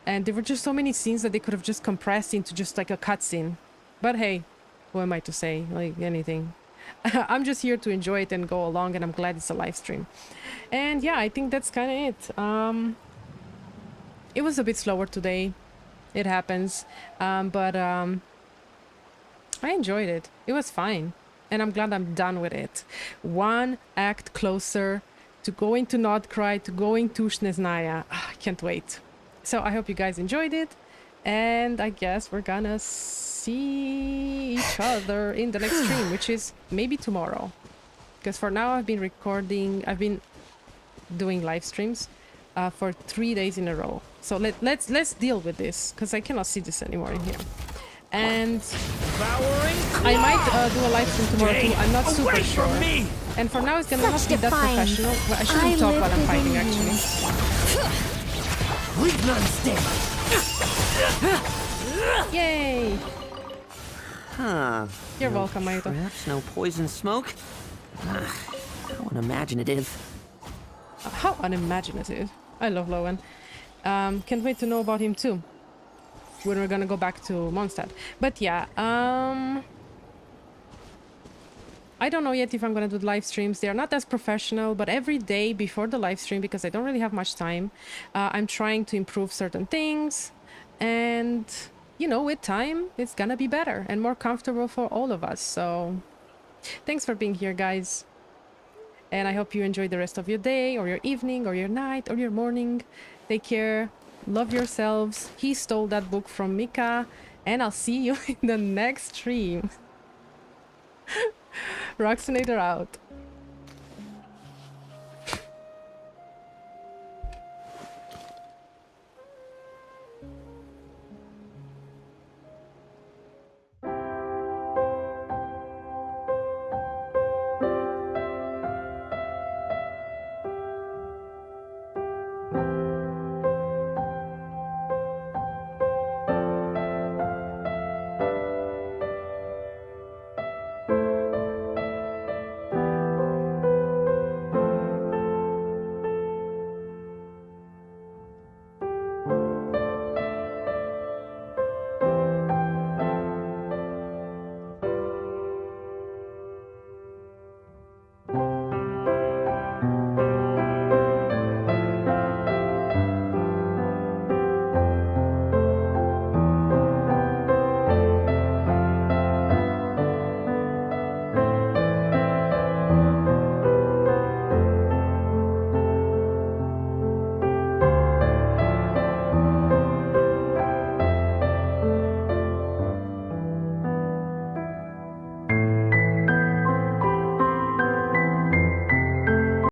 and there were just so many scenes that they could have just compressed into just like a cutscene. But hey, who am I to say, like, anything? I'm just here to enjoy it and go along, and I'm glad it's a live stream. And yeah, I think that's kind of it. It was a bit slower today. It happens. But I enjoyed it. It was fine. And I'm glad I'm done with it. One act closer to going to Nod-Krai, to going to Snezhnaya. I can't wait. So I hope you guys enjoyed it. And I guess we're gonna see each other in the next stream, which is maybe tomorrow. Because for now I've been doing live streams for 3 days in a row. So let's deal with this, because I cannot see this anymore in here. And I might do a live stream tomorrow too. I'm not super sure. And for now it's gonna not be that professional. Well, I shouldn't talk while I'm fighting, actually. We've learned stand. Yay! Huh. You're welcome, Maito. Perhaps no poison smoke? How unimaginative. How unimaginative. I love Lowen. Can't wait to know about him too, when we're gonna go back to Mondstadt. But yeah, I don't know yet if I'm gonna do the live streams. They're not as professional, but every day before the live stream, because I don't really have much time, I'm trying to improve certain things. And, you know, with time, it's gonna be better and more comfortable for all of us. So, thanks for being here, guys. And I hope you enjoy the rest of your day, or your evening, or your night, or your morning. Take care. Love yourselves. He stole that book from Mika. And I'll see you in the next stream. Roxinator out.